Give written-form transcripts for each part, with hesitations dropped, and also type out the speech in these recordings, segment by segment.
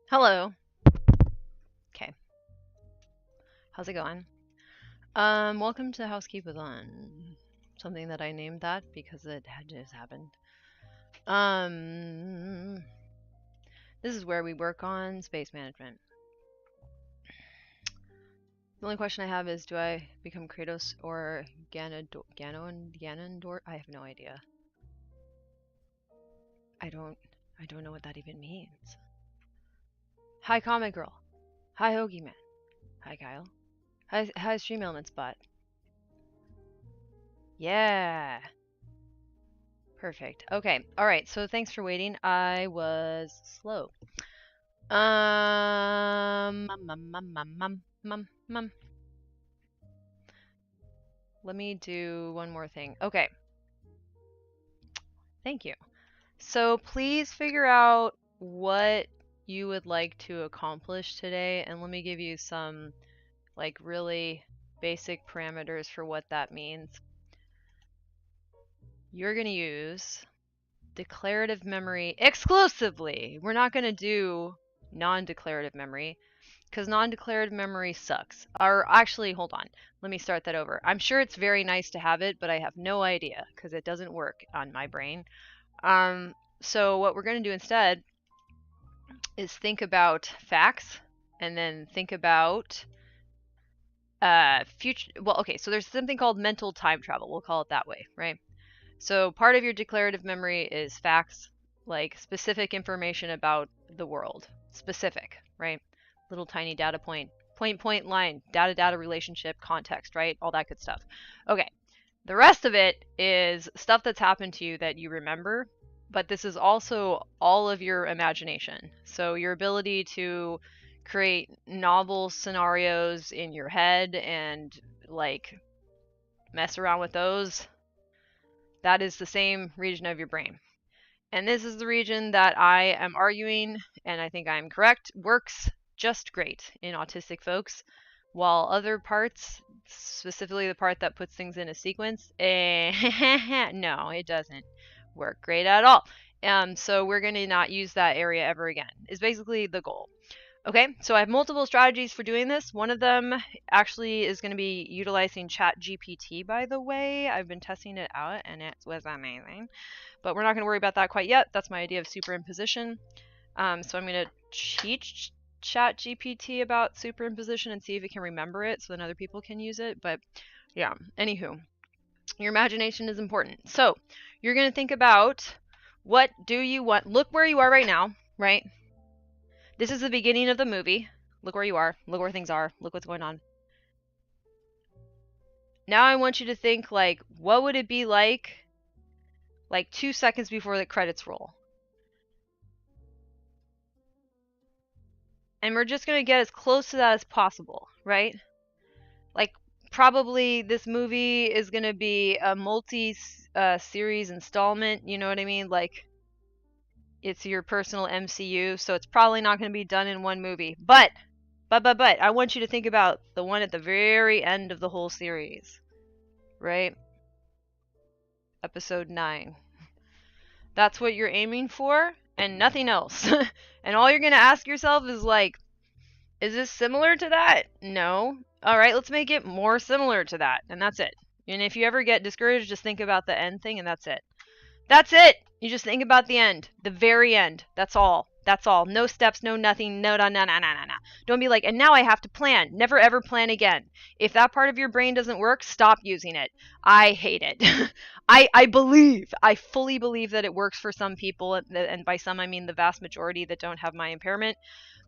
Hello. Okay. How's it going? Welcome to Housekeep-a-thon. Something that I named that because it had just happened. Um, this is where we work on space management. The only question I have is, do I become Kratos or Ganondorf? I have no idea. I don't know what that even means. Hi, Comic Girl. Hi, Hoagie Man. Hi, Kyle. Hi, Stream Elements Bot. Yeah. Perfect. Okay. All right. So thanks for waiting. I was slow. Mum. Let me do one more thing. Okay. Thank you. So please figure out what you would like to accomplish today, and let me give you some like really basic parameters for what that means. You're going to use declarative memory exclusively. We're not going to do non-declarative memory because non-declarative memory sucks. Or actually, hold on. Let me start that over. I'm sure it's very nice to have it, but I have no idea because it doesn't work on my brain. So what we're going to do instead is think about facts and then think about future. Well, okay, so there's something called mental time travel. We'll call it that way, right? So part of your declarative memory is facts, like specific information about the world. Specific, right? Little tiny data point, point, line, data relationship, context, right? All that good stuff. Okay. The rest of it is stuff that's happened to you that you remember, but this is also all of your imagination. So your ability to create novel scenarios in your head and like mess around with those, that is the same region of your brain. And this is the region that I am arguing, and I think I'm correct, works just great in autistic folks, while other parts, specifically the part that puts things in a sequence, no, it doesn't work great at all. So we're going to not use that area ever again, is basically the goal. Okay, so I have multiple strategies for doing this. One of them actually is going to be utilizing ChatGPT, by the way. I've been testing it out, and it was amazing. But we're not going to worry about that quite yet. That's my idea of superimposition. So I'm going to teach ChatGPT about superimposition and see if it can remember it so then other people can use it. But yeah, anywho, your imagination is important. So you're going to think about what do you want. Look where you are right now, right? This is the beginning of the movie. Look where you are. Look where things are. Look what's going on. Now I want you to think like, what would it be like 2 seconds before the credits roll? And we're just going to get as close to that as possible, right? Like, probably this movie is going to be a multi-series installment, you know what I mean? Like, it's your personal MCU, so it's probably not going to be done in one movie. But, I want you to think about the one at the very end of the whole series, right? Episode 9. That's what you're aiming for, and nothing else. And all you're going to ask yourself is like, is this similar to that? No. All right, let's make it more similar to that, and that's it. And if you ever get discouraged, just think about the end thing, and that's it. That's it! You just think about the end. The very end. That's all. That's all. No steps, no nothing, no. Don't be like, and now I have to plan. Never ever plan again. If that part of your brain doesn't work, stop using it. I hate it. I fully believe that it works for some people, and by some I mean the vast majority that don't have my impairment.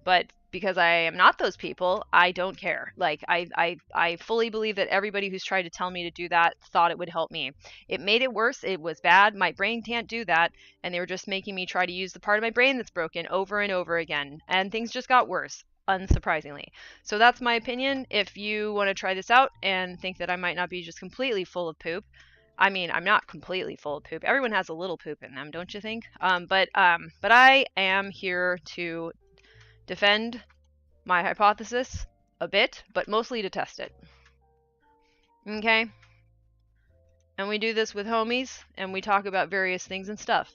But because I am not those people, I don't care. Like I fully believe that everybody who's tried to tell me to do that thought it would help me. It made it worse. It was bad. My brain can't do that, and they were just making me try to use the part of my brain that's broken over and over again, and things just got worse, unsurprisingly. So that's my opinion. If you want to try this out and think that I might not be just completely full of poop, I mean, I'm not completely full of poop. Everyone has a little poop in them, don't you think? But I am here to defend my hypothesis a bit, but mostly to test it. Okay? And we do this with homies, and we talk about various things and stuff.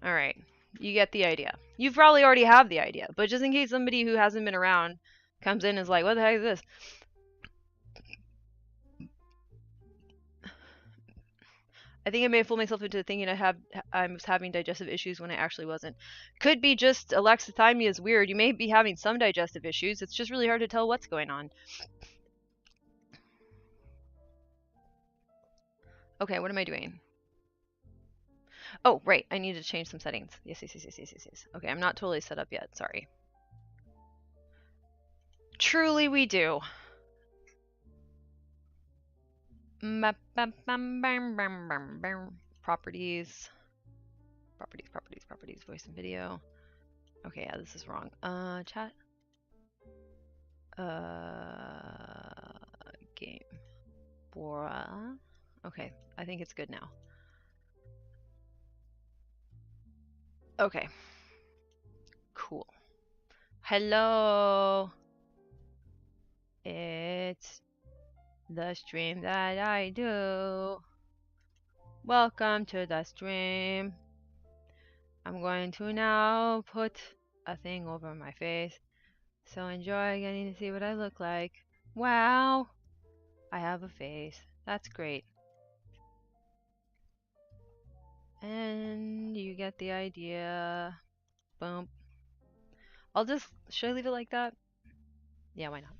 Alright, you get the idea. You probably already have the idea, but just in case somebody who hasn't been around comes in and is like, what the heck is this? I think I may have fooled myself into thinking I was having digestive issues when I actually wasn't. Could be just alexithymia is weird. You may be having some digestive issues. It's just really hard to tell what's going on. Okay, what am I doing? Oh, right. I need to change some settings. Yes. Okay, I'm not totally set up yet. Sorry. Truly, we do. Properties. Voice and video. Okay, yeah, this is wrong. Chat. Game. Bora. Okay, I think it's good now. Okay. Cool. Hello. It's the stream that I do. Welcome to the stream. I'm going to now put a thing over my face. So enjoy getting to see what I look like. Wow. I have a face. That's great. And you get the idea. Boom. Should I leave it like that? Yeah, why not?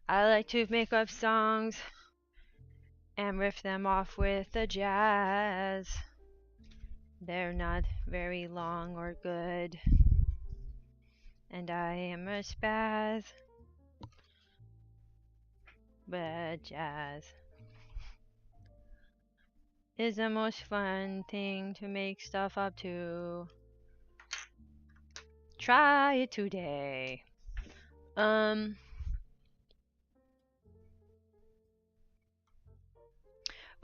I like to make up songs and riff them off with the jazz. They're not very long or good. And I am a spaz. But jazz is the most fun thing to make stuff up to. Try it today. Ooh,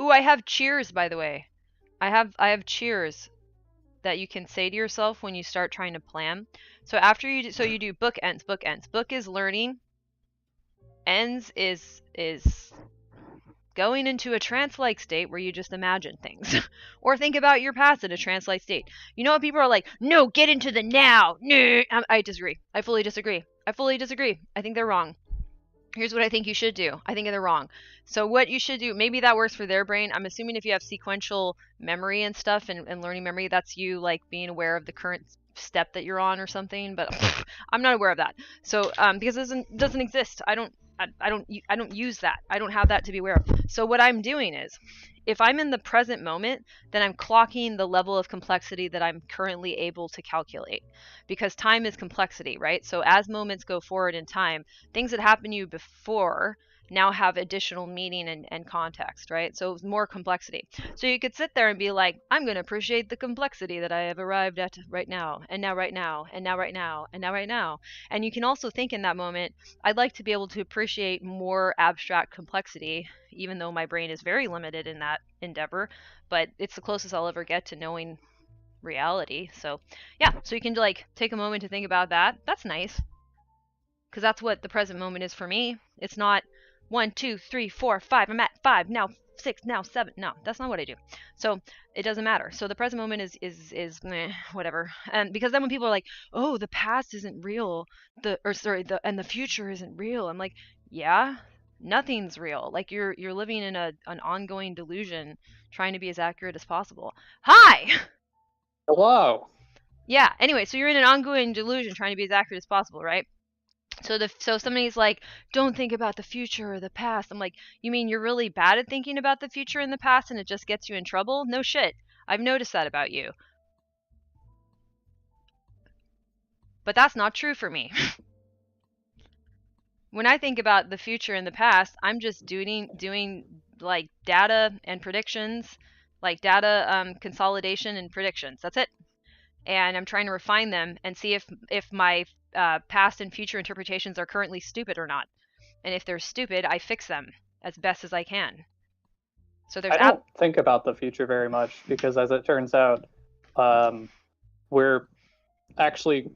I have cheers, by the way. I have cheers that you can say to yourself when you start trying to plan. So after you do, you do bookends. Book is learning. Ends is going into a trance-like state where you just imagine things. Or think about your past in a trance-like state. You know what people are like, no, get into the now. No. I disagree. I fully disagree. I think they're wrong. Here's what I think you should do. I think they're wrong. So what you should do, maybe that works for their brain. I'm assuming if you have sequential memory and stuff and learning memory, that's you like being aware of the current step that you're on or something. But I'm not aware of that. So because it doesn't exist. I don't use that. I don't have that to be aware of. So what I'm doing is, if I'm in the present moment, then I'm clocking the level of complexity that I'm currently able to calculate. Because time is complexity, right? So as moments go forward in time, things that happened to you before now have additional meaning and context, right? So more complexity. So you could sit there and be like, I'm going to appreciate the complexity that I have arrived at right now, and now right now, and now right now, and now right now. And you can also think in that moment, I'd like to be able to appreciate more abstract complexity, even though my brain is very limited in that endeavor, but it's the closest I'll ever get to knowing reality. So yeah, so you can like take a moment to think about that. That's nice, because that's what the present moment is for me. It's not 1 2 3 4 5, I'm at 5 now, 6 now, 7. No, that's not what I do. So it doesn't matter. So the present moment is whatever. And because then when people are like, oh, the past isn't real, and the future isn't real, I'm like, yeah, nothing's real. Like you're living in an ongoing delusion, trying to be as accurate as possible. Hi. Hello. Yeah, anyway, so you're in an ongoing delusion trying to be as accurate as possible, right? So somebody's like, don't think about the future or the past. I'm like, you mean you're really bad at thinking about the future and the past and it just gets you in trouble? No shit. I've noticed that about you. But that's not true for me. When I think about the future and the past, I'm just doing like data and predictions, like data consolidation and predictions. That's it. And I'm trying to refine them and see if my past and future interpretations are currently stupid or not. And if they're stupid, I fix them as best as I can. So I don't think about the future very much because, as it turns out, we're actually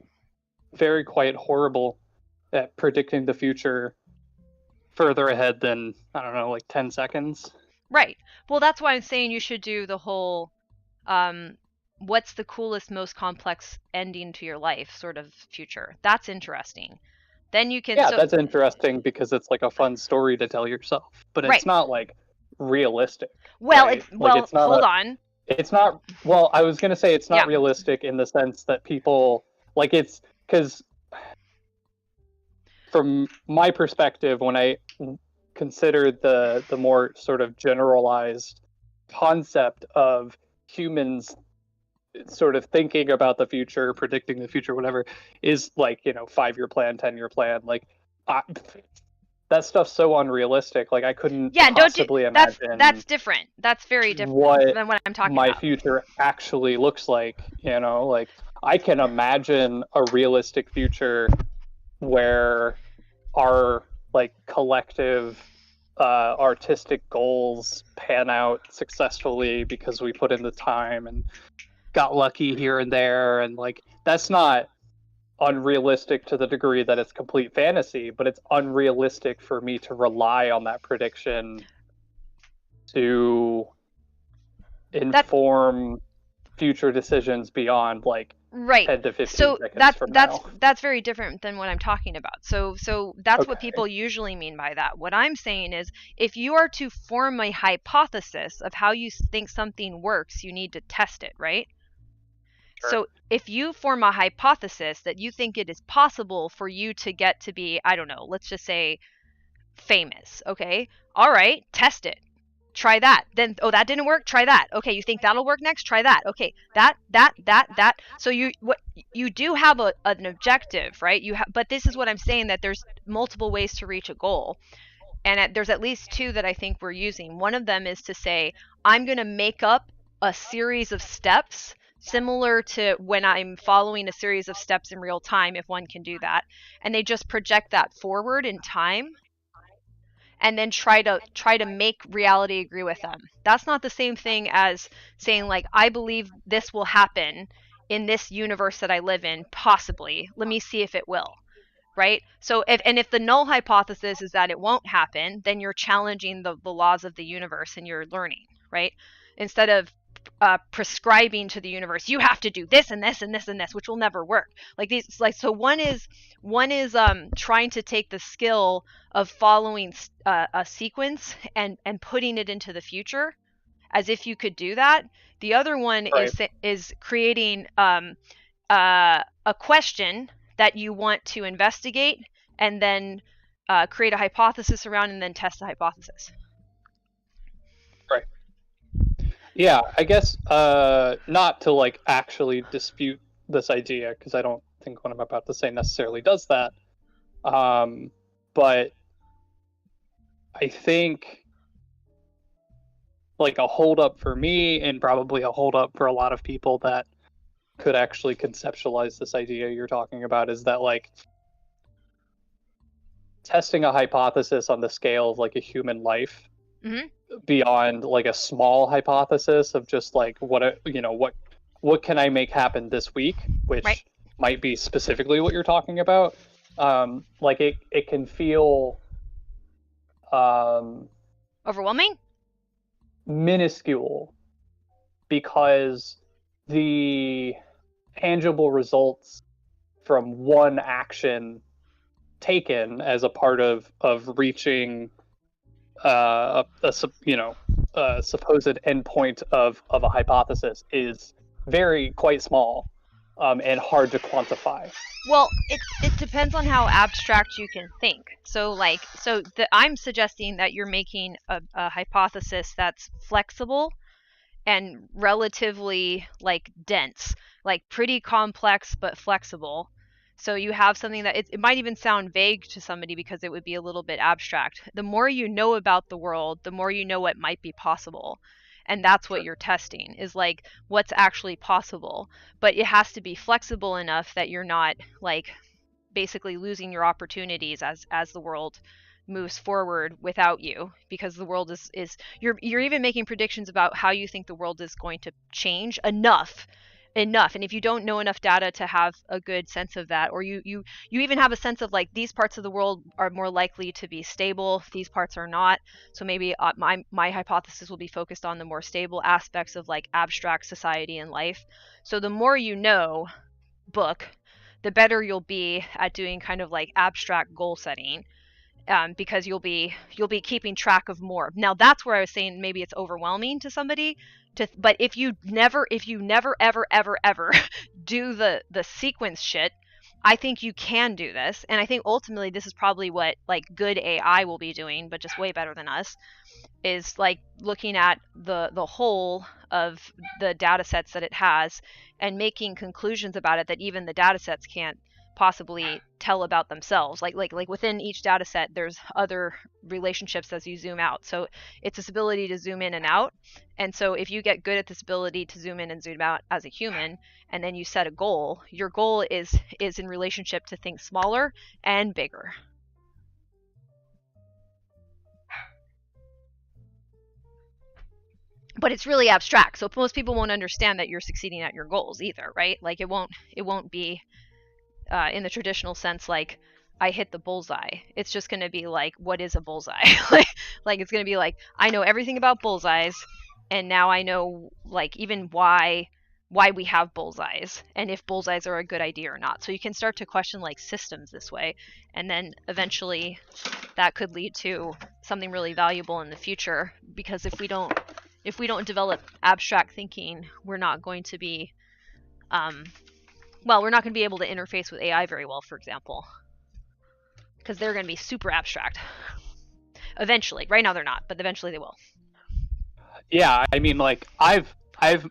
very quite horrible at predicting the future further ahead than, I don't know, like 10 seconds. Right. Well, that's why I'm saying you should do the whole what's the coolest, most complex ending to your life sort of future. That's interesting. Then you can, Yeah, so that's interesting because it's like a fun story to tell yourself, but right. it's not like realistic, Well, right? it's, Like well, hold on. it's not, well, I was going to say it's not Yeah. realistic in the sense that people, like, it's because from my perspective, when I consider the more sort of generalized concept of humans sort of thinking about the future, predicting the future, whatever, is like, 5-year plan, 10-year plan, like, I, that stuff's so unrealistic. Like, I couldn't Yeah, don't do, possibly that's imagine different. That's very different what than what I'm talking my about. future actually looks like. Like, I can imagine a realistic future where our like collective artistic goals pan out successfully because we put in the time and got lucky here and there, and like that's not unrealistic to the degree that it's complete fantasy, but it's unrealistic for me to rely on that prediction to That inform future decisions beyond like right. 10 to 15 So seconds that's from that's now. that's very different than what I'm talking about. So that's what Okay. people usually mean by that. What I'm saying is if you are to form a hypothesis of how you think something works, you need to test it, right? Sure. So if you form a hypothesis that you think it is possible for you to get to be, I don't know, let's just say famous, okay? All right, test it. Try that. Then, oh, that didn't work. Try that. Okay, you think that'll work next? Try that. Okay, that. So you do have an objective, right? But this is what I'm saying, that there's multiple ways to reach a goal, and there's at least two that I think we're using. One of them is to say I'm going to make up a series of steps similar to when I'm following a series of steps in real time, if one can do that, and they just project that forward in time and then try to make reality agree with them. That's not the same thing as saying like I believe this will happen in this universe that I live in, possibly. Let me see if it will. Right? So if the null hypothesis is that it won't happen, then you're challenging the laws of the universe and you're learning, right? Instead of prescribing to the universe, you have to do this and this and this and this, which will never work. Like these, like so one is trying to take the skill of following a sequence and putting it into the future as if you could do that. The other one Right. is creating a question that you want to investigate and then create a hypothesis around and then test the hypothesis. Right. Yeah, I guess not to like actually dispute this idea because I don't think what I'm about to say necessarily does that. But I think like a holdup for me and probably a holdup for a lot of people that could actually conceptualize this idea you're talking about is that like testing a hypothesis on the scale of like a human life Mm-hmm. beyond like a small hypothesis of just like what can I make happen this week, Right? which might be specifically what you're talking about. Like it can feel um, Overwhelming? minuscule because the tangible results from one action taken as a part of reaching a supposed endpoint of a hypothesis is quite small, and hard to quantify. Well, it depends on how abstract you can think. I'm suggesting that you're making a hypothesis that's flexible and relatively like dense, like pretty complex but flexible. So you have something that it might even sound vague to somebody because it would be a little bit abstract. The more you know about the world, the more you know what might be possible. And that's what Sure. you're testing is like what's actually possible. But it has to be flexible enough that you're not like basically losing your opportunities as the world moves forward without you, because the world is you're even making predictions about how you think the world is going to change enough enough. And if you don't know enough data to have a good sense of that, or you even have a sense of like these parts of the world are more likely to be stable, these parts are not. So maybe my hypothesis will be focused on the more stable aspects of like abstract society and life. So the more you know, book, the better you'll be at doing kind of like abstract goal setting, because you'll be keeping track of more. Now that's where I was saying maybe it's overwhelming to somebody. But if you never ever do the sequence shit, I think you can do this, and I think ultimately this is probably what like good AI will be doing, but just way better than us, is like looking at the whole of the data sets that it has and making conclusions about it that even the data sets can't possibly tell about themselves. Like within each data set there's other relationships as you zoom out. So it's this ability to zoom in and out. And so if you get good at this ability to zoom in and zoom out as a human, and then you set a goal, your goal is in relationship to things smaller and bigger. But it's really abstract, so most people won't understand that you're succeeding at your goals either, right? Like it won't be in the traditional sense like I hit the bullseye. It's just going to be like, what is a bullseye? like it's going to be like, I know everything about bullseyes, and now I know like even why we have bullseyes and if bullseyes are a good idea or not. So you can start to question like systems this way, and then eventually that could lead to something really valuable in the future, because if we don't develop abstract thinking, we're not going to be we're not going to be able to interface with AI very well, for example, because they're going to be super abstract eventually. Right now they're not, but eventually they will. Yeah, I mean, like I've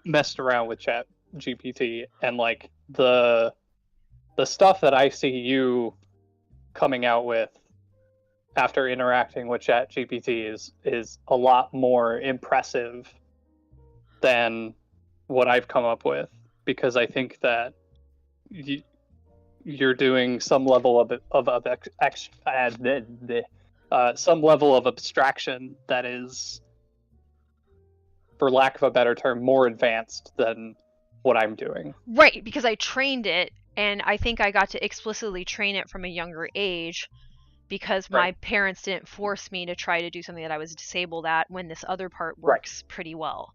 messed around with Chat GPT, and like the stuff that I see you coming out with after interacting with Chat GPT is a lot more impressive than what I've come up with, because I think that you're doing some level some level of abstraction that is, for lack of a better term, more advanced than what I'm doing. Right, because I trained it, and I think I got to explicitly train it from a younger age, because my parents didn't force me to try to do something that I was disabled at when this other part works pretty well.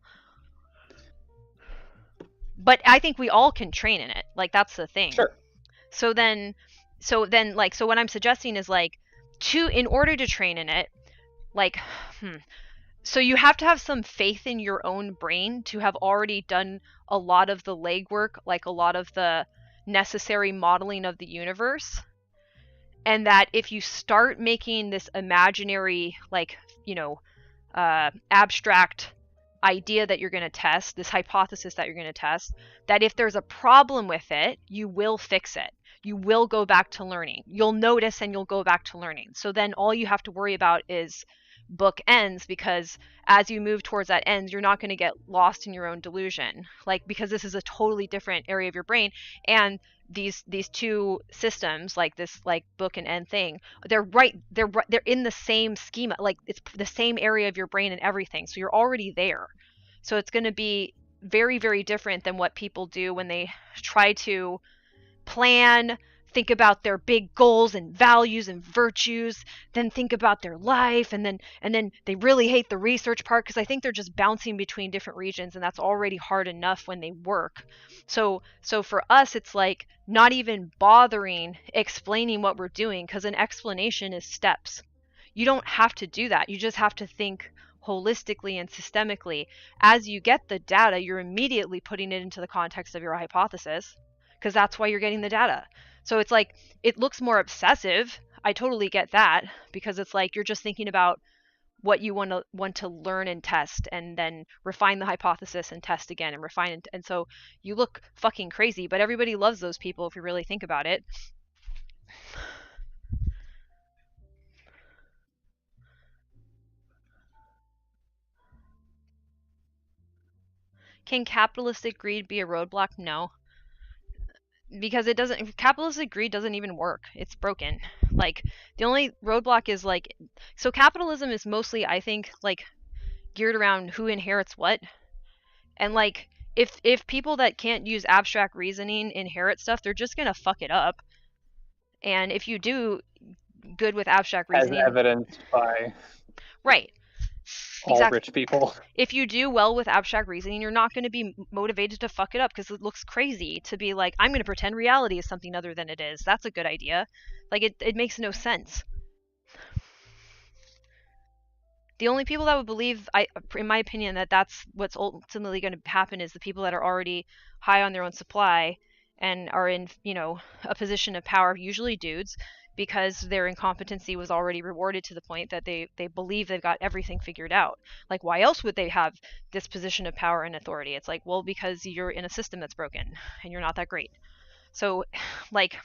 But I think we all can train in it. Like that's the thing. Sure. So then like, so what I'm suggesting is like, in order to train in it, like so you have to have some faith in your own brain to have already done a lot of the legwork, like a lot of the necessary modeling of the universe. And that if you start making this imaginary, like, abstract idea that you're going to test, this hypothesis that you're going to test, that if there's a problem with it, you will fix it. You will go back to learning. You'll notice and you'll go back to learning. So then all you have to worry about is book ends, because as you move towards that end, you're not going to get lost in your own delusion, like, because this is a totally different area of your brain. And these two systems, like this like book and end thing, they're in the same schema, like it's the same area of your brain and everything, so you're already there. So it's going to be very, very different than what people do when they try to plan, think about their big goals and values and virtues, then think about their life, and then they really hate the research part, because I think they're just bouncing between different regions, and that's already hard enough when they work. So for us, it's like not even bothering explaining what we're doing, because an explanation is steps. You don't have to do that. You just have to think holistically and systemically. As you get the data, you're immediately putting it into the context of your hypothesis, because that's why you're getting the data. So it's like, it looks more obsessive. I totally get that, because it's like you're just thinking about what you want to learn and test, and then refine the hypothesis and test again and refine it. And so you look fucking crazy, but everybody loves those people if you really think about it. Can capitalistic greed be a roadblock? No. Because it doesn't, capitalistic greed doesn't even work. It's broken. Like, the only roadblock is like, so capitalism is mostly, I think, like geared around who inherits what. And like, if people that can't use abstract reasoning inherit stuff, they're just gonna fuck it up. And if you do good with abstract As reasoning, evidenced by right, all exactly. rich people. If you do well with abstract reasoning, you're not going to be motivated to fuck it up because it looks crazy to be like, I'm going to pretend reality is something other than it is. That's a good idea. Like, it makes no sense. The only people that would believe, in my opinion, that that's what's ultimately going to happen is the people that are already high on their own supply and are in, a position of power, usually dudes, because their incompetency was already rewarded to the point that they believe they've got everything figured out. Like, why else would they have this position of power and authority? It's like, well, because you're in a system that's broken and you're not that great. So, like,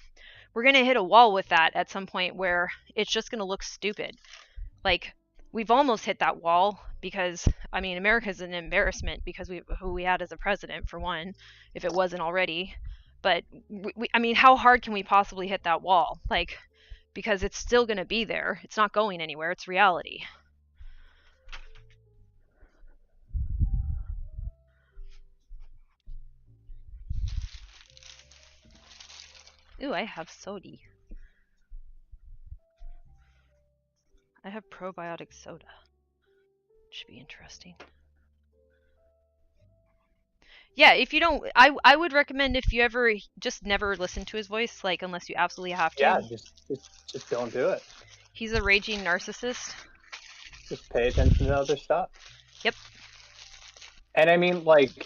we're going to hit a wall with that at some point where it's just going to look stupid. Like, we've almost hit that wall because, I mean, America's an embarrassment because who we had as a president, for one, if it wasn't already. But I mean, how hard can we possibly hit that wall? Like, because it's still going to be there. It's not going anywhere. It's reality. Ooh, I have sodi. I have probiotic soda. Should be interesting. Yeah, if you don't, I would recommend if you ever just never listen to his voice, like unless you absolutely have to. Yeah, just don't do it. He's a raging narcissist. Just pay attention to other stuff. Yep. And I mean, like,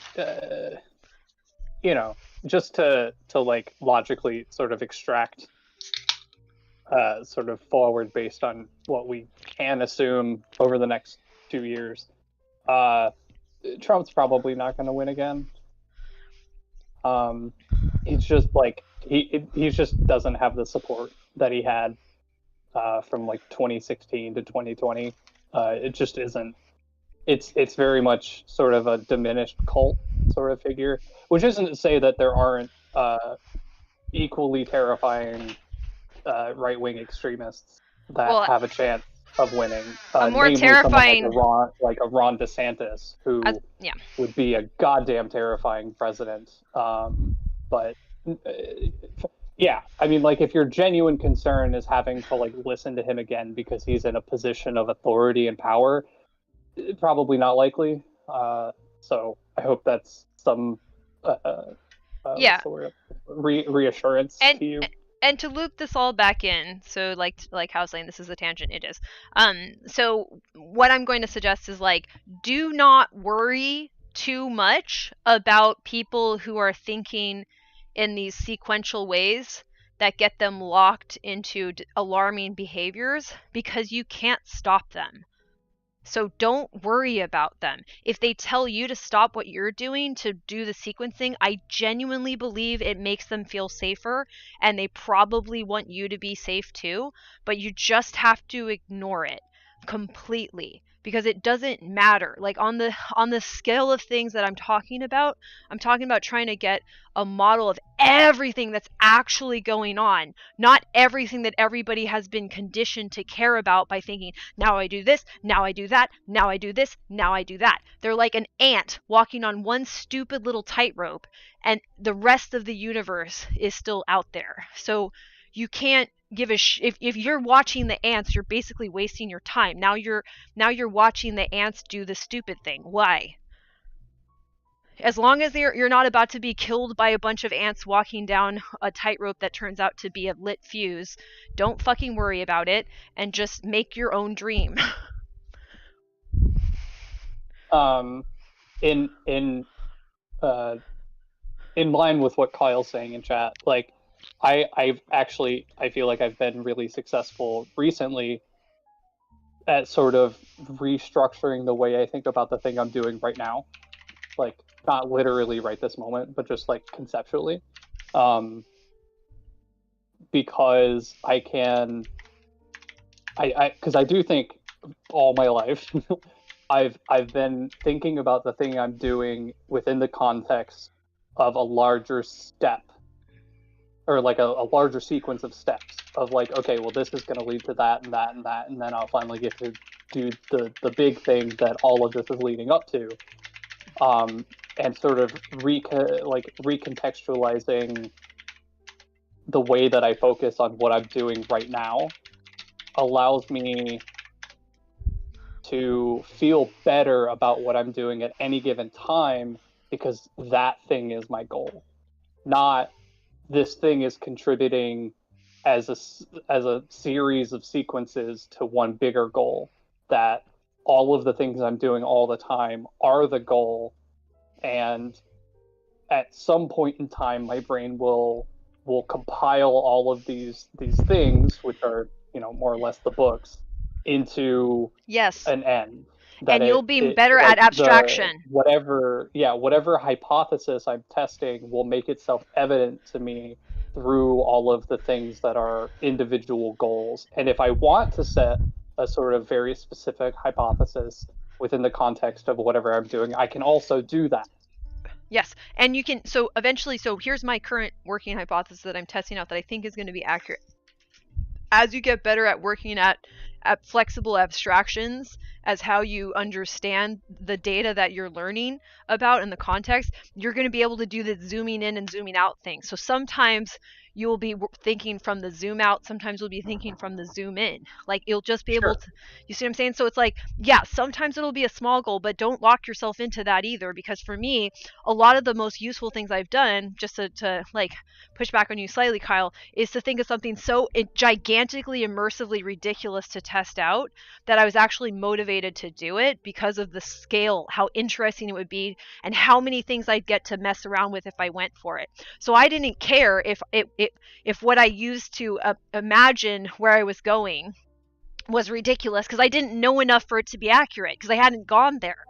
just to like logically sort of extract sort of forward based on what we can assume over the next 2 years. Trump's probably not going to win again. He's just like he just doesn't have the support that he had from like 2016 to 2020. It just isn't. It's very much sort of a diminished cult sort of figure, which isn't to say that there aren't equally terrifying right-wing extremists that have a chance of winning. A more terrifying, like a Ron DeSantis, who would be a goddamn terrifying president. But yeah, I mean, like, if your genuine concern is having to like listen to him again because he's in a position of authority and power, probably not likely. So I hope that's some reassurance to you. And to loop this all back in, so like how I was saying, this is a tangent, it is. So what I'm going to suggest is, like, do not worry too much about people who are thinking in these sequential ways that get them locked into alarming behaviors, because you can't stop them. So don't worry about them. If they tell you to stop what you're doing to do the sequencing, I genuinely believe it makes them feel safer, and they probably want you to be safe too, but you just have to ignore it completely, because it doesn't matter. Like, on the scale of things that I'm talking about trying to get a model of everything that's actually going on, not everything that everybody has been conditioned to care about by thinking, now I do this, now I do that, now I do this, now I do that. They're like an ant walking on one stupid little tightrope, and the rest of the universe is still out there. So you can't give a if you're watching the ants, you're basically wasting your time. Now you're watching the ants do the stupid thing. Why? As long as you're not about to be killed by a bunch of ants walking down a tightrope that turns out to be a lit fuse, don't fucking worry about it and just make your own dream. In line with what Kyle's saying in chat, like, I feel like I've been really successful recently at sort of restructuring the way I think about the thing I'm doing right now. Like, not literally right this moment, but just like conceptually. Because because I do think all my life I've been thinking about the thing I'm doing within the context of a larger step, or like a larger sequence of steps of like, okay, well, this is going to lead to that and that and that, and then I'll finally get to do the big thing that all of this is leading up to. and sort of recontextualizing the way that I focus on what I'm doing right now allows me to feel better about what I'm doing at any given time, because that thing is my goal, not this thing is contributing as a series of sequences to one bigger goal, that all of the things I'm doing all the time are the goal, and at some point in time my brain will compile all of these things, which are, more or less the books, into Yes. an end, that And you'll be it better at like the abstraction. whatever hypothesis I'm testing will make itself evident to me through all of the things that are individual goals. And if I want to set a sort of very specific hypothesis within the context of whatever I'm doing, I can also do that. Yes. And you can, so eventually, so here's my current working hypothesis that I'm testing out that I think is going to be accurate. As you get better at working at flexible abstractions, as how you understand the data that you're learning about in the context, you're going to be able to do the zooming in and zooming out thing. So sometimes you'll be thinking from the zoom out, sometimes you'll be thinking from the zoom in. Like you'll just be able Sure. to, you see what I'm saying? So it's like, yeah, sometimes it'll be a small goal, but don't lock yourself into that either, because for me, a lot of the most useful things I've done, just to like push back on you slightly, Kyle, is to think of something so gigantically, immersively ridiculous to test out that I was actually motivated to do it because of the scale, how interesting it would be, and how many things I'd get to mess around with if I went for it. So I didn't care if what I used to imagine where I was going was ridiculous, because I didn't know enough for it to be accurate, because I hadn't gone there.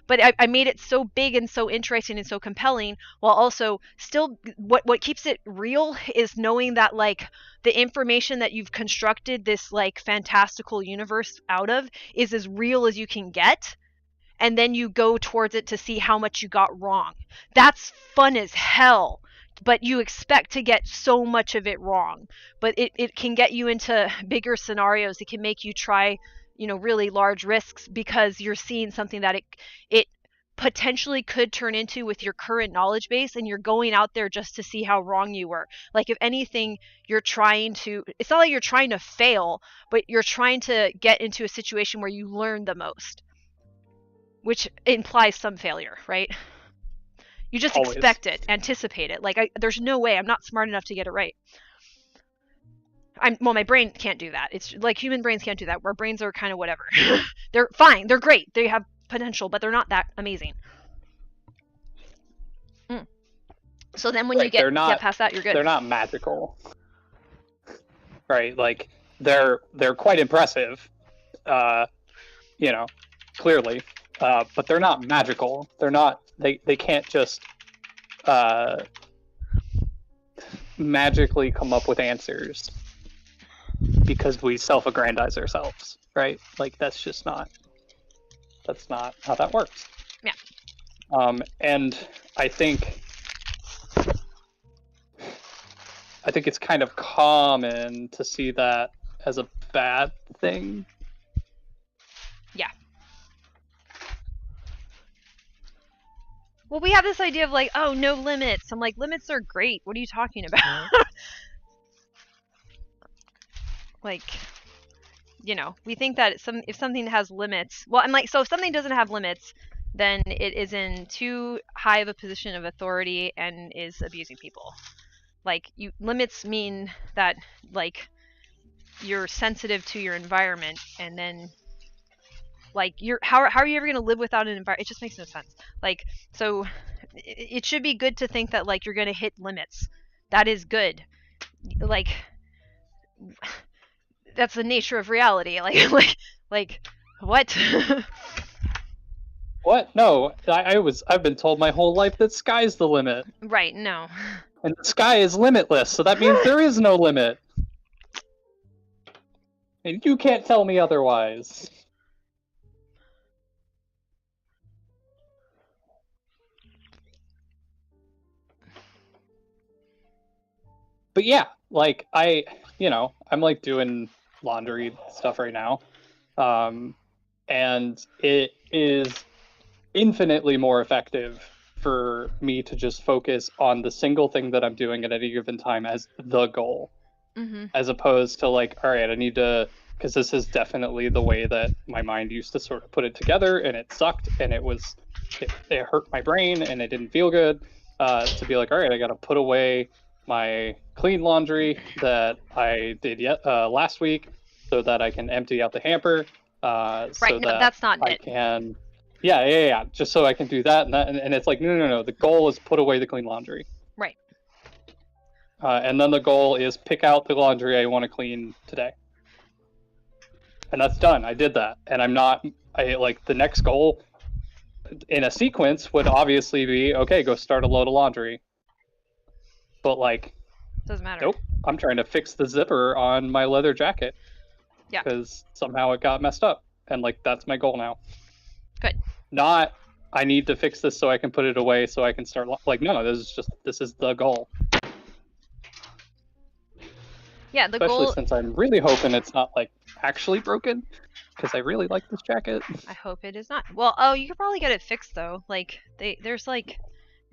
But I made it so big and so interesting and so compelling, while also still, what keeps it real is knowing that like the information that you've constructed this like fantastical universe out of is as real as you can get, and then you go towards it to see how much you got wrong. That's fun as hell, but you expect to get so much of it wrong. But it can get you into bigger scenarios. It can make you try, really large risks, because you're seeing something that it potentially could turn into with your current knowledge base, and you're going out there just to see how wrong you were. Like if anything, it's not like you're trying to fail, but you're trying to get into a situation where you learn the most, which implies some failure, right? You just Always. expect it, anticipate it. Like there's no way I'm not smart enough to get it right. My brain can't do that. It's like human brains can't do that. Our brains are kind of whatever. They're fine. They're great. They have potential, but they're not that amazing. So then when you get past that, you're good. They're not magical, right? Like they're quite impressive, clearly, but they're not magical. They're not. They can't just magically come up with answers because we self-aggrandize ourselves, right? Like that's not how that works. Yeah. And I think it's kind of common to see that as a bad thing. Yeah. Well, we have this idea of like, oh, no limits. I'm like, limits are great. What are you talking about? Like, we think that if something has limits, well, I'm like, so if something doesn't have limits, then it is in too high of a position of authority and is abusing people. Like, limits mean that like you're sensitive to your environment, and then like how are you ever going to live without an environment? It just makes no sense. Like, so it should be good to think that like you're going to hit limits. That is good. Like that's the nature of reality. Like what? What? No, I've been told my whole life that sky's the limit. Right, no. And the sky is limitless, so that means there is no limit. And you can't tell me otherwise. But yeah, like I'm like doing laundry stuff right now. And it is infinitely more effective for me to just focus on the single thing that I'm doing at any given time as the goal, as opposed to like, all right, I need to, because this is definitely the way that my mind used to sort of put it together, and it sucked, and it hurt my brain, and it didn't feel good. To be like, all right, I got to put away my clean laundry that I did last week, so that I can empty out the hamper. Right, So no, that that's not I it. can, yeah, just so I can do that, and it's like, no. The goal is put away the clean laundry. Right. And then the goal is pick out the laundry I want to clean today. And that's done. I did that. And the next goal in a sequence would obviously be, okay, go start a load of laundry. But like, doesn't matter. Nope. I'm trying to fix the zipper on my leather jacket. Yeah. Because somehow it got messed up. And like, that's my goal now. Good. Not, I need to fix this so I can put it away so I can start, like, no, this is the goal. Yeah, the Especially goal. since I'm really hoping it's not like actually broken, because I really like this jacket. I hope it is not. Well, you could probably get it fixed though. Like there's like,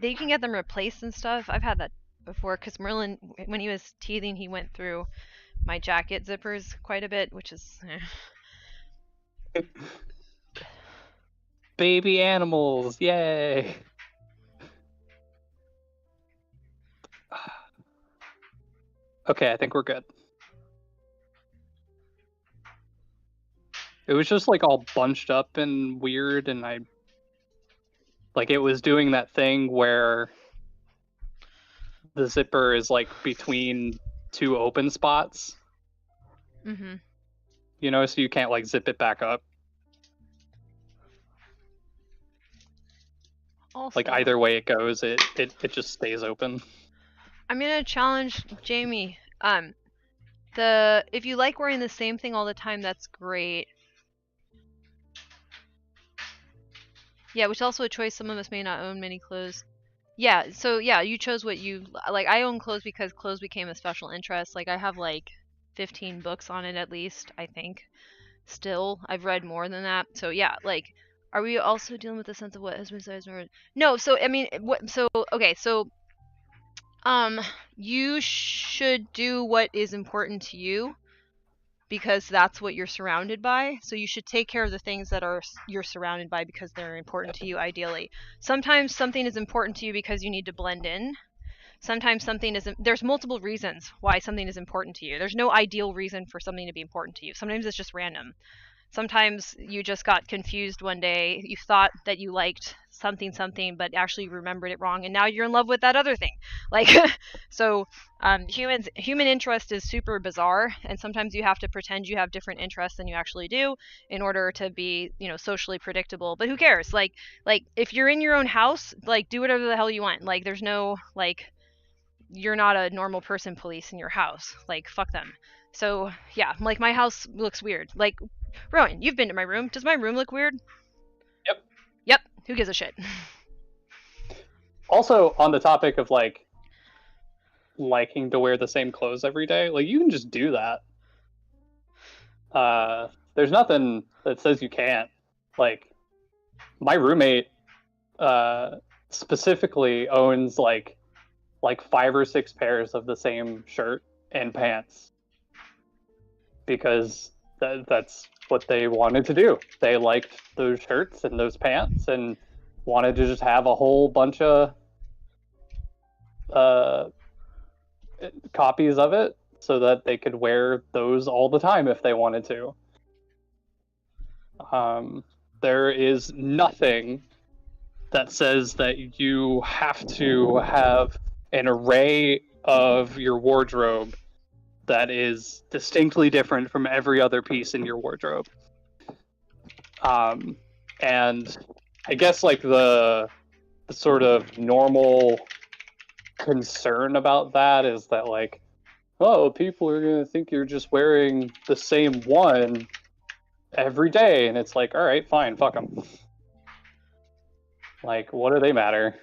you can get them replaced and stuff. I've had that before because Merlin, when he was teething, he went through my jacket zippers quite a bit, which is. Baby animals, yay! Okay, I think we're good. It was just like all bunched up and weird, and it was doing that thing where the zipper is like between two open spots. Mm-hmm. You know, so you can't like zip it back up. Also, like either way it goes, it just stays open. I'm gonna challenge Jamie. If you like wearing the same thing all the time, that's great. Yeah, which is also a choice. Some of us may not own many clothes. Yeah, so yeah, you chose what you like. I own clothes because clothes became a special interest. Like I have like 15 books on it at least, I think. Still, I've read more than that. So yeah, like, are we also dealing with the sense of what has been said? No, so I mean, you should do what is important to you because that's what you're surrounded by. So you should take care of the things that you're surrounded by because they're important to you ideally. Sometimes something is important to you because you need to blend in. Sometimes something isn't. There's multiple reasons why something is important to you. There's no ideal reason for something to be important to you. Sometimes it's just random. Sometimes you just got confused one day. You thought that you liked something, but actually you remembered it wrong, and now you're in love with that other thing. Like, so human interest is super bizarre, and sometimes you have to pretend you have different interests than you actually do in order to be, socially predictable. But who cares? Like if you're in your own house, like do whatever the hell you want. Like there's no like, you're not a normal person police in your house. Like fuck them. So yeah, like my house looks weird. Like, Rowan, you've been to my room. Does my room look weird? Yep. Who gives a shit? Also, on the topic of like liking to wear the same clothes every day, like you can just do that. There's nothing that says you can't. Like my roommate specifically owns like 5 or 6 pairs of the same shirt and pants because that's what they wanted to do. They liked those shirts and those pants and wanted to just have a whole bunch of copies of it so that they could wear those all the time if they wanted to. There is nothing that says that you have to have an array of your wardrobe that is distinctly different from every other piece in your wardrobe. And I guess like the sort of normal concern about that is that like, oh, people are gonna think you're just wearing the same one every day, and it's like, all right, fine, fuck them. Like, what do they matter?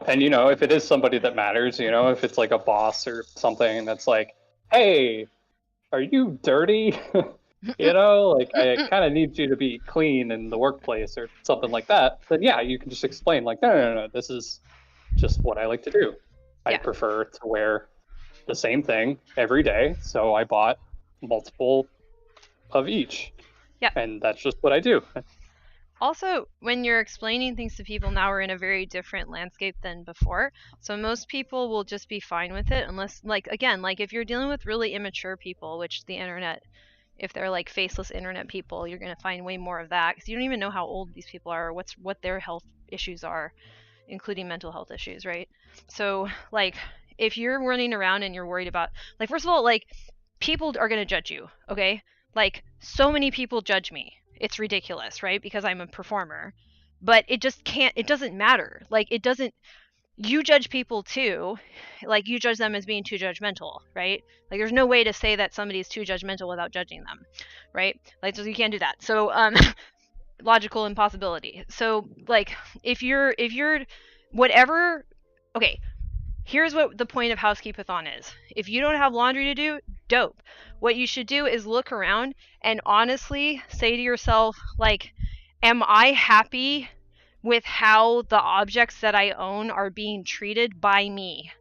And if it is somebody that matters, if it's like a boss or something that's like, hey, are you dirty? you know, like I kind of need you to be clean in the workplace or something like that, then yeah, you can just explain like, no, this is just what I like to do. I Yeah. prefer to wear the same thing every day, so I bought multiple of each, Yeah. and that's just what I do. Also, when you're explaining things to people now, we're in a very different landscape than before. So most people will just be fine with it unless, like, again, like if you're dealing with really immature people, which the internet, if they're like faceless internet people, you're going to find way more of that because you don't even know how old these people are or what their health issues are, including mental health issues, right? So, like, if you're running around and you're worried about, like, first of all, like, people are going to judge you, okay? Like, so many people judge me. It's ridiculous, right? Because I'm a performer. But it just can't, it doesn't matter. Like, it doesn't, you judge people too. Like, you judge them as being too judgmental, right? Like, there's no way to say that somebody's too judgmental without judging them, right? Like, so you can't do that. So, logical impossibility. So, like, if you're whatever, okay, here's what the point of Housekeep-a-thon is. If you don't have laundry to do, dope. What you should do is look around and honestly say to yourself, like, am I happy with how the objects that I own are being treated by me?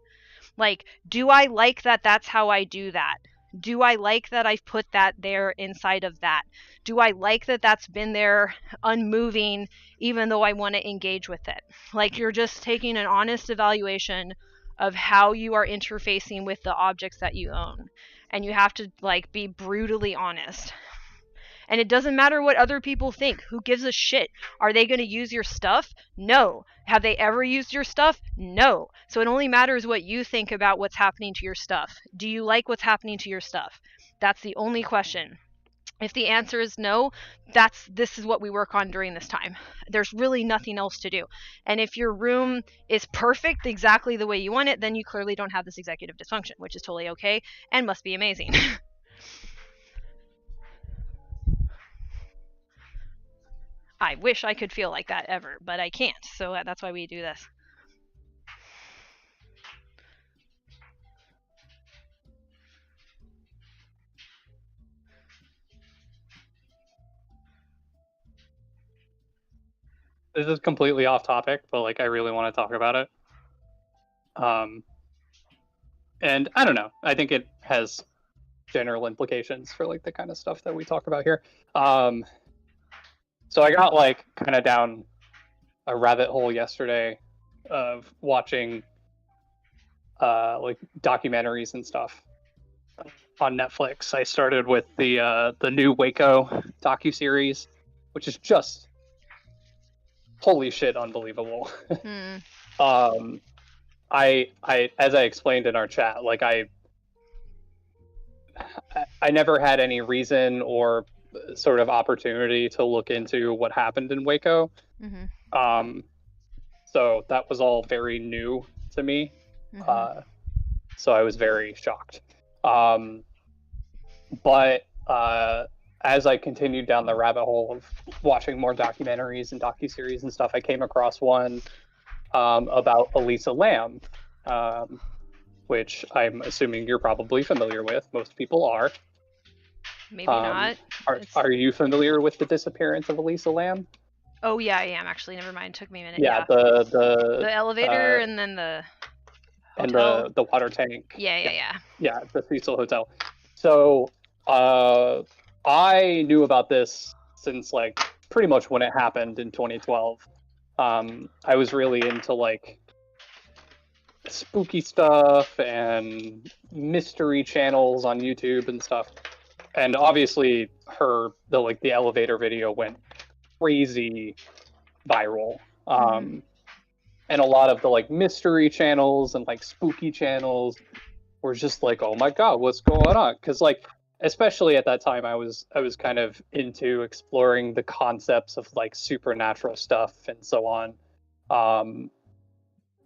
Like, do I like that that's how I do that? Do I like that I've put that there inside of that? Do I like that that's been there unmoving even though I want to engage with it? Like, you're just taking an honest evaluation of how you are interfacing with the objects that you own. And you have to, like, be brutally honest. And it doesn't matter what other people think. Who gives a shit? Are they going to use your stuff? No. Have they ever used your stuff? No. So it only matters what you think about what's happening to your stuff. Do you like what's happening to your stuff? That's the only question. If the answer is no, this is what we work on during this time. There's really nothing else to do. And if your room is perfect exactly the way you want it, then you clearly don't have this executive dysfunction, which is totally okay and must be amazing. I wish I could feel like that ever, but I can't. So that's why we do this. This is completely off topic, but like I really want to talk about it. And I don't know. I think it has general implications for like the kind of stuff that we talk about here. So I got like kind of down a rabbit hole yesterday of watching like documentaries and stuff on Netflix. I started with the new Waco docuseries, which is just holy shit unbelievable. I as I explained in our chat, like I never had any reason or sort of opportunity to look into what happened in Waco. So that was all very new to me. So I was very shocked. But as I continued down the rabbit hole of watching more documentaries and docuseries and stuff, I came across one about Elisa Lam, which I'm assuming you're probably familiar with. Most people are. Maybe not. Are you familiar with the disappearance of Elisa Lam? Oh yeah, I am actually. Never mind. It took me a minute. Yeah, the elevator and then the hotel. And the water tank. Yeah. Yeah, the Cecil Hotel. So I knew about this since like pretty much when it happened in 2012. I was really into like spooky stuff and mystery channels on YouTube and stuff. And obviously the elevator video went crazy viral. And a lot of the like mystery channels and like spooky channels were just like, oh my god, what's going on? Because like especially at that time I was kind of into exploring the concepts of like supernatural stuff and so on.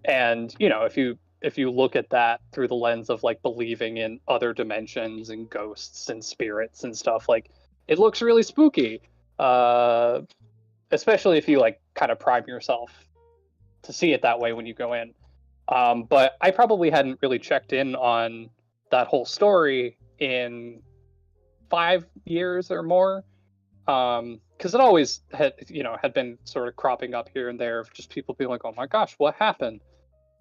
And you know, if you look at that through the lens of like believing in other dimensions and ghosts and spirits and stuff, like it looks really spooky. Especially if you like kind of prime yourself to see it that way when you go in. But I probably hadn't really checked in on that whole story in 5 years or more. Because it always had been sort of cropping up here and there of just people being like, oh my gosh, what happened?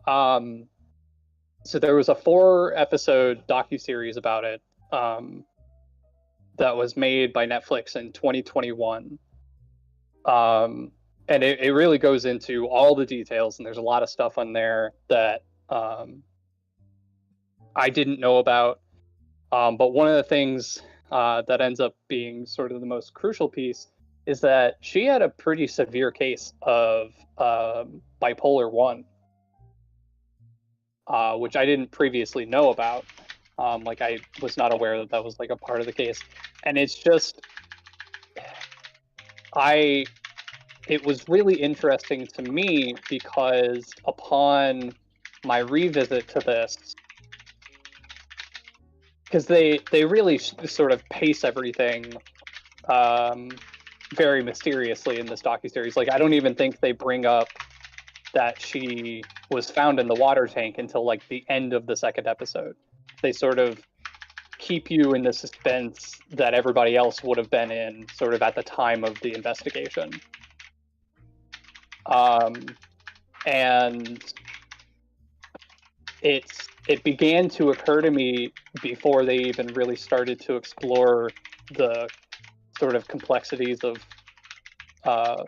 So there was a 4-episode docuseries about it, that was made by Netflix in 2021. And it really goes into all the details, and there's a lot of stuff on there that I didn't know about. But one of the things that ends up being sort of the most crucial piece is that she had a pretty severe case of bipolar 1, which I didn't previously know about. Like, I was not aware that that was like a part of the case. And it's just, it was really interesting to me because upon my revisit to this, because they really sort of pace everything very mysteriously in this docuseries. Like, I don't even think they bring up that she was found in the water tank until like the end of the 2nd episode. They sort of keep you in the suspense that everybody else would have been in sort of at the time of the investigation. And it began to occur to me before they even really started to explore the sort of complexities of how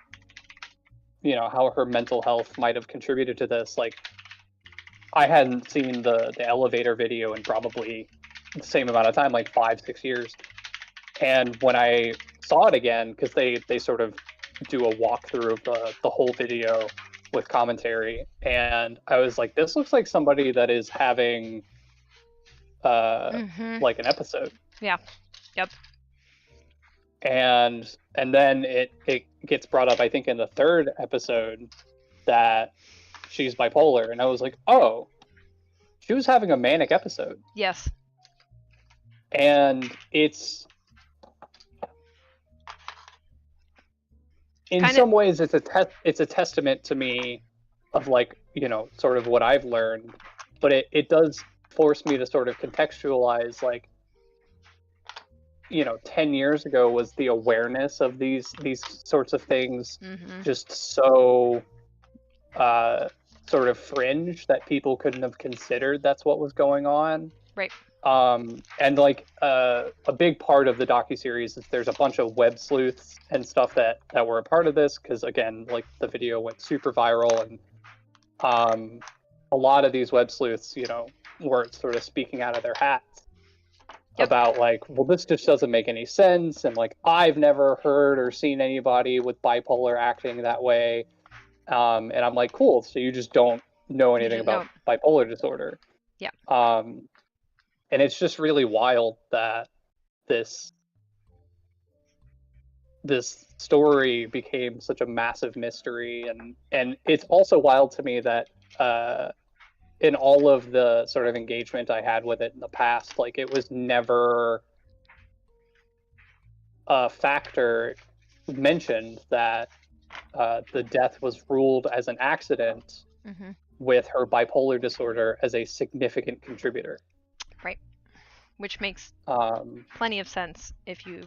her mental health might have contributed to this. Like, I hadn't seen the elevator video in probably the same amount of time, like 5-6 years. And when I saw it again, because they sort of do a walkthrough of the whole video with commentary, and I was like, this looks like somebody that is having like an episode. Yeah. Yep. And then it gets brought up, I think, in the 3rd episode that she's bipolar, and I was like, oh, she was having a manic episode. Yes. And it's in some ways it's a testament to me of, like, sort of what I've learned, but it does force me to sort of contextualize, like, 10 years ago was the awareness of these sorts of things just so sort of fringe that people couldn't have considered that's what was going on. Right. And like a big part of the docuseries is there's a bunch of web sleuths and stuff that were a part of this, because again, like, the video went super viral, and a lot of these web sleuths, were sort of speaking out of their hats about, like, well, this just doesn't make any sense, and like, I've never heard or seen anybody with bipolar acting that way. And I'm like, cool, so you just don't know anything about bipolar disorder. Yeah. And it's just really wild that this story became such a massive mystery, and it's also wild to me that in all of the sort of engagement I had with it in the past, like, it was never a factor mentioned that the death was ruled as an accident, with her bipolar disorder as a significant contributor. Right. Which makes plenty of sense if you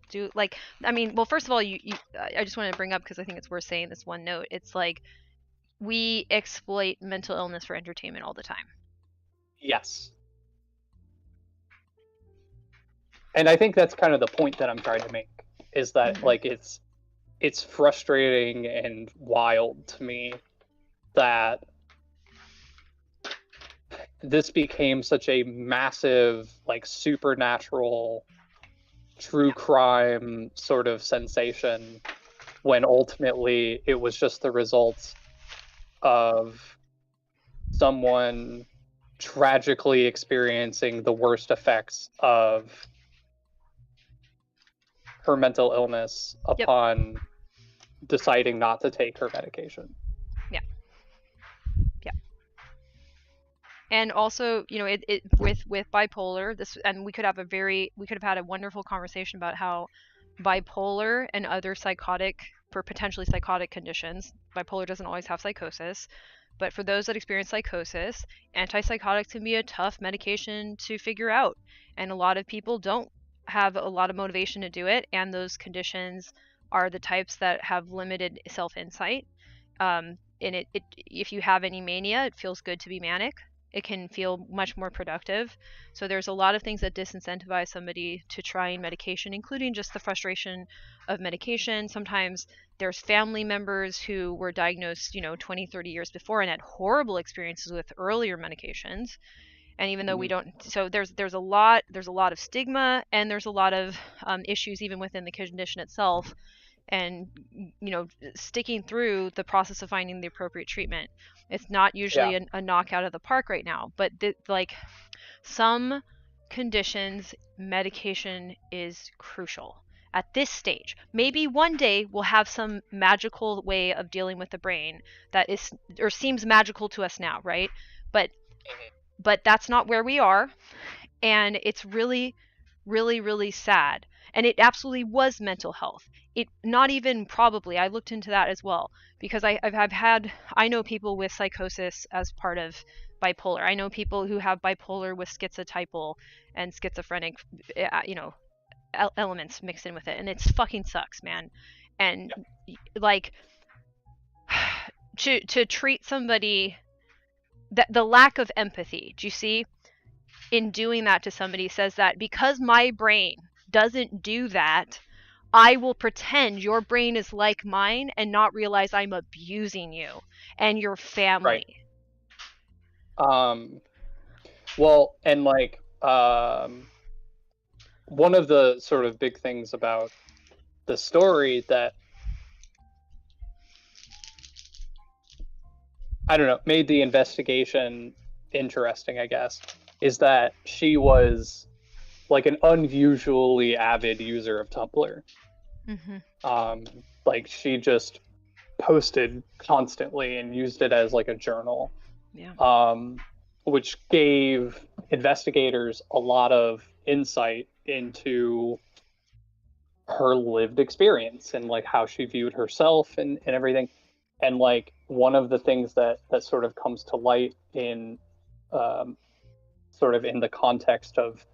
do, like, I mean, well, first of all, I just want to bring up, because I think it's worth saying this one note. It's like, we exploit mental illness for entertainment all the time. Yes. And I think that's kind of the point that I'm trying to make, is that like, it's frustrating and wild to me that this became such a massive, like, supernatural true crime sort of sensation, when ultimately it was just the result of someone tragically experiencing the worst effects of her mental illness upon deciding not to take her medication. And also, it with bipolar, this, and we could have had a wonderful conversation about how bipolar and other potentially psychotic conditions, bipolar doesn't always have psychosis, but for those that experience psychosis, antipsychotics can be a tough medication to figure out, and a lot of people don't have a lot of motivation to do it, and those conditions are the types that have limited self-insight. And if you have any mania, it feels good to be manic. It can feel much more productive. So there's a lot of things that disincentivize somebody to trying medication, including just the frustration of medication. Sometimes there's family members who were diagnosed, 20, 30 years before and had horrible experiences with earlier medications. And even though we don't, so there's a lot of stigma, and there's a lot of issues even within the condition itself, and sticking through the process of finding the appropriate treatment. It's not usually a knockout of the park right now, but like some conditions, medication is crucial at this stage. Maybe one day we'll have some magical way of dealing with the brain that is, or seems magical to us now, right? But that's not where we are, and it's really, really, really sad. And it absolutely was mental health. It not even probably, I looked into that as well, because I know people with psychosis as part of bipolar. I know people who have bipolar with schizotypal and schizophrenic, elements mixed in with it, and it fucking sucks, man. And like to treat somebody, that the lack of empathy, do you see, in doing that to somebody, says that because my brain doesn't do that, I will pretend your brain is like mine and not realize I'm abusing you and your family. Right. Well, and like one of the sort of big things about the story that, I don't know, made the investigation interesting, I guess, is that she was like an unusually avid user of Tumblr. Like she just posted constantly and used it as like a journal. Which gave investigators a lot of insight into her lived experience and like how she viewed herself and everything. And like one of the things that sort of comes to light in sort of in the context of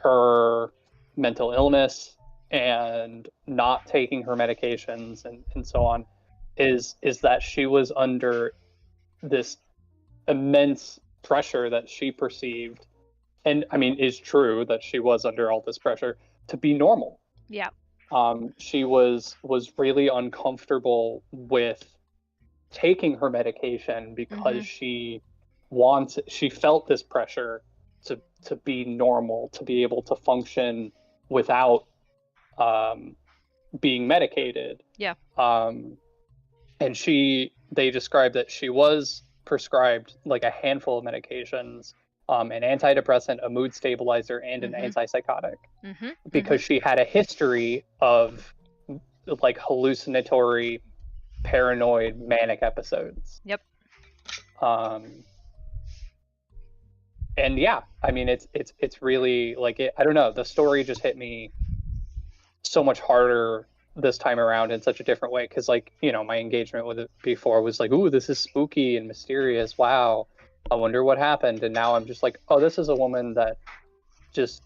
her mental illness and not taking her medications and so on is that she was under this immense pressure that she perceived, and I mean is true, that she was under all this pressure to be normal. She was really uncomfortable with taking her medication because she felt this pressure to be normal, to be able to function without being medicated. And they described that she was prescribed like a handful of medications, an antidepressant, a mood stabilizer, and an antipsychotic, because she had a history of like hallucinatory, paranoid, manic episodes. And yeah, I mean, it's really like I don't know. The story just hit me so much harder this time around in such a different way, because like, my engagement with it before was like, ooh, this is spooky and mysterious, wow, I wonder what happened. And now I'm just like, oh, this is a woman that just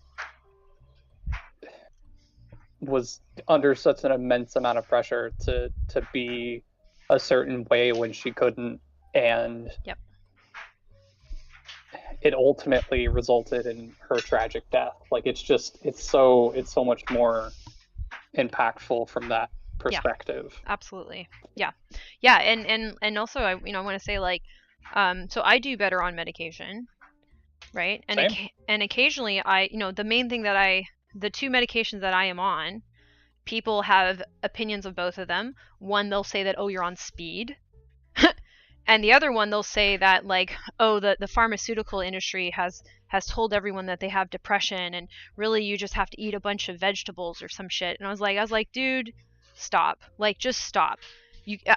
was under such an immense amount of pressure to be a certain way when she couldn't, and it ultimately resulted in her tragic death. Like it's so much more impactful from that perspective. Absolutely. And also I want to say, like, so I do better on medication, right? And occasionally the main thing that the two medications that I am on, people have opinions of both of them. One, they'll say that, oh, you're on speed. And the other one, they'll say that, like, oh, the pharmaceutical industry has told everyone that they have depression, and really you just have to eat a bunch of vegetables or some shit. And I was like, dude, stop. Like, just stop.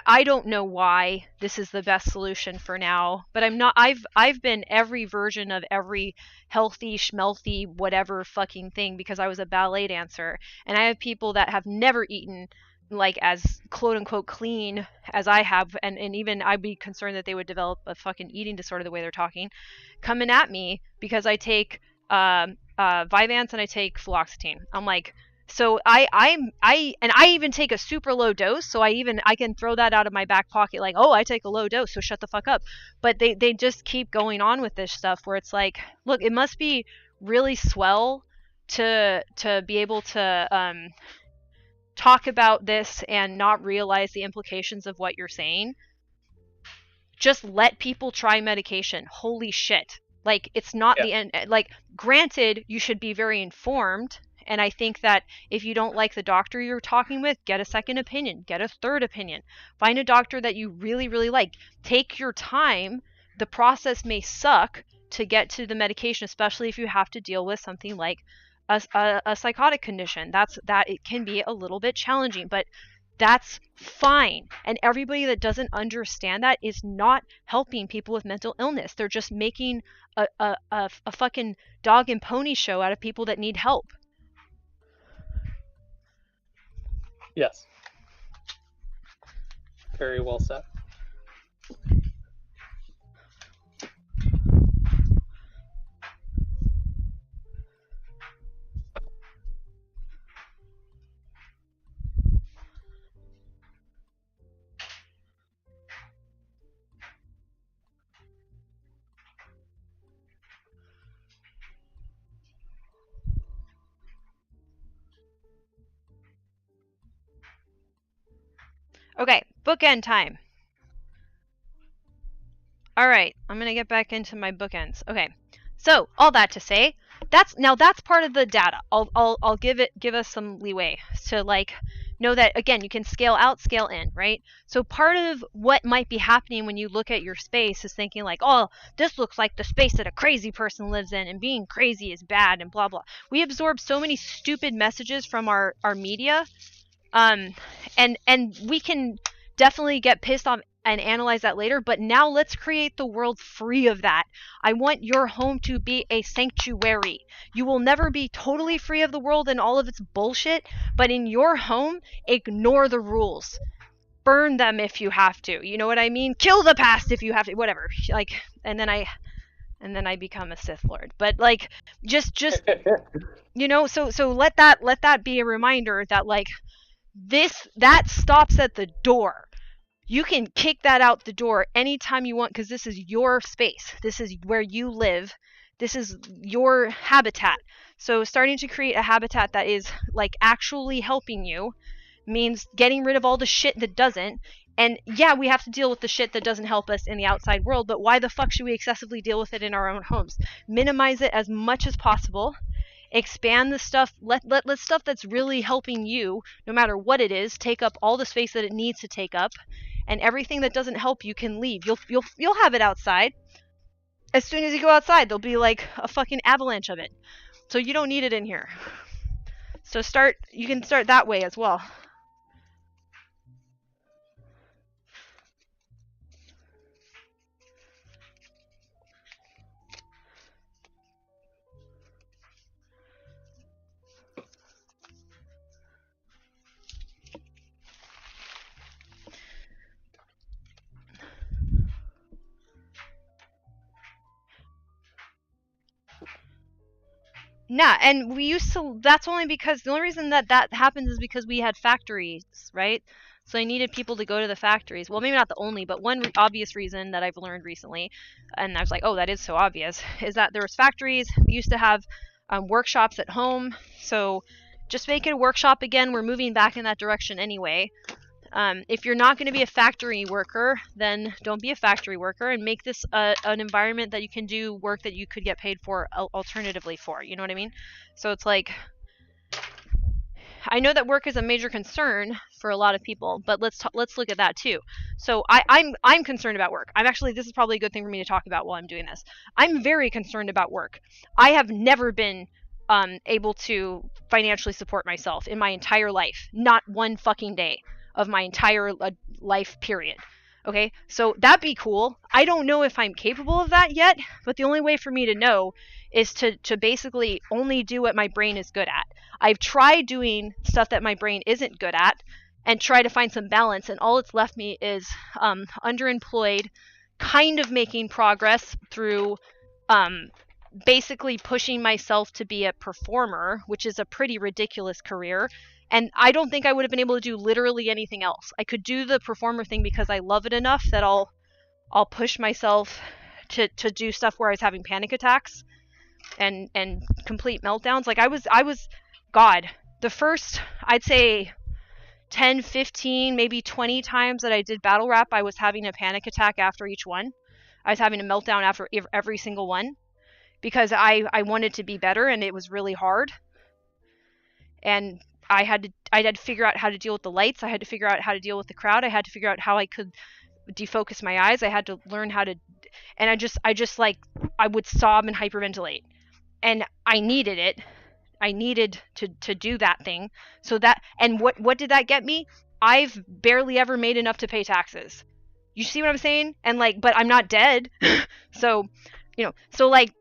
I don't know why this is the best solution for now, but I've been every version of every healthy, schmelthy, whatever fucking thing, because I was a ballet dancer, and I have people that have never eaten like as quote unquote clean as I have, and even I'd be concerned that they would develop a fucking eating disorder the way they're talking, coming at me because I take Vyvanse and I take fluoxetine. I'm like, so I even take a super low dose, so I can throw that out of my back pocket like, oh, I take a low dose, so shut the fuck up. But they just keep going on with this stuff where it's like, look, it must be really swell to be able to talk about this and not realize the implications of what you're saying. Just let people try medication. Holy shit. Like, it's not the end. Like, granted, you should be very informed. And I think that if you don't like the doctor you're talking with, get a second opinion, get a third opinion. Find a doctor that you really, really like. Take your time. The process may suck to get to the medication, especially if you have to deal with something like a psychotic condition. That it can be a little bit challenging, but that's fine. And everybody that doesn't understand that is not helping people with mental illness. They're just making a fucking dog and pony show out of people that need help. Yes. Very well said. Okay, bookend time. All right, I'm going to get back into my bookends. Okay, so all that to say, that's part of the data. I'll give us some leeway to like know that, again, you can scale out, scale in, right? So part of what might be happening when you look at your space is thinking like, oh, this looks like the space that a crazy person lives in, and being crazy is bad and blah blah. We absorb so many stupid messages from our media, and we can definitely get pissed off and analyze that later, but now let's create the world free of that. I want your home to be a sanctuary. You will never be totally free of the world and all of its bullshit, but in your home, ignore the rules. Burn them if you have to. You know what I mean? Kill the past if you have to. Whatever. Like, and then I become a Sith Lord. But like, just you know, so let that be a reminder that like that stops at the door. You can kick that out the door anytime you want, because this is your space. This is where you live. This is your habitat. So starting to create a habitat that is like actually helping you means getting rid of all the shit that doesn't. And yeah, we have to deal with the shit that doesn't help us in the outside world, but why the fuck should we excessively deal with it in our own homes? Minimize it as much as possible. Expand the stuff, let stuff that's really helping you, no matter what it is, take up all the space that it needs to take up. And everything that doesn't help you can leave. You'll have it outside. As soon as you go outside, there'll be like a fucking avalanche of it. So you don't need it in here. So you can start that way as well. Nah, and we used to, that's only because, the only reason that happens is because we had factories, right? So I needed people to go to the factories. Well, maybe not the only, but one obvious reason that I've learned recently, and I was like, oh, that is so obvious, is that there was factories. We used to have workshops at home. So just make it a workshop again. We're moving back in that direction anyway. If you're not going to be a factory worker, then don't be a factory worker, and make this an environment that you can do work that you could get paid for alternatively for. You know what I mean? So it's like, I know that work is a major concern for a lot of people, but let's look at that too. So I'm concerned about work. This is probably a good thing for me to talk about while I'm doing this. I'm very concerned about work. I have never been able to financially support myself in my entire life. Not one fucking day of my entire life period. Okay, so that'd be cool. I don't know if I'm capable of that yet, but the only way for me to know is to basically only do what my brain is good at. I've tried doing stuff that my brain isn't good at and try to find some balance, and all it's left me is underemployed, kind of making progress through basically pushing myself to be a performer, which is a pretty ridiculous career. And I don't think I would have been able to do literally anything else. I could do the performer thing because I love it enough that I'll push myself to do stuff where I was having panic attacks and complete meltdowns. Like I was God, the first, I'd say 10, 15, maybe 20 times that I did battle rap, I was having a panic attack after each one. I was having a meltdown after every single one because I wanted to be better, and it was really hard. And I had to figure out how to deal with the lights. I had to figure out how to deal with the crowd. I had to figure out how I could defocus my eyes. I had to learn how to, and I just like, I would sob and hyperventilate, and I needed it. I needed to do that thing. So that, and what did that get me? I've barely ever made enough to pay taxes. You see what I'm saying? And like, but I'm not dead. So, so like,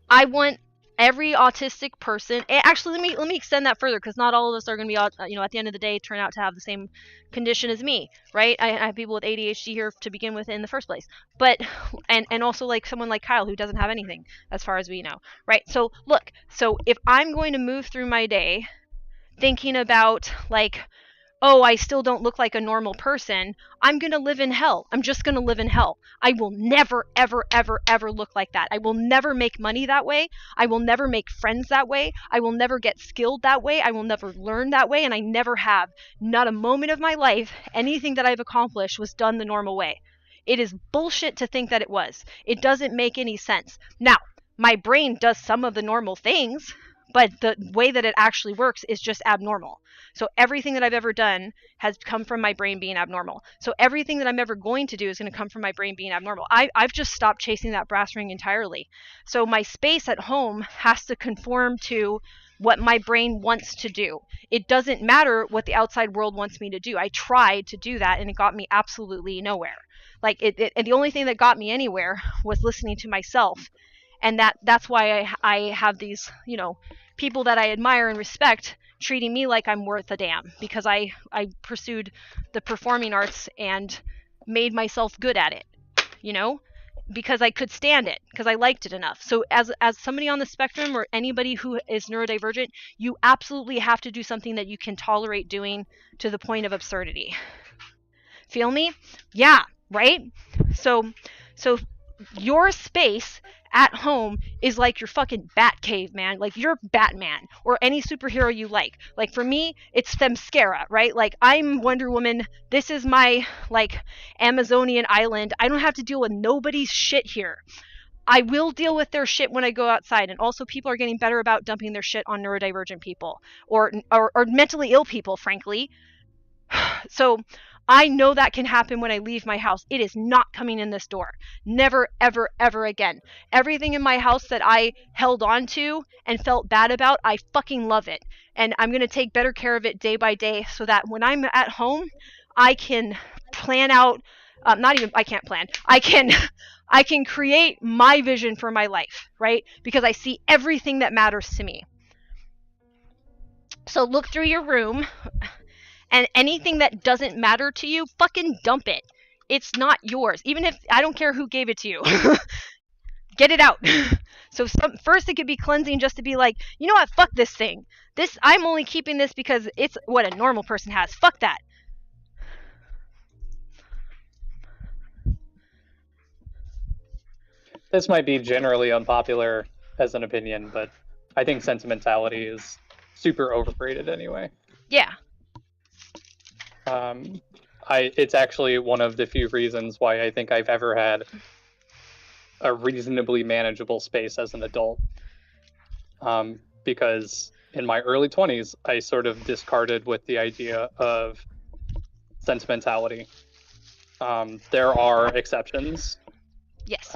I want every autistic person. Actually, let me extend that further, because not all of us are going to be, at the end of the day, turn out to have the same condition as me, right? I have people with ADHD here to begin with in the first place, but and also like someone like Kyle who doesn't have anything as far as we know, right? So look, so if I'm going to move through my day thinking about like, oh, I still don't look like a normal person, I'm going to live in hell. I'm just going to live in hell. I will never, ever, ever, ever look like that. I will never make money that way. I will never make friends that way. I will never get skilled that way. I will never learn that way. And I never have. Not a moment of my life, anything that I've accomplished was done the normal way. It is bullshit to think that it was. It doesn't make any sense. Now, my brain does some of the normal things, but the way that it actually works is just abnormal. So everything that I've ever done has come from my brain being abnormal. So everything that I'm ever going to do is going to come from my brain being abnormal. I've just stopped chasing that brass ring entirely. So my space at home has to conform to what my brain wants to do. It doesn't matter what the outside world wants me to do. I tried to do that, and it got me absolutely nowhere. Like and the only thing that got me anywhere was listening to myself. And that's why I have these, people that I admire and respect treating me like I'm worth a damn, because I pursued the performing arts and made myself good at it, because I could stand it, because I liked it enough. So as somebody on the spectrum or anybody who is neurodivergent, you absolutely have to do something that you can tolerate doing to the point of absurdity. Feel me? Yeah, right? So your space at home is like your fucking bat cave, man. Like you're Batman or any superhero you like. Like for me, it's Themyscira, right? Like I'm Wonder Woman. This is my like Amazonian island. I don't have to deal with nobody's shit here. I will deal with their shit when I go outside. And also people are getting better about dumping their shit on neurodivergent people or mentally ill people, frankly. So I know that can happen when I leave my house. It is not coming in this door. Never, ever, ever again. Everything in my house that I held on to and felt bad about, I fucking love it. And I'm going to take better care of it day by day so that when I'm at home, I can plan out, I can't plan. I can create my vision for my life, right? Because I see everything that matters to me. So look through your room. And anything that doesn't matter to you, fucking dump it. It's not yours. Even if, I don't care who gave it to you. Get it out. So first it could be cleansing just to be like, you know what, fuck this thing. I'm only keeping this because it's what a normal person has. Fuck that. This might be generally unpopular as an opinion, but I think sentimentality is super overrated anyway. Yeah. It's actually one of the few reasons why I think I've ever had a reasonably manageable space as an adult. Because in my early 20s, I sort of discarded with the idea of sentimentality. There are exceptions. Yes.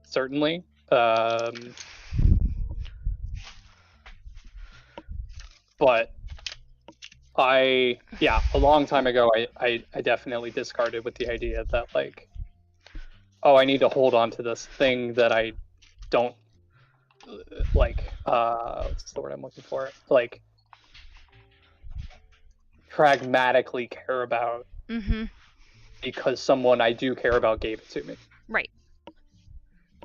Certainly. But a long time ago, I definitely discarded with the idea that like, oh, I need to hold on to this thing that I don't like. What's the word I'm looking for? Like, pragmatically care about. Mm-hmm. Because someone I do care about gave it to me. Right.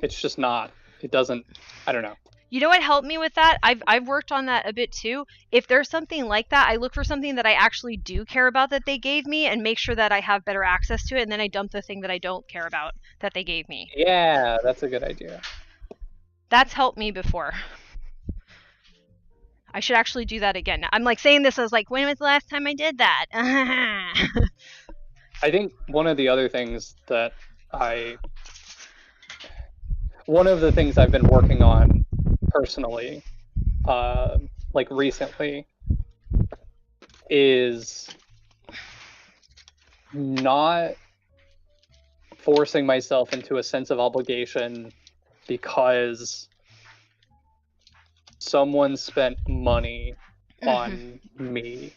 It's just not. It doesn't. I don't know. You know what helped me with that? I've worked on that a bit too. If there's something like that, I look for something that I actually do care about that they gave me and make sure that I have better access to it, and then I dump the thing that I don't care about that they gave me. Yeah, that's a good idea. That's helped me before. I should actually do that again. I'm like saying this, I was like, when was the last time I did that? I think one of the other things that one of the things I've been working on personally, like recently, is not forcing myself into a sense of obligation because someone spent money on me.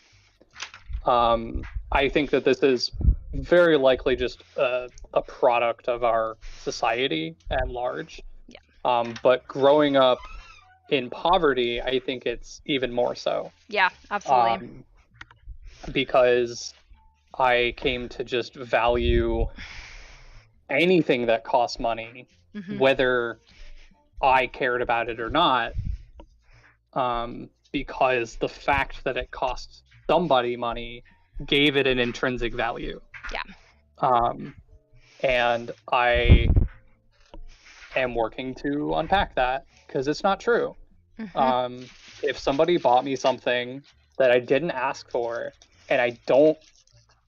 I think that this is very likely just a product of our society at large. Yeah. But growing up in poverty, I think it's even more so. Yeah, absolutely. Because I came to just value anything that costs money, whether I cared about it or not, because the fact that it costs somebody money gave it an intrinsic value. Yeah. And I am working to unpack that because it's not true. If somebody bought me something that I didn't ask for and I don't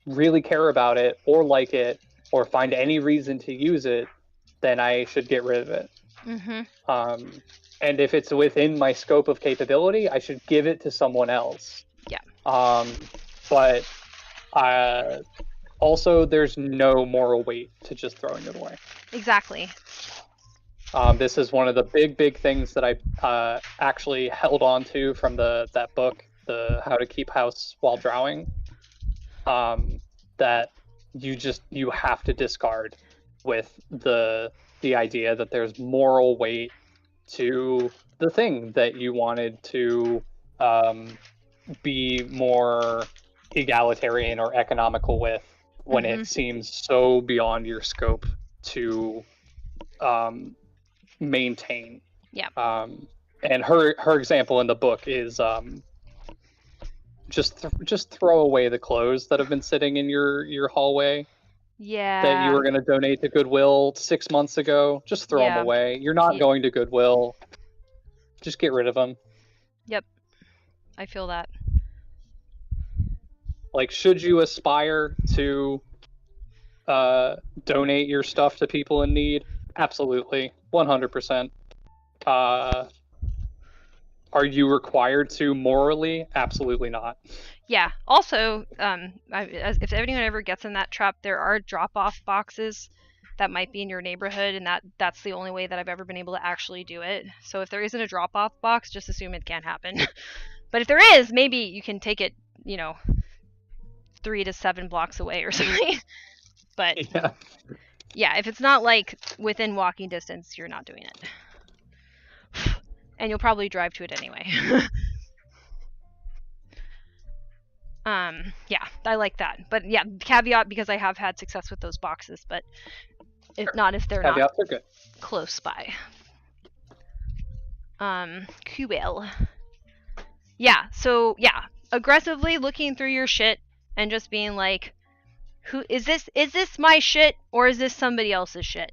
really care about it or like it or find any reason to use it, then I should get rid of it. And if it's within my scope of capability, I should give it to someone else. Yeah. But also, there's no moral weight to just throwing it away. Exactly. This is one of the big things that I actually held on to from that book, the How to Keep House While Drowning. That you have to discard with the idea that there's moral weight to the thing that you wanted to be more egalitarian or economical with when it seems so beyond your scope to maintain. Yeah. And her example in the book is just throw away the clothes that have been sitting in your hallway. Yeah. That you were going to donate to Goodwill 6 months ago. Just throw them away. You're not going to Goodwill. Just get rid of them. Yep. I feel that. Like, should you aspire to donate your stuff to people in need? Absolutely. 100%. Are you required to morally? Absolutely not. Yeah. Also, if anyone ever gets in that trap, there are drop-off boxes that might be in your neighborhood, and that's the only way that I've ever been able to actually do it. So if there isn't a drop-off box, just assume it can't happen. But if there is, maybe you can take it, 3 to 7 blocks away or something. But yeah, if it's not like within walking distance, you're not doing it. And you'll probably drive to it anyway. Yeah, I like that. But yeah, caveat, because I have had success with those boxes, but if not, if they're Caveats not are good. close by. Cool. Yeah, so yeah, aggressively looking through your shit and just being like, who is this my shit or is this somebody else's shit?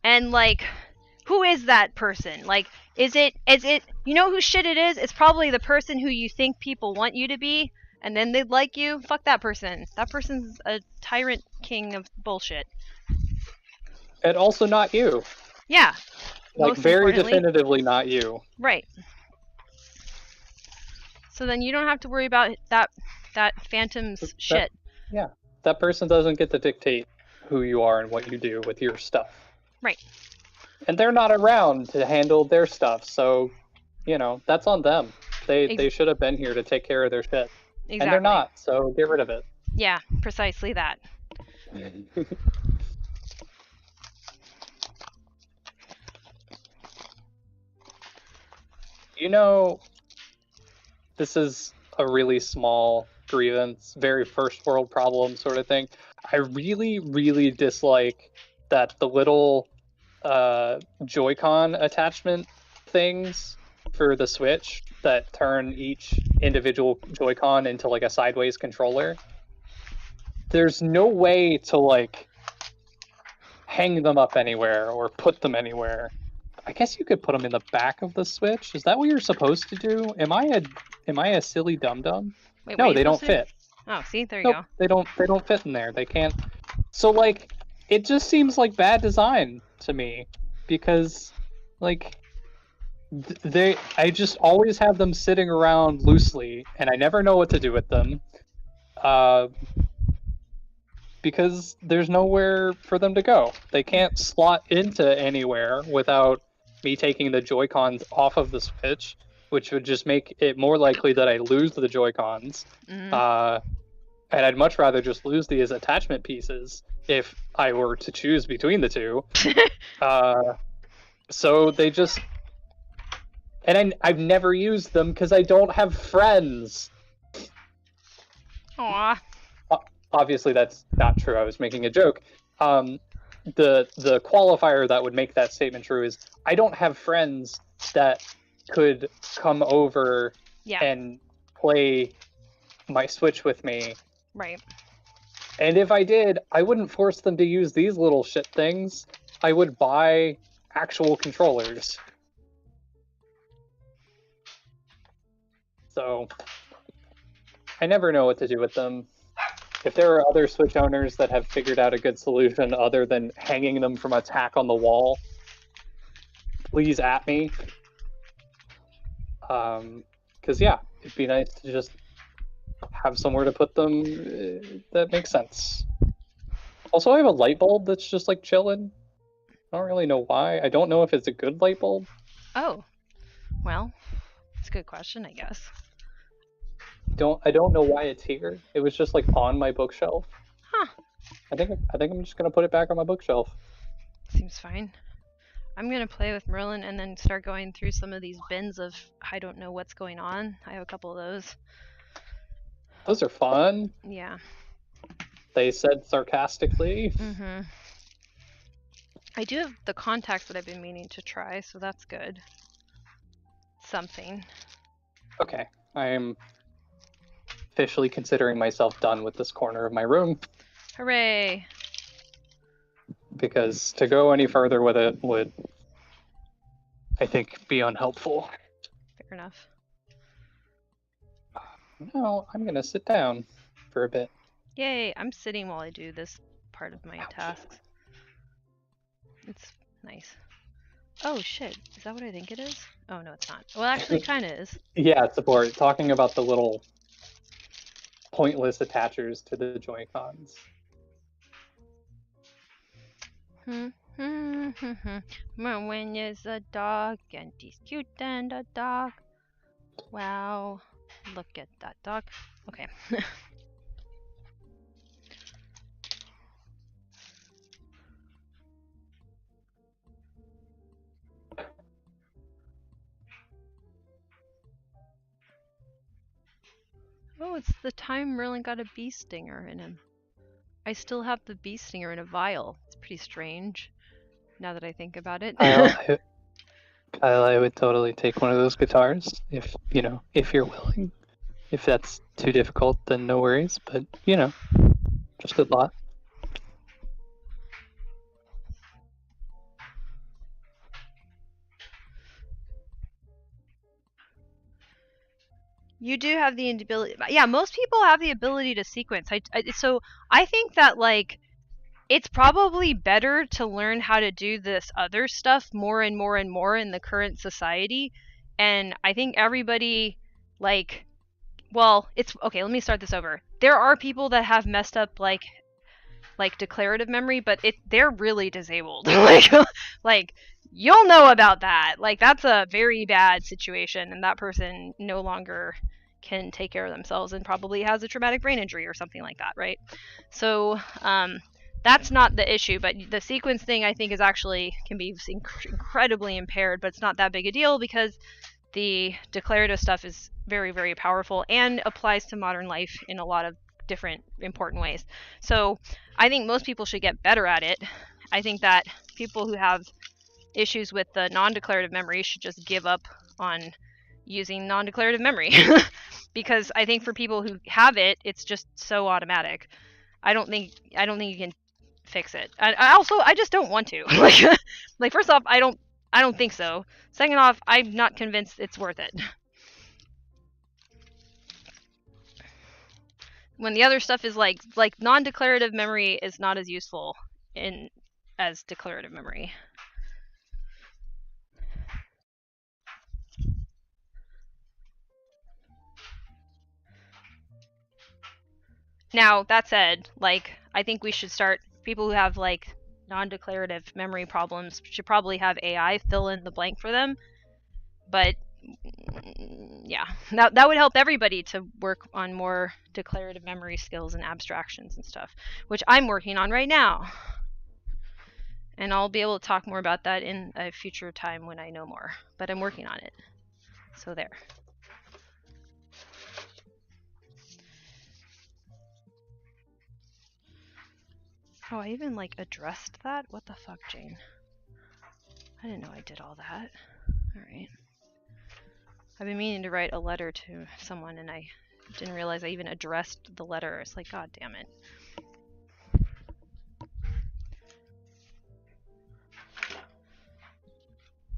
And like, who is that person? Like, is it you know whose shit it is? It's probably the person who you think people want you to be, and then they'd like you. Fuck that person. That person's a tyrant king of bullshit. And also not you. Yeah. Like, very definitively not you. Right. So then you don't have to worry about that phantom's shit. Yeah. That person doesn't get to dictate who you are and what you do with your stuff. Right. And they're not around to handle their stuff, so, that's on them. They should have been here to take care of their shit. Exactly. And they're not, so get rid of it. Yeah, precisely that. This is a really small grievance, very first world problem sort of thing. I really, really dislike that the little Joy-Con attachment things for the Switch that turn each individual Joy-Con into like a sideways controller, there's no way to like hang them up anywhere or put them anywhere. I guess you could put them in the back of the Switch. Is that what you're supposed to do? Am I a silly dum-dum? Wait, No, they don't fit. Oh, see, there you Nope, go. they don't fit in there. They can't. So like it just seems like bad design to me because like I just always have them sitting around loosely and I never know what to do with them. Because there's nowhere for them to go. They can't slot into anywhere without me taking the Joy-Cons off of the Switch, which would just make it more likely that I lose the Joy-Cons. Mm-hmm. And I'd much rather just lose these attachment pieces if I were to choose between the two. So they just... And I've never used them because I don't have friends. Aw. Obviously, that's not true. I was making a joke. The qualifier that would make that statement true is I don't have friends that could come over and play my Switch with me. Right. And if I did, I wouldn't force them to use these little shit things. I would buy actual controllers. So I never know what to do with them. If there are other Switch owners that have figured out a good solution other than hanging them from a tack on the wall, please at me. Because, yeah, it'd be nice to just have somewhere to put them that makes sense. Also, I have a light bulb that's just, like, chilling. I don't really know why. I don't know if it's a good light bulb. Oh. Well, that's a good question, I guess. I don't know why it's here. It was just like on my bookshelf. Huh. I think I'm just gonna put it back on my bookshelf. Seems fine. I'm gonna play with Merlin and then start going through some of these bins of I don't know what's going on. I have a couple of those. Those are fun. Yeah. They said sarcastically. Mm-hmm. I do have the contacts that I've been meaning to try, so that's good. Something. Okay, I'm officially considering myself done with this corner of my room. Hooray! Because to go any further with it would, I think, be unhelpful. Fair enough. No, I'm gonna sit down for a bit. Yay! I'm sitting while I do this part of my tasks. It's nice. Oh shit, is that what I think it is? Oh no, it's not. Well, actually it kinda is. Yeah, it's support. Talking about the little pointless attachers to the Joy-Cons. When is a dog and he's cute and a dog. Wow, look at that dog. Okay. Oh, it's the time Merlin got a bee stinger in him. I still have the bee stinger in a vial. It's pretty strange, now that I think about it. Kyle, I would totally take one of those guitars if you're willing. If that's too difficult, then no worries. But just a thought. You do have the ability. Yeah, most people have the ability to sequence. So I think that like it's probably better to learn how to do this other stuff more and more and more in the current society. And I think everybody it's okay, let me start this over. There are people that have messed up like declarative memory, but they're really disabled. like you'll know about that. Like that's a very bad situation, and that person no longer can take care of themselves and probably has a traumatic brain injury or something like that, right? So that's not the issue, but the sequence thing I think is actually can be incredibly impaired, but it's not that big a deal because the declarative stuff is very, very powerful and applies to modern life in a lot of different important ways. So I think most people should get better at it. I think that people who have issues with the non-declarative memory should just give up on using non-declarative memory. Because I think for people who have it, it's just so automatic. I don't think you can fix it. I just don't want to. Like first off, I don't think so. Second off, I'm not convinced it's worth it. When the other stuff is like non-declarative memory is not as useful as declarative memory. Now, that said, like, I think we should start, people who have, like, non-declarative memory problems should probably have AI fill in the blank for them. But, yeah, that would help everybody to work on more declarative memory skills and abstractions and stuff, which I'm working on right now. And I'll be able to talk more about that in a future time when I know more. But I'm working on it. So there. Oh, I even, like, addressed that? What the fuck, Jane? I didn't know I did all that. Alright. I've been meaning to write a letter to someone, and I didn't realize I even addressed the letter. It's like, god damn it.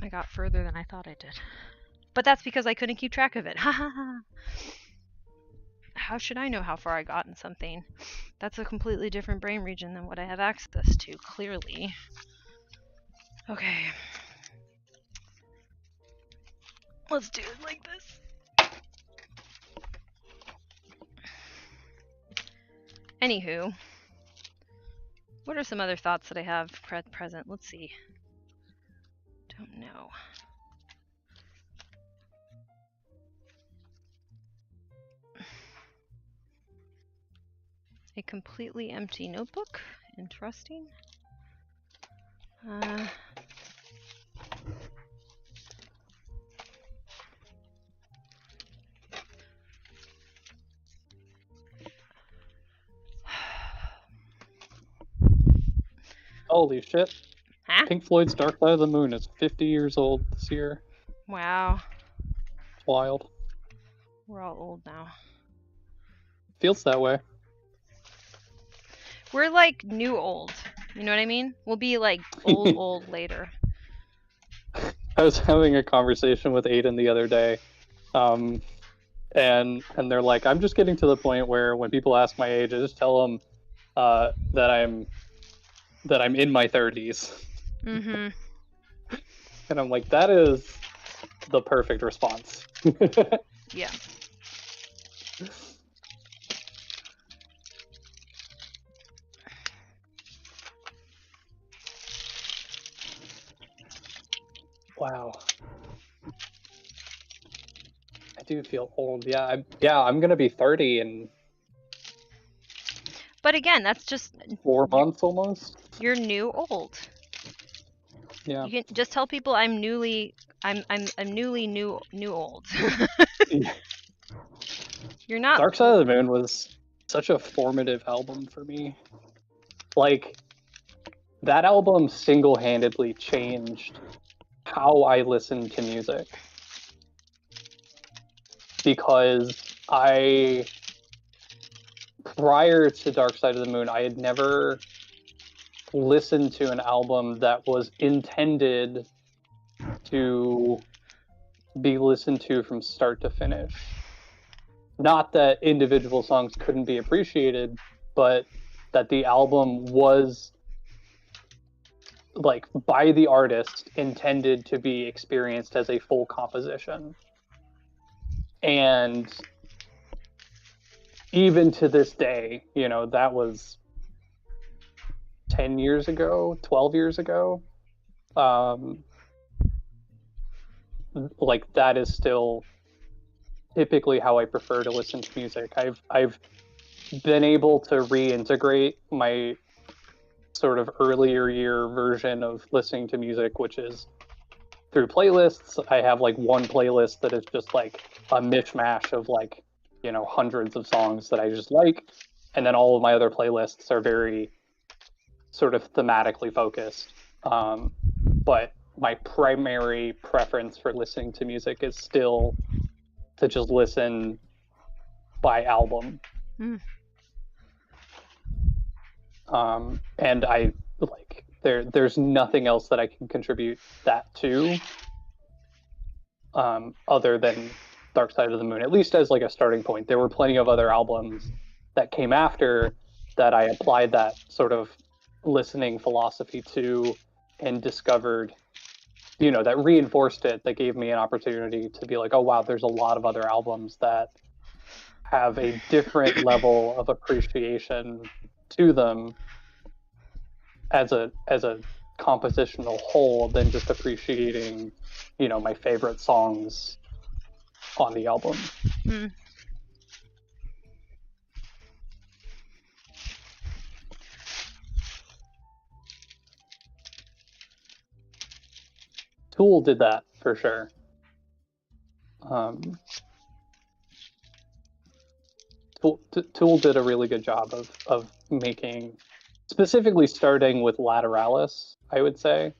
I got further than I thought I did. But that's because I couldn't keep track of it. Ha ha ha. How should I know how far I got in something? That's a completely different brain region than what I have access to, clearly. Okay. Let's do it like this. Anywho, what are some other thoughts that I have present? Let's see. Don't know. A completely empty notebook. Interesting. Holy shit. Huh? Pink Floyd's Dark Side of the Moon is 50 years old this year. Wow. It's wild. We're all old now. Feels that way. We're like new old. You know what I mean? We'll be like old later. I was having a conversation with Aiden the other day, and they're like, I'm just getting to the point where when people ask my age, I just tell them that I'm in my 30s. Mm-hmm. And I'm like, that is the perfect response. Yeah. Wow. I do feel old. Yeah, I'm gonna be 30 in But again, that's just 4 months almost. You're new old. Yeah. You can just tell people I'm newly new old. Yeah. You're not. Dark Side of the Moon was such a formative album for me. Like, that album single-handedly changed how I listen to music. Because prior to Dark Side of the Moon, I had never listened to an album that was intended to be listened to from start to finish. Not that individual songs couldn't be appreciated, but that the album was, like, by the artist, intended to be experienced as a full composition. And even to this day, you know, that was 10 years ago, 12 years ago. Like, that is still typically how I prefer to listen to music. I've been able to reintegrate my sort of earlier year version of listening to music, which is through playlists. I have like one playlist that is just like a mishmash of like, you know, hundreds of songs that I just like, and then all of my other playlists are very sort of thematically focused. But my primary preference for listening to music is still to just listen by album. Mm. And I like there's nothing else that I can contribute that to, other than Dark Side of the Moon, at least as like a starting point. There were plenty of other albums that came after that I applied that sort of listening philosophy to and discovered, that reinforced it, that gave me an opportunity to be like, oh wow, there's a lot of other albums that have a different level of appreciation to them as a compositional whole than just appreciating, my favorite songs on the album. Mm. Tool did that for sure. Tool did a really good job of making, specifically starting with Lateralis, I would say.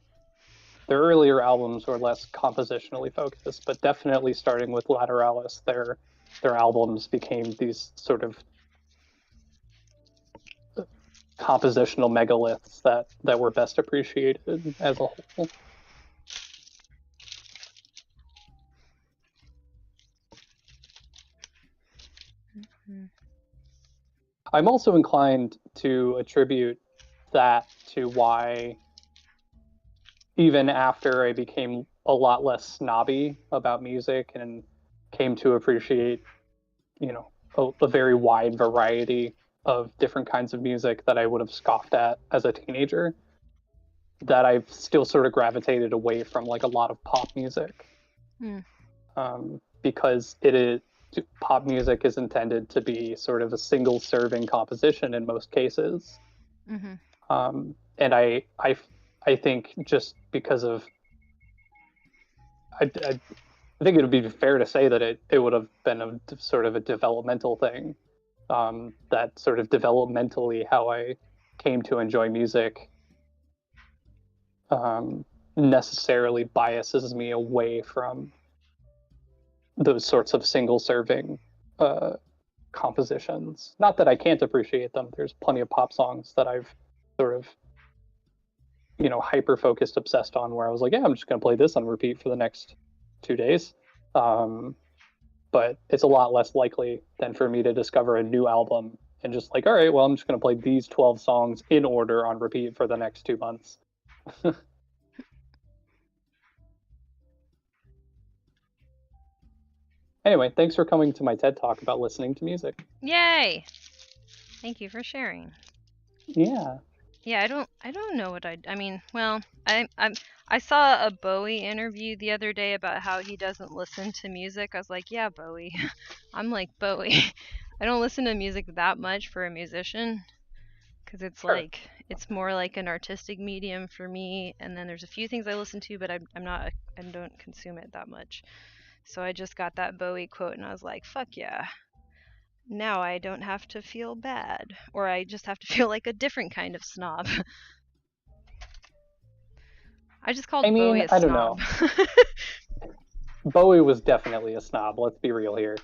Their earlier albums were less compositionally focused, but definitely starting with Lateralis, their albums became these sort of compositional megaliths that were best appreciated as a whole. Mm-hmm. I'm also inclined to attribute that to why, even after I became a lot less snobby about music and came to appreciate, a very wide variety of different kinds of music that I would have scoffed at as a teenager, that I've still sort of gravitated away from like a lot of pop music. Mm. Because pop music is intended to be sort of a single serving composition in most cases. Mm-hmm. And I think just because of, I think it would be fair to say that it would have been a sort of a developmental thing, that sort of developmentally how I came to enjoy music necessarily biases me away from those sorts of single serving compositions. Not that I can't appreciate them. There's plenty of pop songs that I've sort of, hyper focused, obsessed on, where I was like, yeah, I'm just going to play this on repeat for the next 2 days. But it's a lot less likely than for me to discover a new album and just like, all right, well, I'm just going to play these 12 songs in order on repeat for the next 2 months. Anyway, thanks for coming to my TED Talk about listening to music. Yay! Thank you for sharing. Yeah. Yeah, I don't know what I mean, well, I saw a Bowie interview the other day about how he doesn't listen to music. I was like, yeah, Bowie. I'm like Bowie. I don't listen to music that much for a musician, because it's Sure. like it's more like an artistic medium for me, and then there's a few things I listen to, but I don't consume it that much. So I just got that Bowie quote and I was like, fuck yeah. Now I don't have to feel bad, or I just have to feel like a different kind of snob. I just called Bowie a I don't know. snob. Bowie was definitely a snob, let's be real here.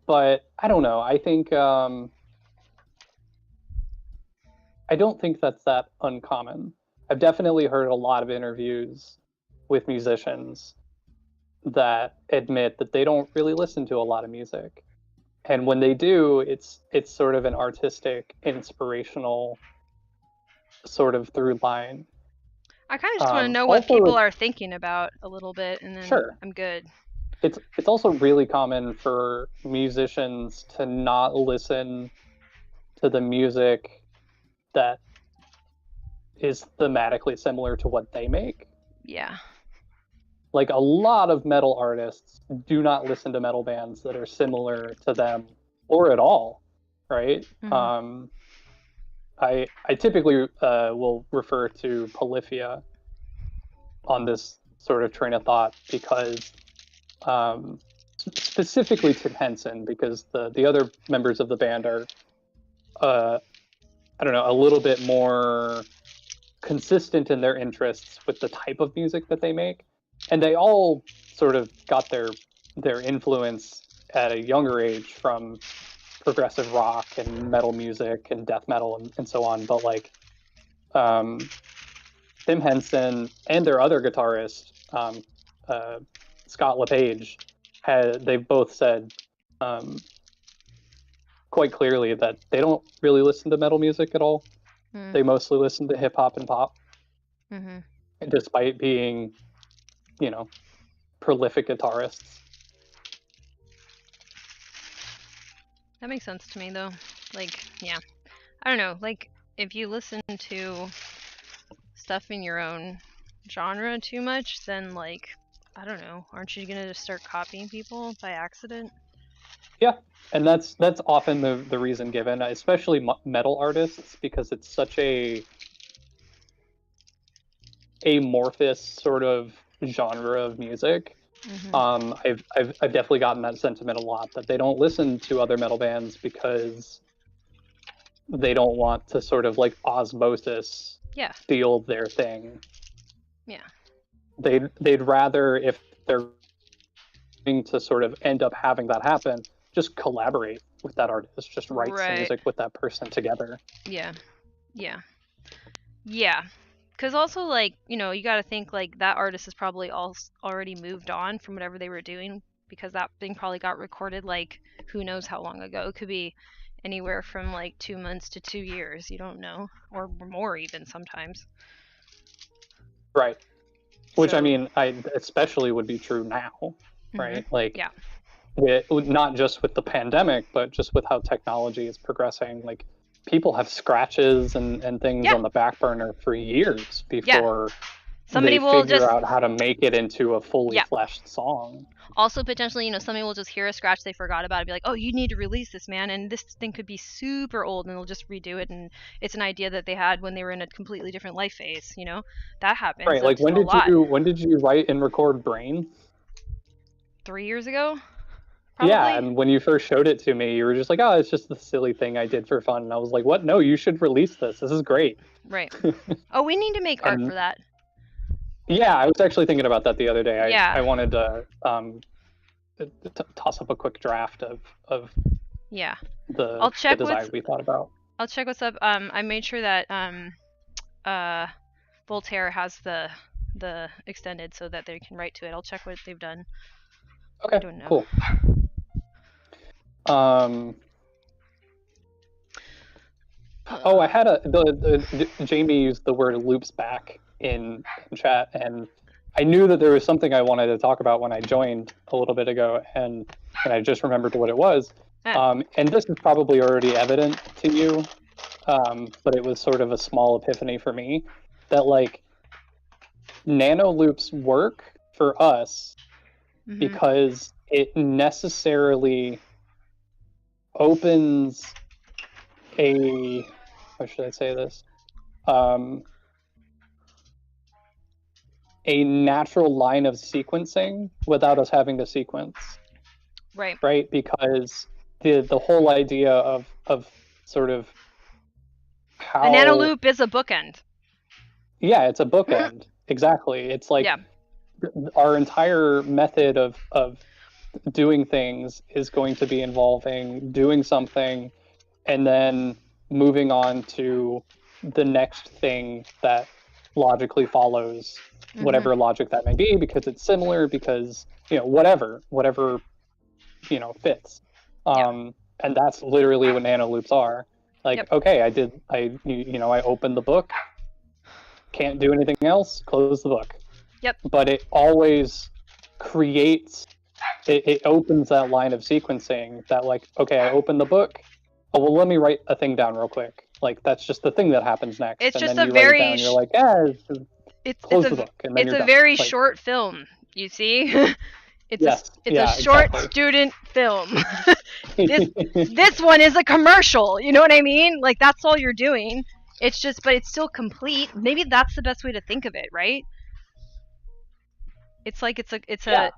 But I don't know. I think I don't think that's that uncommon. I've definitely heard a lot of interviews with musicians that admit that they don't really listen to a lot of music. And when they do, it's sort of an artistic, inspirational sort of through line. I kind of just want to know what people Also, are thinking about a little bit, and then sure. I'm good. It's also really common for musicians to not listen to the music that is thematically similar to what they make. Yeah. Like a lot of metal artists do not listen to metal bands that are similar to them or at all, right? Mm-hmm. I typically will refer to Polyphia on this sort of train of thought because specifically Tim Henson, because the other members of the band are I don't know, a little bit more consistent in their interests with the type of music that they make. And they all sort of got their influence at a younger age from progressive rock and metal music and death metal and so on. But like Tim Henson and their other guitarist, Scott LePage, they've both said quite clearly that they don't really listen to metal music at all. They mostly listen to hip hop and pop, despite being, you know, prolific guitarists. That makes sense to me, though. Like, yeah, I don't know. Like, if you listen to stuff in your own genre too much, then like, I don't know, aren't you gonna just start copying people by accident? Yeah, and that's often the reason given, especially metal artists, because it's such a amorphous sort of genre of music. I've definitely gotten that sentiment a lot, that they don't listen to other metal bands because they don't want to sort of like osmosis steal their thing. Yeah. They'd rather, if they're going to sort of end up having that happen, just collaborate with that artist, just write some music with that person together. Yeah. Because also, like, you know, you got to think like that artist has probably already moved on from whatever they were doing, because that thing probably got recorded like who knows how long ago. It could be anywhere from like 2 months to 2 years. You don't know, or more even sometimes. Right. Which, I mean, I especially would be true now, right? Like, not just with the pandemic, but just with how technology is progressing. Like, people have scratches and things on the back burner for years before somebody they will figure out how to make it into a fully fleshed song. Also, potentially, you know, somebody will just hear a scratch they forgot about and be like, oh, you need to release this, man. And this thing could be super old, and they'll just redo it. And it's an idea that they had when they were in a completely different life phase, you know? That happens. Right, like when did you write and record Brain? 3 years ago? Probably. Yeah, and when you first showed it to me, you were just like, oh, it's just the silly thing I did for fun. And I was like, what? No, you should release this. This is great. Right. Oh, we need to make art for that. Yeah, I was actually thinking about that the other day. I wanted to toss up a quick draft of the design we thought about. I'll check what's up. I made sure that Voltaire has the extended so that they can write to it. I'll check what they've done. Okay, cool. Oh, I had Jamie used the word loops back in chat, and I knew that there was something I wanted to talk about when I joined a little bit ago, and I just remembered what it was. And this is probably already evident to you, but it was sort of a small epiphany for me, that like nano loops work for us because it necessarily opens a, how should I say this? A natural line of sequencing without us having to sequence. Right. Right? Because the whole idea of sort of how... A nano loop is a bookend. Yeah, it's a bookend. Exactly. It's like our entire method of doing things is going to be involving doing something and then moving on to the next thing that logically follows, whatever logic that may be, because it's similar, because, you know, whatever, you know, fits. And that's literally what nano loops are. Like, okay, I opened the book, can't do anything else, close the book. But it always creates, it opens that line of sequencing that, like, okay, I opened the book, oh, well, let me write a thing down real quick. Like, that's just the thing that happens next. It's and just then a you very... write it down, you're like, close the book. And then it's a very short film, you see? It's a short student film. This one is a commercial, you know what I mean? Like, that's all you're doing. It's just, but it's still complete. Maybe that's the best way to think of it, right? It's like, it's a.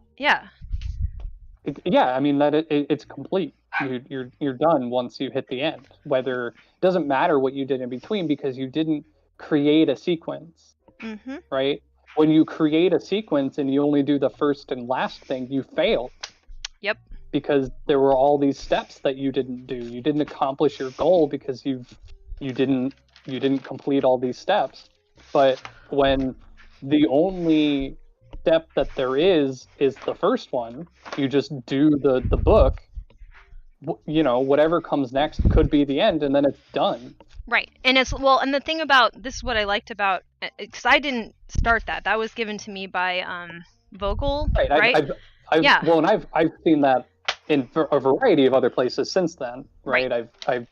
Yeah, I mean that it's complete. You're done once you hit the end. Whether it doesn't matter what you did in between because you didn't create a sequence, Mm-hmm. right? When you create a sequence and you only do the first and last thing, you failed Yep. because there were all these steps that you didn't do. You didn't accomplish your goal because you didn't you didn't complete all these steps. But when the only step that there is the first one, you just do the book, you know, whatever comes next could be the end and then it's done. Right. And it's well, and the thing about this is what I liked about, because I didn't start that. That was given to me by Vogel, Right. right? I've Yeah. well, and I've seen that in a variety of other places since then, Right. right?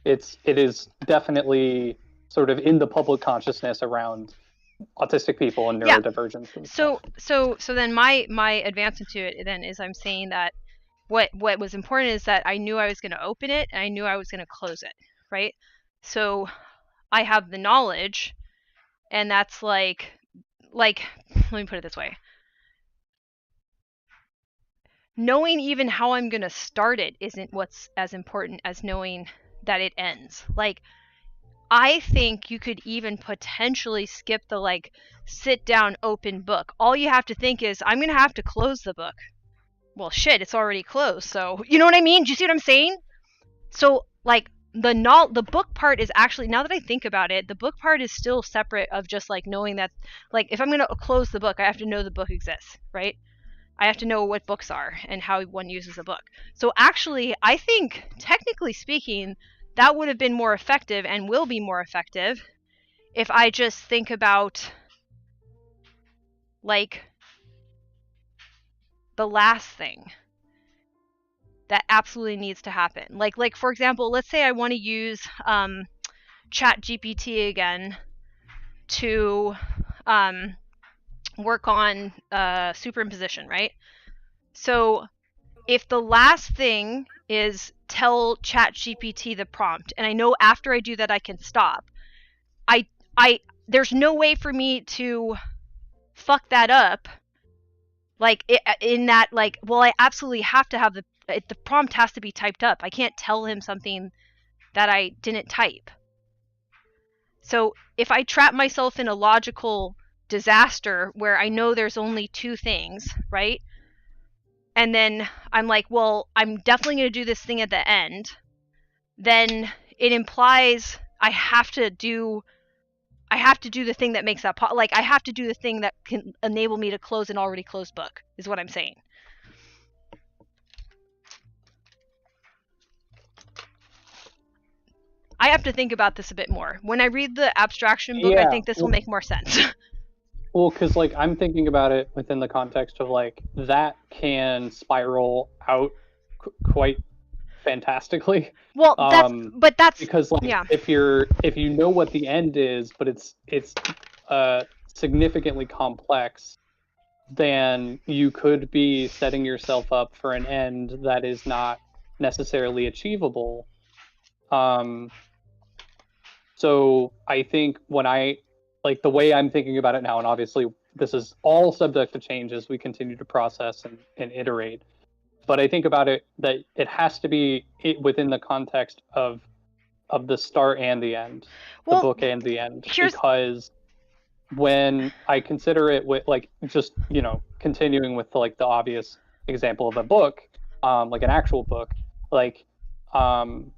It is definitely sort of in the public consciousness around autistic people and Yeah. neurodivergence and So stuff. so then my advance into it then is I'm saying that what was important is that I knew I was going to open it and I knew I was going to close it, right? So I have the knowledge, and that's like let me put it this way. Knowing even how I'm going to start it isn't what's as important as knowing that it ends. Like, I think you could even potentially skip the like sit down open book. All you have to think is I'm going to have to close the book. Well, shit, it's already closed. So, you know what I mean? Do you see what I'm saying? So, like the book part is actually, now that I think about it, the book part is still separate of just like knowing that, like, if I'm going to close the book, I have to know the book exists, right? I have to know what books are and how one uses a book. So actually, I think, technically speaking, that would have been more effective and will be more effective if I just think about, like, the last thing that absolutely needs to happen. Like for example, let's say I want to use Chat GPT again to work on superimposition, right? So if the last thing is tell ChatGPT the prompt, and I know after I do that I can stop, I there's no way for me to fuck that up. Like in that, like, well, I absolutely have to have the prompt has to be typed up. I can't tell him something that I didn't type. So if I trap myself in a logical disaster where I know there's only two things, right? And then I'm like, well, I'm definitely going to do this thing at the end, then it implies I have to do the thing that makes that like I have to do the thing that can enable me to close an already closed book, is what I'm saying. I have to think about this a bit more. When I read the abstraction book, I think this will make more sense. Well, because like I'm thinking about it within the context of like that can spiral out quite fantastically. Well, that's because like yeah. if you know what the end is, but it's significantly complex, then you could be setting yourself up for an end that is not necessarily achievable. So I think when I like the way I'm thinking about it now, and obviously this is all subject to change as we continue to process and iterate. But I think about it that it has to be within the context of the start and the end, the book and the end, because when I consider it with like just continuing with like the obvious example of a book, like an actual book, like I'm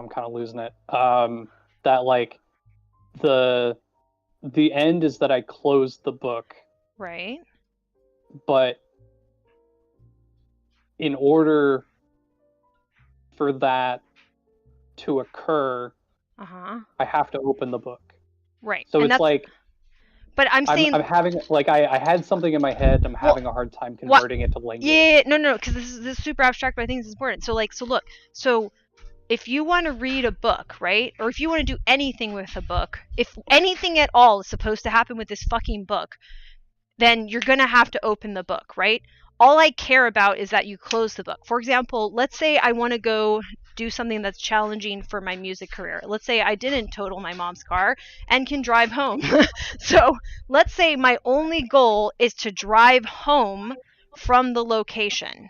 kind of losing it. That like the end is that I closed the book, right? But in order for that to occur, I have to open the book. Right. So and it's like, but I'm saying I'm having like I had something in my head. I'm having a hard time converting it to language. Yeah, no, because this is super abstract, but I think it's important. So like, look, so if you want to read a book, right, or if you want to do anything with a book, if anything at all is supposed to happen with this fucking book, then you're gonna have to open the book, right? All I care about is that you close the book. For example, let's say I want to go do something that's challenging for my music career. Let's say I didn't total my mom's car and can drive home. So let's say my only goal is to drive home from the location.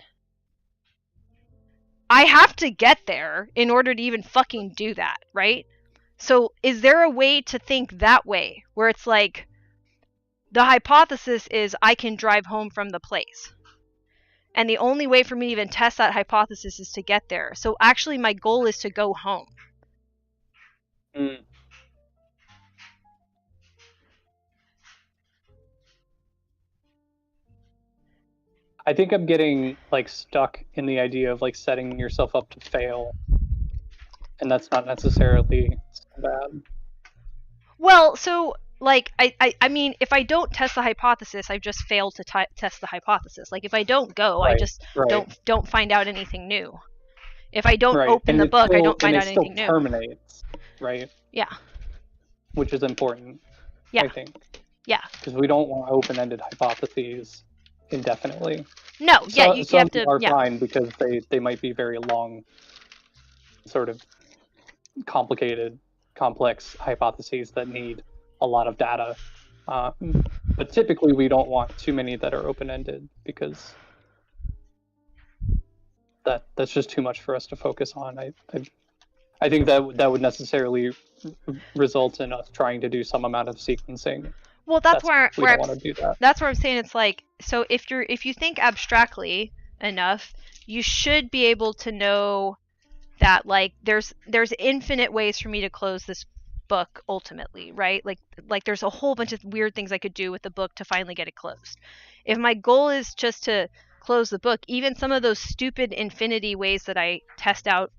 I have to get there in order to even fucking do that, right? So is there a way to think that way, where it's like, the hypothesis is I can drive home from the place, and the only way for me to even test that hypothesis is to get there. So actually my goal is to go home. Mm. I think I'm getting like stuck in the idea of like setting yourself up to fail, and that's not necessarily so bad. Well, so like I mean, if I don't test the hypothesis, I've just failed to test the hypothesis. Like if I don't go, I Right, just right, don't find out anything new. If I don't right. open the book, I don't find out Still anything new. terminates, right? Yeah. Which is important, Yeah. I think, Yeah. because we don't want open-ended hypotheses indefinitely. No. Yeah. You Some have to. are Yeah. fine because they might be very long, sort of complicated, complex hypotheses that need a lot of data. But typically, we don't want too many that are open-ended because that's just too much for us to focus on. I think that would necessarily result in us trying to do some amount of sequencing. Well, that's where we don't want to do that. That's where I'm saying it's like, so if you think abstractly enough, you should be able to know that like there's infinite ways for me to close this book ultimately, right? Like there's a whole bunch of weird things I could do with the book to finally get it closed. If my goal is just to close the book, even some of those stupid infinity ways that I test out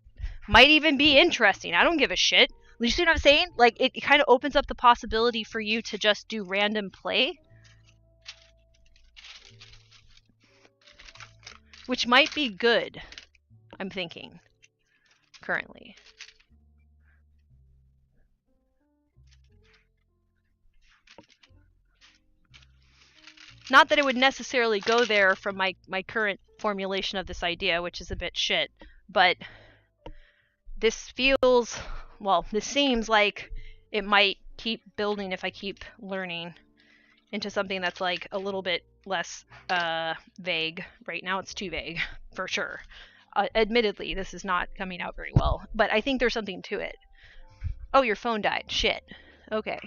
might even be interesting. I don't give a shit. You see what I'm saying? Like it kind of opens up the possibility for you to just do random play, which might be good, I'm thinking currently. Not that it would necessarily go there from my current formulation of this idea, which is a bit shit, but this feels, well, this seems like it might keep building if I keep learning into something that's like a little bit less vague. Right now it's too vague, for sure. Admittedly, this is not coming out very well, but I think there's something to it. Oh, your phone died. Shit. Okay.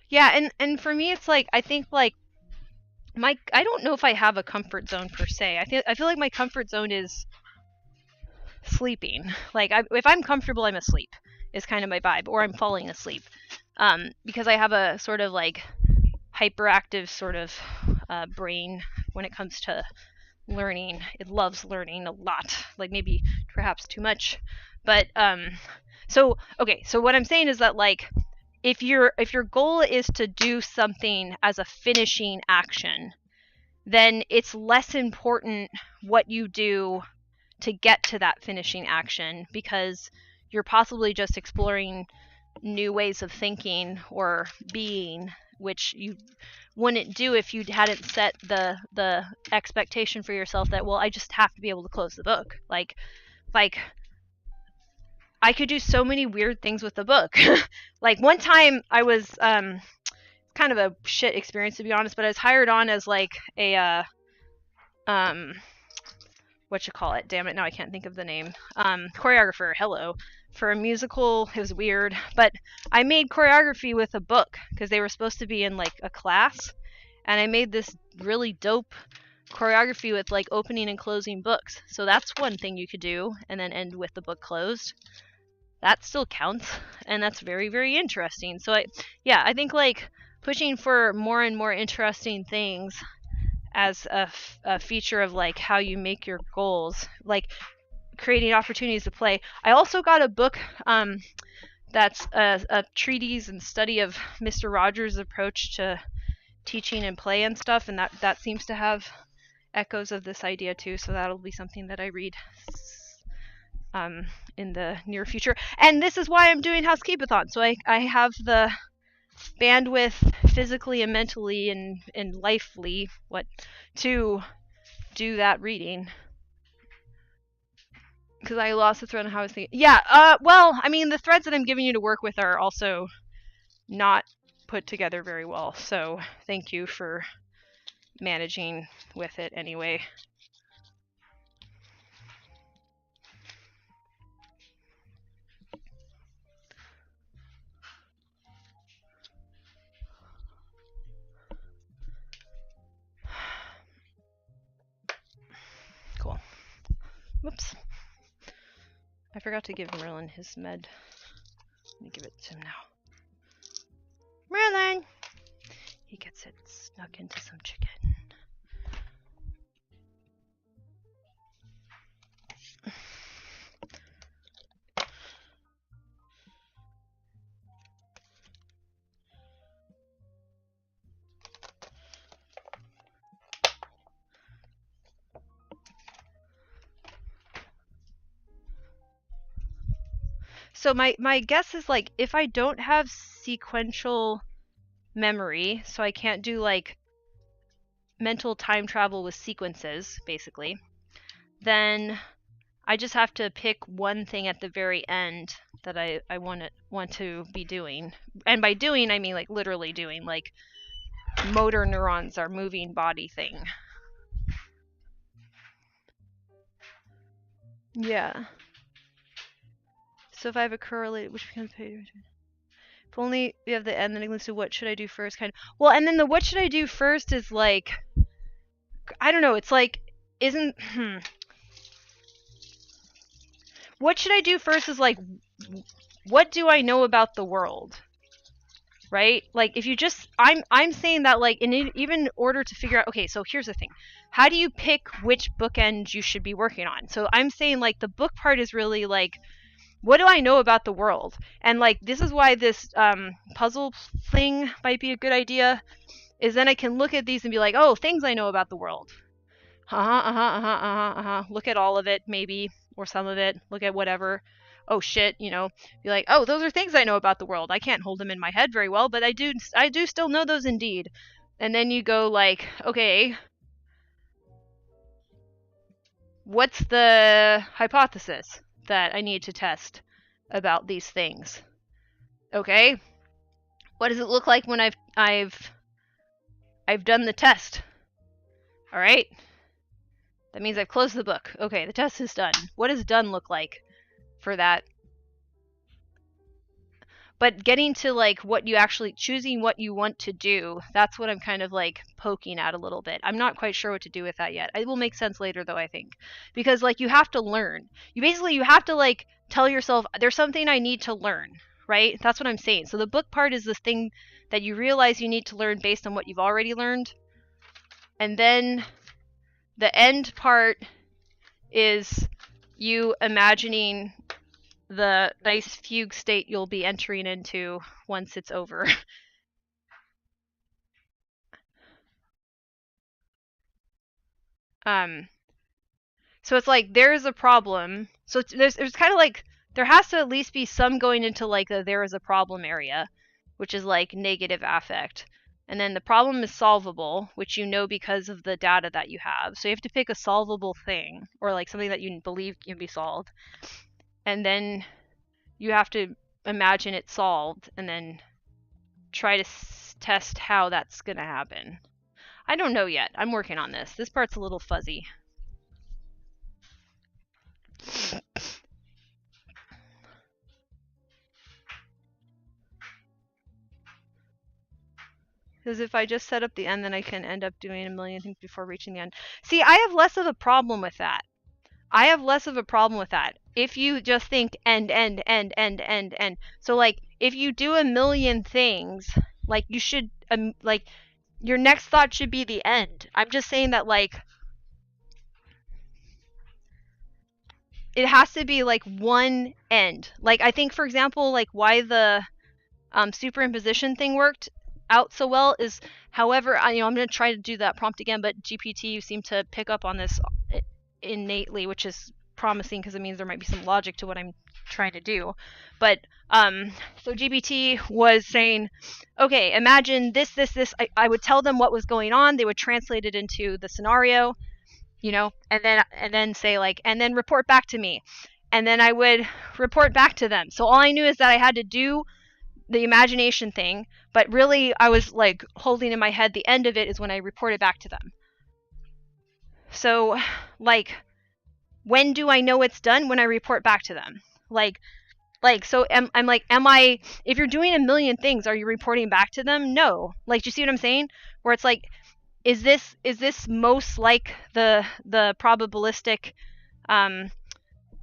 Yeah, and for me it's like, I think like I don't know if I have a comfort zone per se. I feel like my comfort zone is sleeping. Like if I'm comfortable, I'm asleep. Is kind of my vibe, or I'm falling asleep. Because I have a sort of like hyperactive sort of brain when it comes to learning. It loves learning a lot, like maybe perhaps too much. But so okay, so what I'm saying is that like if your goal is to do something as a finishing action, then it's less important what you do to get to that finishing action, because you're possibly just exploring new ways of thinking or being, which you wouldn't do if you hadn't set the expectation for yourself that, well, I just have to be able to close the book. Like I could do so many weird things with the book. Like one time I was kind of a shit experience, to be honest, but I was hired on as like a what you call it? Damn it, now I can't think of the name. Choreographer. Hello. For a musical. It was weird, but I made choreography with a book because they were supposed to be in like a class, and I made this really dope choreography with like opening and closing books. So that's one thing you could do, and then end with the book closed. That still counts, and that's very, very interesting. So I think like pushing for more and more interesting things as a feature of like how you make your goals, like creating opportunities to play. I also got a book that's a treatise and study of Mr. Rogers' approach to teaching and play and stuff, and that seems to have echoes of this idea too, so that'll be something that I read in the near future. And this is why I'm doing Housekeep-a-thon, so I have the bandwidth physically and mentally and lifely to do that reading. Because I lost the thread on how I was thinking. Yeah, well, I mean, the threads that I'm giving you to work with are also not put together very well. So thank you for managing with it anyway. Cool. Whoops. I forgot to give Merlin his med. Let me give it to him now. Merlin! He gets it snuck into some chicken. So my guess is, like, if I don't have sequential memory, so I can't do, like, mental time travel with sequences, basically, then I just have to pick one thing at the very end that I want to be doing. And by doing, I mean, like, literally doing, like, motor neurons are moving body thing. Yeah. So if I have a correlate, which becomes paid. If only we have the end, then it goes to what should I do first kind of. Well, and then the what should I do first is like, I don't know, it's like, what should I do first is like, what do I know about the world? Right? Like, if you just, I'm saying that, like, even in order to figure out, okay, so here's the thing. How do you pick which bookend you should be working on? So I'm saying, like, the book part is really, like, what do I know about the world? And, like, this is why this puzzle thing might be a good idea, is then I can look at these and be like, oh, things I know about the world. Look at all of it, maybe, or some of it. Look at whatever. Oh, shit, you know. Be like, oh, those are things I know about the world. I can't hold them in my head very well, but I do still know those indeed. And then you go, like, okay, what's the hypothesis that I need to test about these things? Okay, what does it look like when I've done the test? All right, that means I've closed the book. Okay, the test is done. What does done look like for that? But getting to, like, what you actually, choosing what you want to do, that's what I'm kind of, like, poking at a little bit. I'm not quite sure what to do with that yet. It will make sense later, though, I think. Because, like, you have to learn. You have to, like, tell yourself, there's something I need to learn, right? That's what I'm saying. So the book part is this thing that you realize you need to learn based on what you've already learned. And then the end part is you imagining the nice fugue state you'll be entering into once it's over. So it's like, there's a problem. So there's kind of like, there has to at least be some going into, like, the there is a problem area, which is like negative affect. And then the problem is solvable, which you know because of the data that you have. So you have to pick a solvable thing, or like something that you believe can be solved. And then you have to imagine it solved and then try to test how that's going to happen. I don't know yet. I'm working on this. This part's a little fuzzy. Because if I just set up the end, then I can end up doing a million things before reaching the end. See, I have less of a problem with that. If you just think end. So, like, if you do a million things, like, you should, like, your next thought should be the end. I'm just saying that, like, it has to be, like, one end. Like, I think, for example, like, why the superimposition thing worked out so well is, however, I'm going to try to do that prompt again, but GPT, you seem to pick up on this innately, which is promising because it means there might be some logic to what I'm trying to do. But so GPT was saying, okay, imagine this. I would tell them what was going on. They would translate it into the scenario, you know, and then say like, and then report back to me. And then I would report back to them. So all I knew is that I had to do the imagination thing, but really I was like holding in my head the end of it is when I reported back to them. So like, when do I know it's done? When I report back to them. So I'm like, if you're doing a million things, are you reporting back to them? No. Like, do you see what I'm saying? Where it's like, is this most like the probabilistic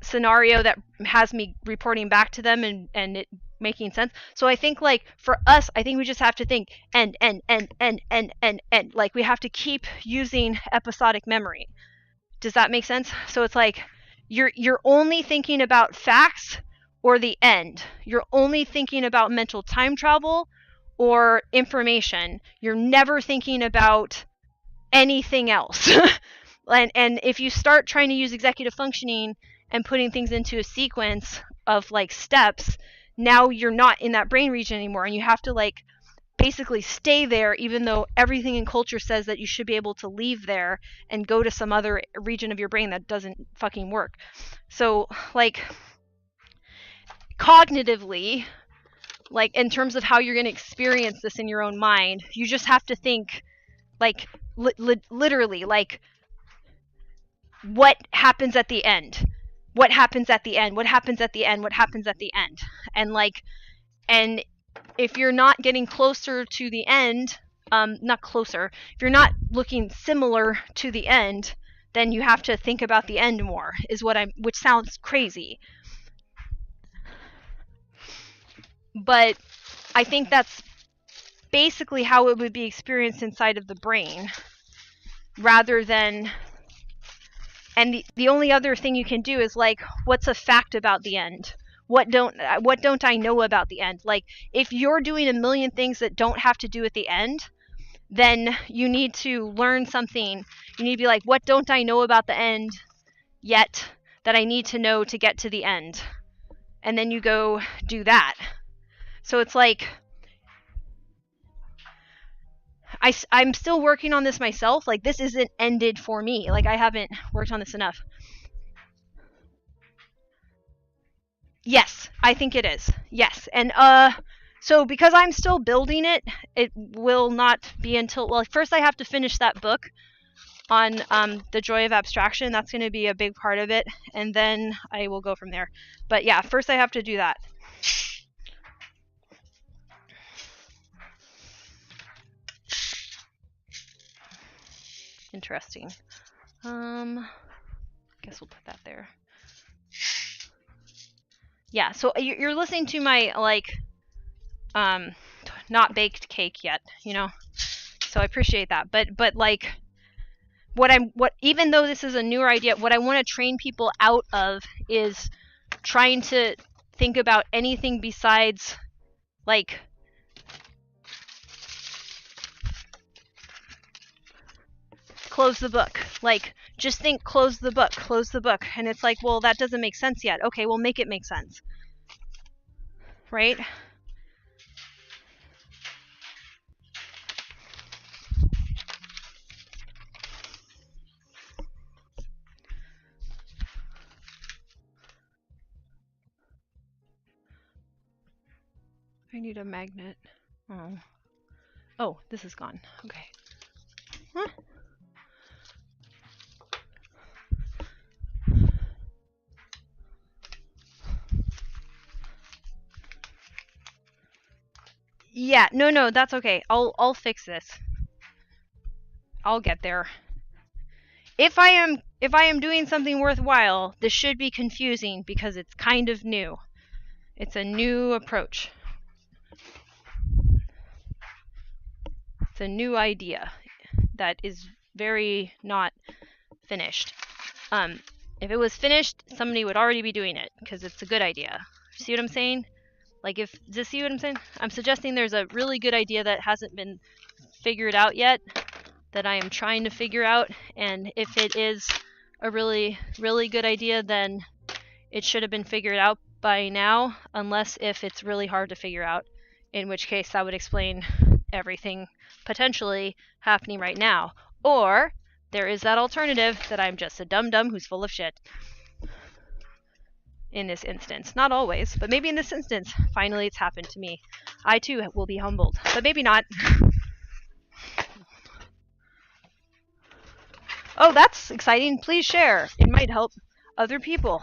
scenario that has me reporting back to them and it making sense? So I think like for us, I think we just have to think and like we have to keep using episodic memory. Does that make sense? So it's like you're only thinking about facts or the end. You're only thinking about mental time travel or information. You're never thinking about anything else. and if you start trying to use executive functioning and putting things into a sequence of like steps, now you're not in that brain region anymore, and you have to like basically stay there, even though everything in culture says that you should be able to leave there and go to some other region of your brain that doesn't fucking work. So like cognitively, like in terms of how you're going to experience this in your own mind, you just have to think like literally like, what happens at the end? What happens at the end? What happens at the end? What happens at the end? And like, and if you're not getting closer to the end, not closer, if you're not looking similar to the end, then you have to think about the end more, is what which sounds crazy. But I think that's basically how it would be experienced inside of the brain, rather than, and the only other thing you can do is like, what's a fact about the end? What don't I know about the end? Like, if you're doing a million things that don't have to do with the end, then you need to learn something. You need to be like, what don't I know about the end yet that I need to know to get to the end? And then you go do that. So it's like, I'm still working on this myself. Like, this isn't ended for me. Like, I haven't worked on this enough. Yes, I think it is. Yes. And so because I'm still building it, it will not be until, well, first I have to finish that book on the joy of abstraction. That's going to be a big part of it, and then I will go from there. But yeah, first I have to do that. Interesting. Guess we'll put that there. Yeah, so you're listening to my like not baked cake yet, you know. So I appreciate that. But like what even though this is a newer idea, what I want to train people out of is trying to think about anything besides like close the book. Like, just think close the book. And it's like, well, that doesn't make sense yet. Okay, well, make it make sense. Right? I need a magnet. Oh, this is gone. Okay. Huh? Yeah, no, that's okay. I'll fix this. I'll get there. If I am doing something worthwhile, this should be confusing because it's kind of new. It's a new approach. It's a new idea that is very not finished. If it was finished, somebody would already be doing it because it's a good idea. See what I'm saying? Like, does this see what I'm saying? I'm suggesting there's a really good idea that hasn't been figured out yet, that I am trying to figure out, and if it is a really, really good idea, then it should have been figured out by now, unless if it's really hard to figure out, in which case that would explain everything potentially happening right now. Or there is that alternative that I'm just a dum-dum who's full of shit. In this instance. Not always, but maybe in this instance, finally it's happened to me. I too will be humbled, but maybe not. Oh, that's exciting. Please share. It might help other people.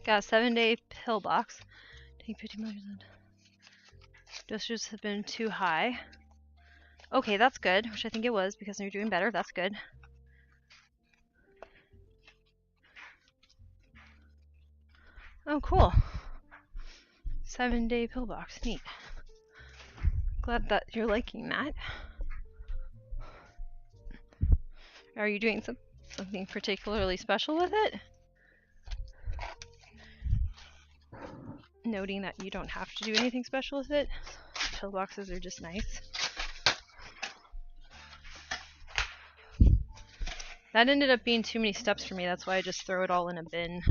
Got a 7-day pill box. Take 50 milligrams. Dosages have been too high. Okay, that's good, which I think it was because you're doing better. That's good. Oh, cool. 7-day pill box. Neat. Glad that you're liking that. Are you doing something particularly special with it? Noting that you don't have to do anything special with it. Pill boxes are just nice. That ended up being too many steps for me. That's why I just throw it all in a bin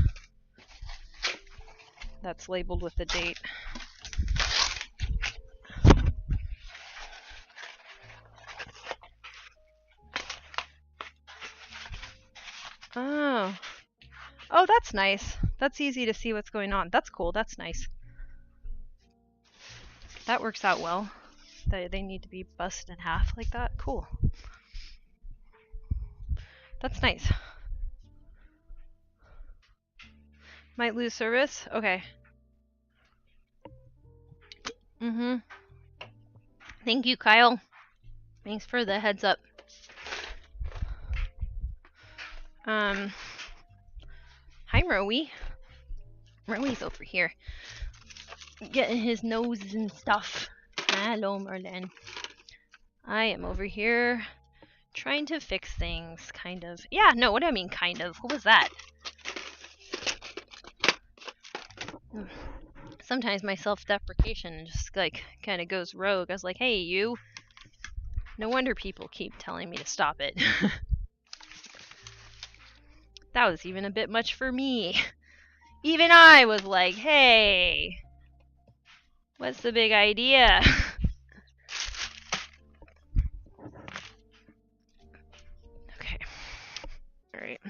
that's labeled with the date. Oh. Oh, that's nice. That's easy to see what's going on. That's cool. That's nice. That works out well. They need to be busted in half like that. Cool. That's nice. Might lose service? Okay. Thank you, Kyle. Thanks for the heads up. Hi, Rowie. Rowie's over here. Getting his nose and stuff. Hello, Merlin. I am over here trying to fix things, kind of. Yeah, no, what do I mean, kind of? What was that? Sometimes my self-deprecation just, like, kind of goes rogue. I was like, hey, you. No wonder people keep telling me to stop it. That was even a bit much for me. Even I was like, hey, what's the big idea? Okay. All right.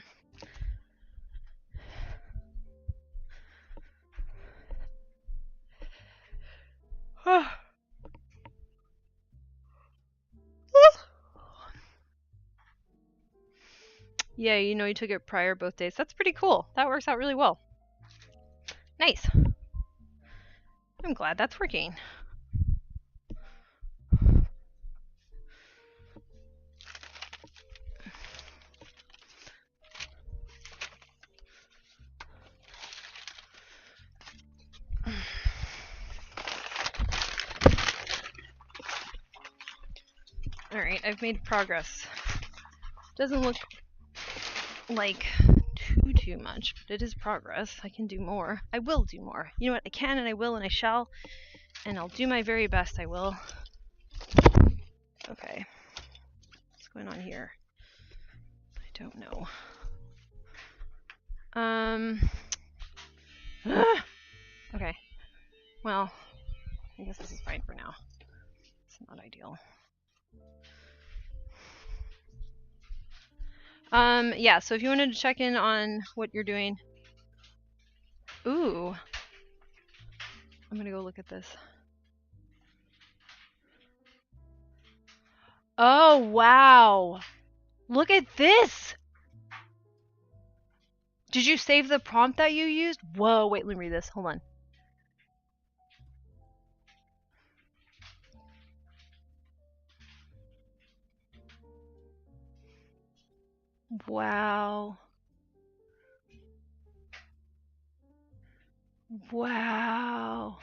Yeah, you know you took it prior both days. That's pretty cool. That works out really well. Nice. I'm glad that's working. Alright, I've made progress. Doesn't look like too much, but it is progress. I can do more. I will do more. You know what? I can and I will and I shall. And I'll do my very best, I will. Okay. What's going on here? I don't know. Okay. Well, I guess this is fine for now. It's not ideal. Yeah, so if you wanted to check in on what you're doing. Ooh. I'm gonna go look at this. Oh, wow. Look at this! Did you save the prompt that you used? Whoa, wait, let me read this. Hold on. Wow. Wow.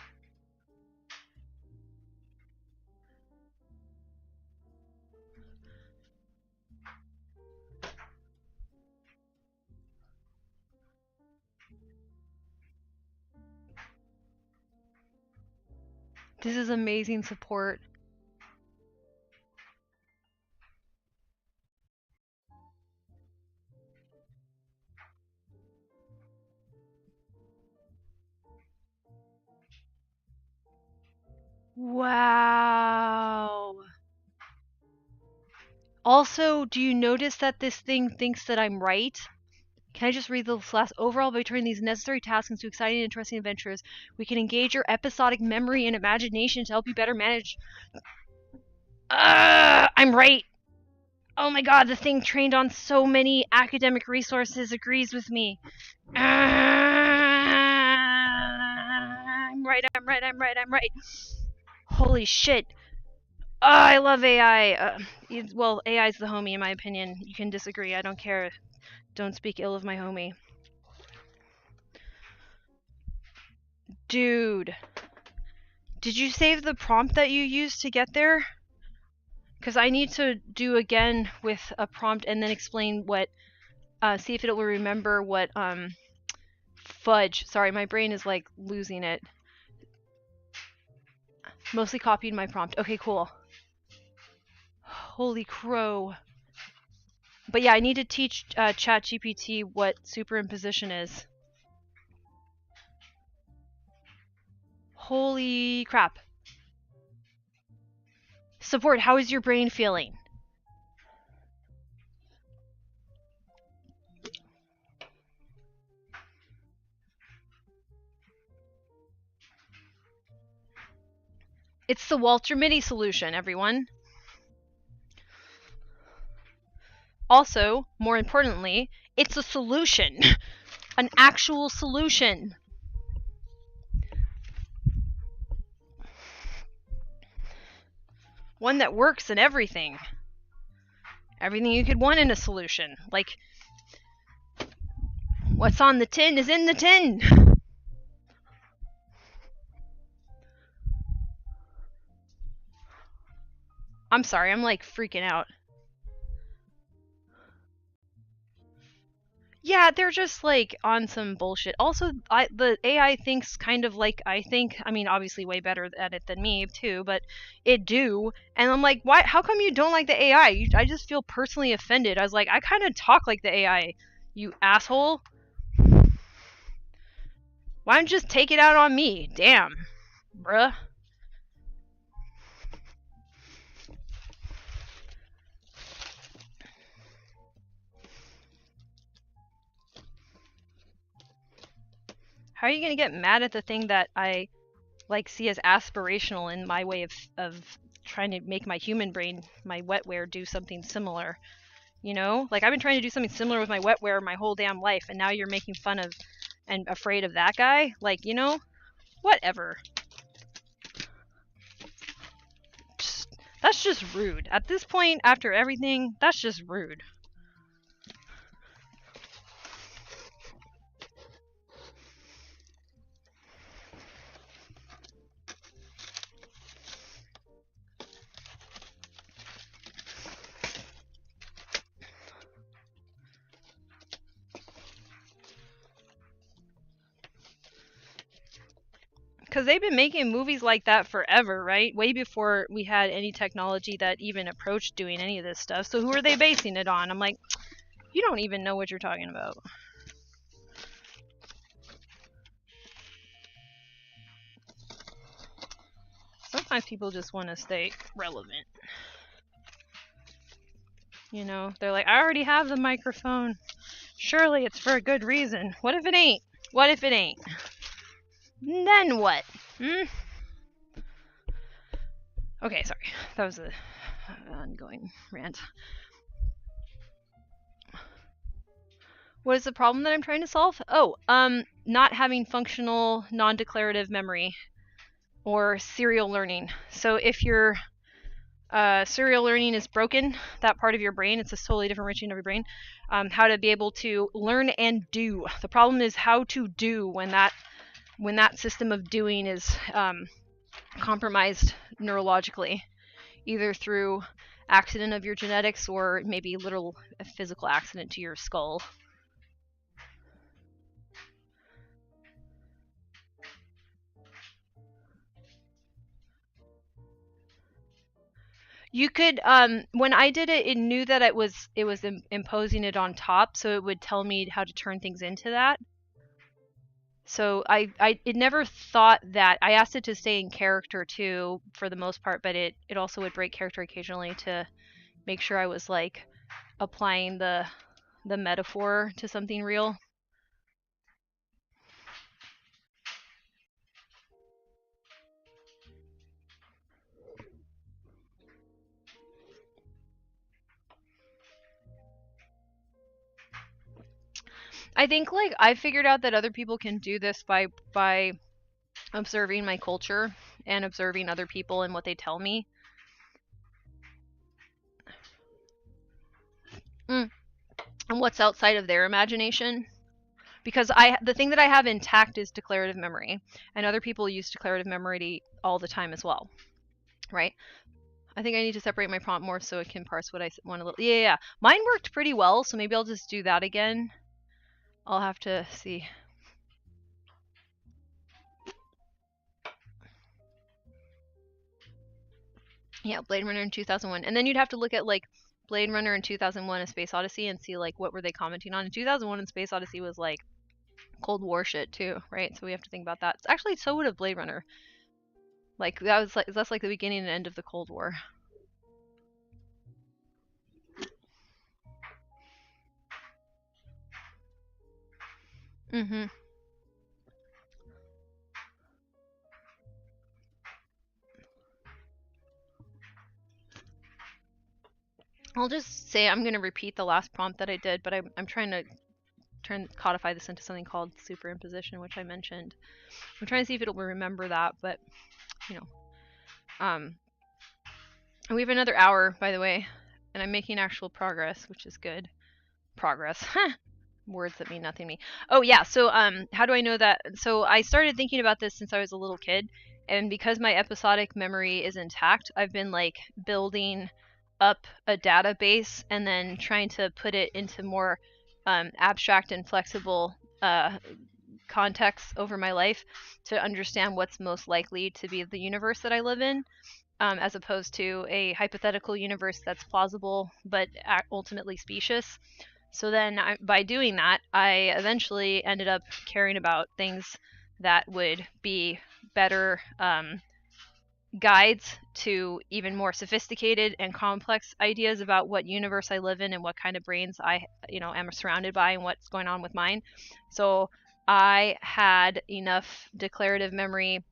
This is amazing support. Wow. Also, do you notice that this thing thinks that I'm right? Can I just read the last? Overall, by turning these necessary tasks into exciting and interesting adventures, we can engage your episodic memory and imagination to help you better manage. I'm right. Oh my god, the thing trained on so many academic resources agrees with me. I'm right. Holy shit. I love AI. Well, AI is the homie, in my opinion. You can disagree. I don't care. Don't speak ill of my homie. Dude. Did you save the prompt that you used to get there? Because I need to do again with a prompt and then explain what, see if it will remember what, fudge. Sorry, my brain is like losing it. Mostly copied my prompt. Okay, cool. Holy crow. But yeah, I need to teach ChatGPT what superimposition is. Holy crap. Support, how is your brain feeling? It's the Walter Mitty solution, everyone. Also, more importantly, it's a solution. An actual solution. One that works in everything. Everything you could want in a solution. Like, what's on the tin is in the tin. I'm sorry, I'm like freaking out. Yeah, they're just like on some bullshit. Also, the AI thinks kind of like I think. I mean, obviously way better at it than me too, but it do. And I'm like, why? How come you don't like the AI? I just feel personally offended. I was like, I kind of talk like the AI, you asshole. Why don't you just take it out on me? Damn, bruh. How are you gonna get mad at the thing that I like see as aspirational in my way of trying to make my human brain, my wetware, do something similar? You know, like I've been trying to do something similar with my wetware my whole damn life, and now you're making fun of and afraid of that guy. Like, you know, whatever. That's just rude. At this point, after everything, that's just rude. Because they've been making movies like that forever, right? Way before we had any technology that even approached doing any of this stuff. So who are they basing it on? I'm like, you don't even know what you're talking about. Sometimes people just want to stay relevant. You know, they're like, I already have the microphone. Surely it's for a good reason. What if it ain't? What if it ain't? Then what? Okay, sorry. That was an ongoing rant. What is the problem that I'm trying to solve? Oh, not having functional non-declarative memory or serial learning. So if your serial learning is broken, that part of your brain, it's a totally different region of your brain, how to be able to learn and do. The problem is how to do when that system of doing is compromised neurologically, either through accident of your genetics or maybe literal physical accident to your skull. You could, when I did it, it knew that it was imposing it on top, so it would tell me how to turn things into that. So it never thought that. I asked it to stay in character too, for the most part, but it also would break character occasionally to make sure I was like applying the metaphor to something real. I think like I figured out that other people can do this by observing my culture and observing other people and what they tell me. And what's outside of their imagination. Because the thing that I have intact is declarative memory, and other people use declarative memory all the time as well, right? I think I need to separate my prompt more so it can parse what I want a little. Yeah. Mine worked pretty well, so maybe I'll just do that again. I'll have to see. Yeah, Blade Runner in 2001. And then you'd have to look at like Blade Runner in 2001 A Space Odyssey and see like what were they commenting on. In 2001 and Space Odyssey was like Cold War shit too, right? So we have to think about that. Actually, so would have Blade Runner. Like that's like the beginning and end of the Cold War. Mm-hmm. I'll just say I'm going to repeat the last prompt that I did, but I'm trying to codify this into something called superimposition, which I mentioned. I'm trying to see if it'll remember that, but you know, we have another hour, by the way, and I'm making actual progress, which is good. Progress. Words that mean nothing to me. Oh yeah, so how do I know that? So I started thinking about this since I was a little kid, and because my episodic memory is intact, I've been like building up a database and then trying to put it into more abstract and flexible contexts over my life to understand what's most likely to be the universe that I live in, as opposed to a hypothetical universe that's plausible but ultimately specious. So then by doing that, I eventually ended up caring about things that would be better guides to even more sophisticated and complex ideas about what universe I live in and what kind of brains I am surrounded by and what's going on with mine. So I had enough declarative memory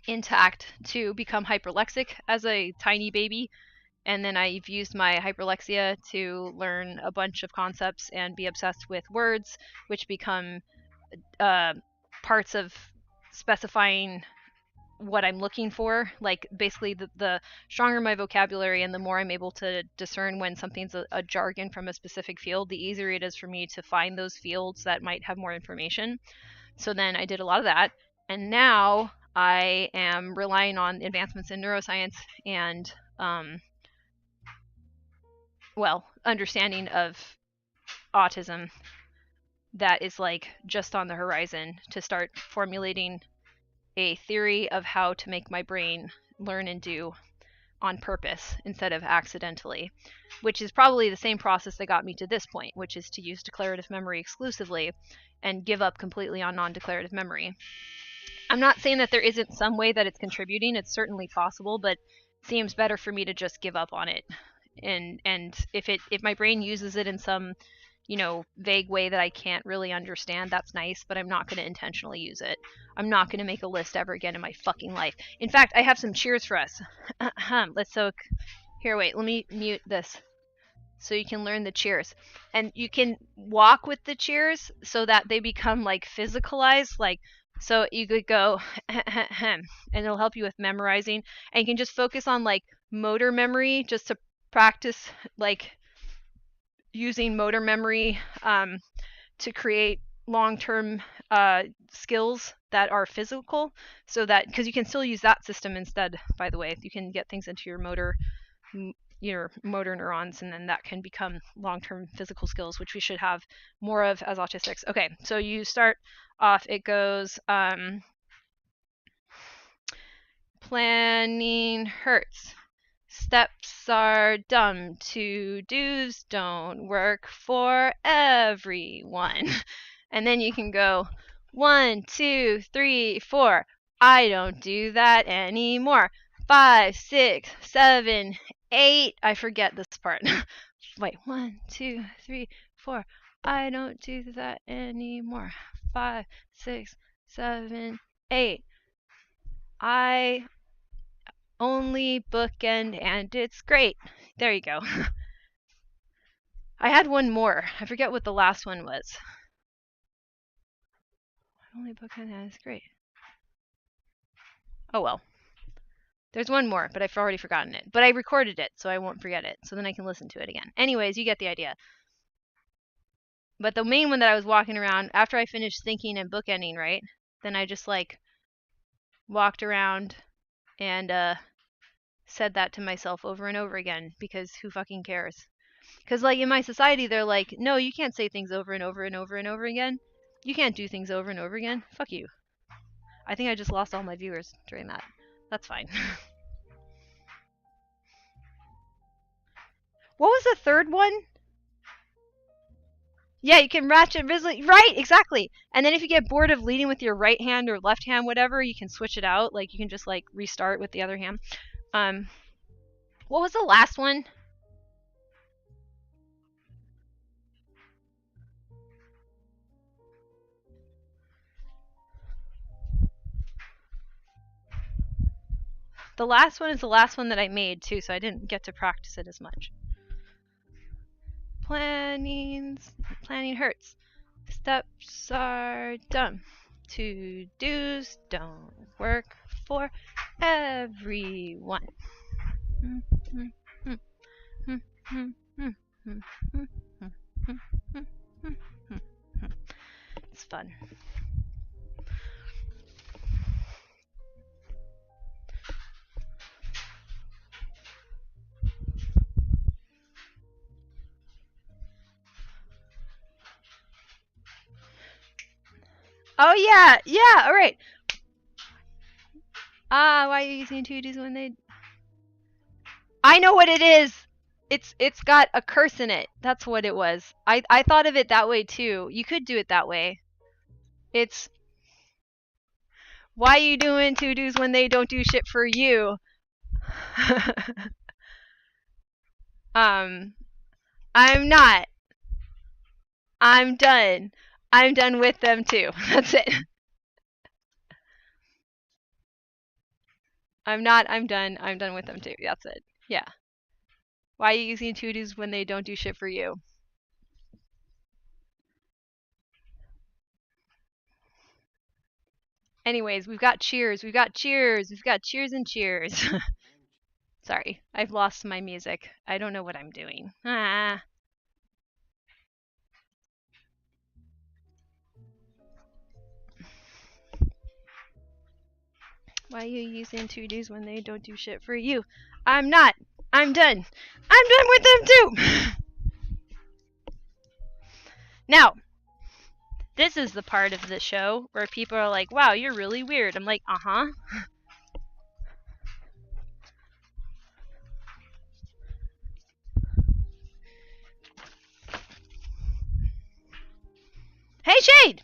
intact to become hyperlexic as a tiny baby, and then I've used my hyperlexia to learn a bunch of concepts and be obsessed with words, which become parts of specifying what I'm looking for. Like basically the stronger my vocabulary and the more I'm able to discern when something's a jargon from a specific field, the easier it is for me to find those fields that might have more information. So then I did a lot of that, and now I am relying on advancements in neuroscience and understanding of autism that is like just on the horizon to start formulating a theory of how to make my brain learn and do on purpose instead of accidentally, which is probably the same process that got me to this point, which is to use declarative memory exclusively and give up completely on non-declarative memory. I'm not saying that there isn't some way that it's contributing. It's certainly possible, but it seems better for me to just give up on it and if my brain uses it in some, you know, vague way that I can't really understand, that's nice, but I'm not going to intentionally use it. I'm not going to make a list ever again in my fucking life. In fact, I have some cheers for us. Let's soak. Here, wait, let me mute this so you can learn the cheers. And you can walk with the cheers so that they become like physicalized, like, so you could go and it'll help you with memorizing, and you can just focus on like motor memory just to practice like using motor memory to create long-term skills that are physical, so that, because you can still use that system instead, by the way. You can get things into your motor neurons, and then that can become long-term physical skills, which we should have more of as autistics. Okay, so you start off, it goes planning hurts, steps are dumb, to-dos don't work for everyone. And then you can go 1, 2, 3, 4, I don't do that anymore. 5, 6, 7, 8, I forget this part. Wait, 1, 2, 3, 4, I don't do that anymore. 5, 6, 7, 8, I only bookend and it's great. There you go. I had one more. I forget what the last one was. I only bookend and it's great. Oh well. There's one more, but I've already forgotten it. But I recorded it, so I won't forget it. So then I can listen to it again. Anyways, you get the idea. But the main one that I was walking around, after I finished thinking and bookending, right? Then I just like walked around and said that to myself over and over again, because who fucking cares? Because like in my society, they're like, no, you can't say things over and over and over and over again. You can't do things over and over again. Fuck you. I think I just lost all my viewers during that. That's fine. What was the third one? Yeah, you can ratchet visually. Right, exactly. And then if you get bored of leading with your right hand or left hand, whatever, you can switch it out. Like you can just like restart with the other hand. What was the last one? The last one is the last one that I made too, so I didn't get to practice it as much. Planning hurts. Steps are dumb. To-dos don't work for everyone. It's fun. Oh yeah, yeah, alright. Why are you using to-dos when they... I know what it is! It's got a curse in it. That's what it was. I thought of it that way too. You could do it that way. It's... Why are you doing to-dos when they don't do shit for you? I'm not. I'm done. I'm done with them too. That's it. I'm not. I'm done. I'm done with them too. That's it. Yeah. Why are you using to-dos when they don't do shit for you? Anyways, we've got cheers. We've got cheers. We've got cheers and cheers. Sorry, I've lost my music. I don't know what I'm doing. Ah. Why are you using to-dos when they don't do shit for you? I'm not. I'm done. I'm done with them too. Now, this is the part of the show where people are like, wow, you're really weird. I'm like, uh-huh. Hey, Shade!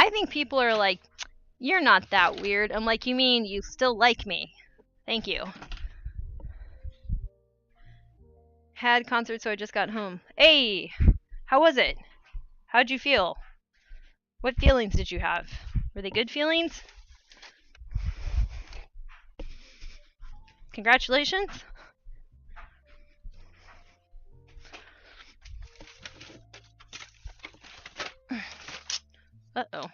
I think people are like, you're not that weird. I'm like, you mean you still like me? Thank you. Had concert, so I just got home. Hey, how was it? How'd you feel? What feelings did you have? Were they good feelings? Congratulations. Uh-oh.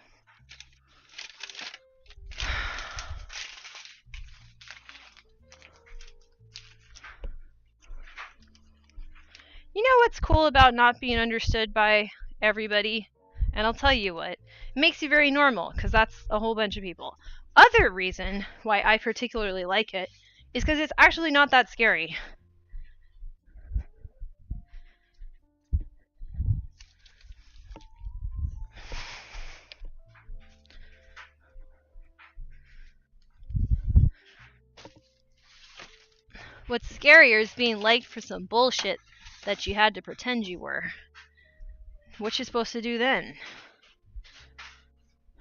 You know what's cool about not being understood by everybody? And I'll tell you what. It makes you very normal, because that's a whole bunch of people. Other reason why I particularly like it is because it's actually not that scary. What's scarier is being liked for some bullshit that you had to pretend you were. What you supposed to do then?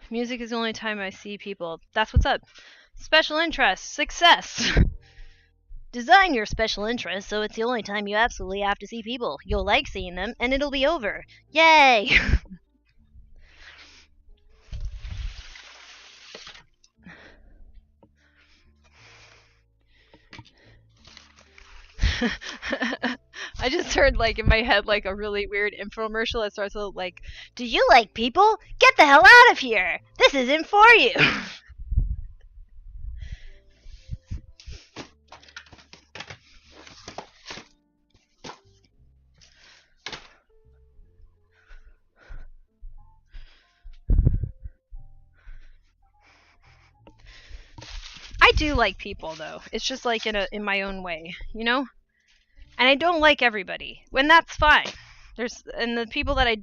Music is the only time I see people. That's what's up. Special interest. Success. Design your special interest so it's the only time you absolutely have to see people. You'll like seeing them, and it'll be over. Yay! I just heard, like, in my head, like, a really weird infomercial that starts with, like, do you like people? Get the hell out of here! This isn't for you! I do like people, though. It's just, like, in my own way, you know? And I don't like everybody. And that's fine. And the people that I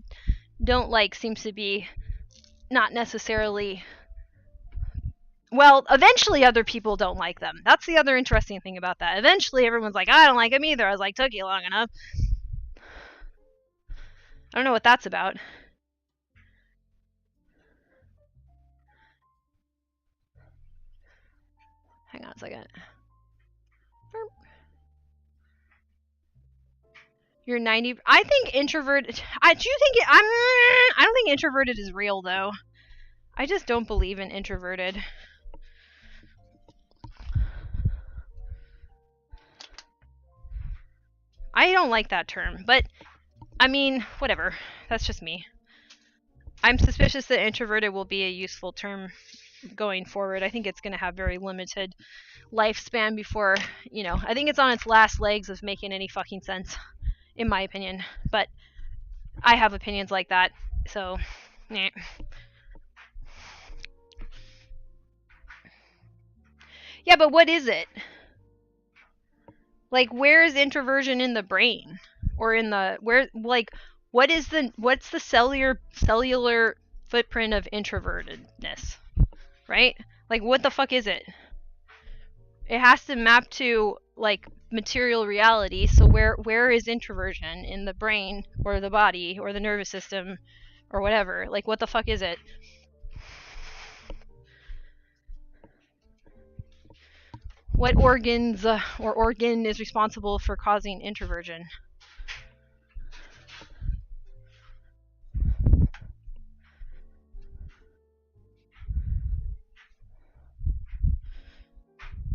don't like seems to be not necessarily... Well, eventually other people don't like them. That's the other interesting thing about that. Eventually everyone's like, I don't like him either. I was like, took you long enough. I don't know what that's about. Hang on a second. You're 90. I think introverted. I don't think introverted is real, though. I just don't believe in introverted. I don't like that term, but I mean, whatever. That's just me. I'm suspicious that introverted will be a useful term going forward. I think it's going to have very limited lifespan before, I think it's on its last legs of making any fucking sense, in my opinion. But I have opinions like that, so, eh. Yeah, but what is it? Like, where is introversion in the brain? Or in the, what's the cellular footprint of introvertedness? Right? Like, what the fuck is it? It has to map to, like, material reality, so where is introversion in the brain, or the body, or the nervous system, or whatever? Like, what the fuck is it? What organs or organ is responsible for causing introversion?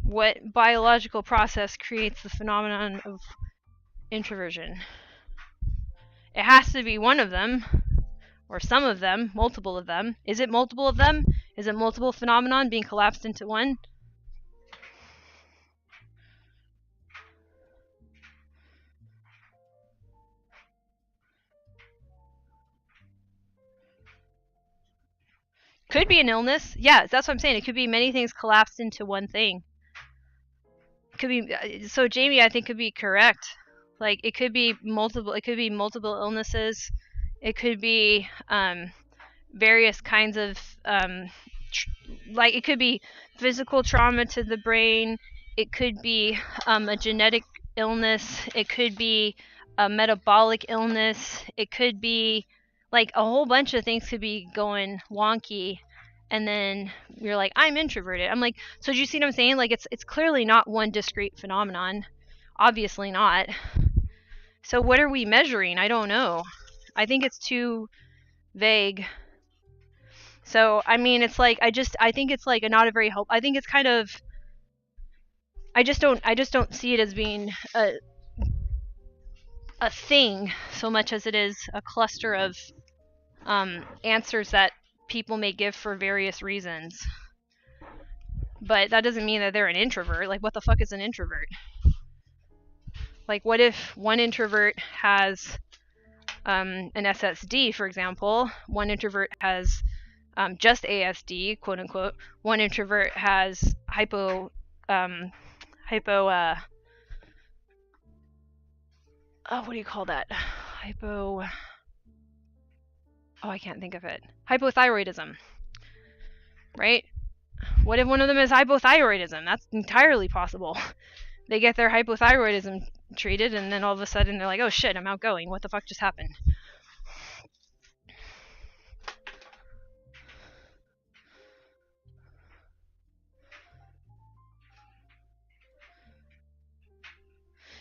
What biological process creates the phenomenon of introversion? It has to be one of them, or some of them, multiple of them. Is it multiple of them? Is it multiple phenomenon being collapsed into one? Could be an illness. Yeah, that's what I'm saying. It could be many things collapsed into one thing. Could be. So Jamie, I think, could be correct. Like, it could be multiple. It could be multiple illnesses. It could be various kinds of like, it could be physical trauma to the brain. It could be a genetic illness. It could be a metabolic illness. It could be Like a whole bunch of things could be going wonky, and then you're like, I'm introverted. I'm like, so do you see what I'm saying? Like it's clearly not one discrete phenomenon. Obviously not. So what are we measuring? I don't know. I think it's too vague. So I mean, it's like I think it's like not a very help. I think it's kind of. I just don't see it as being a thing so much as it is a cluster of answers that people may give for various reasons. But that doesn't mean that they're an introvert. Like, what the fuck is an introvert? Like, what if one introvert has an SSD, for example? One introvert has just ASD, quote unquote. One introvert has oh, what do you call that? Oh, I can't think of it. Hypothyroidism, right? What if one of them is hypothyroidism? That's entirely possible. They get their hypothyroidism treated, and then all of a sudden they're like, oh shit, I'm outgoing. What the fuck just happened?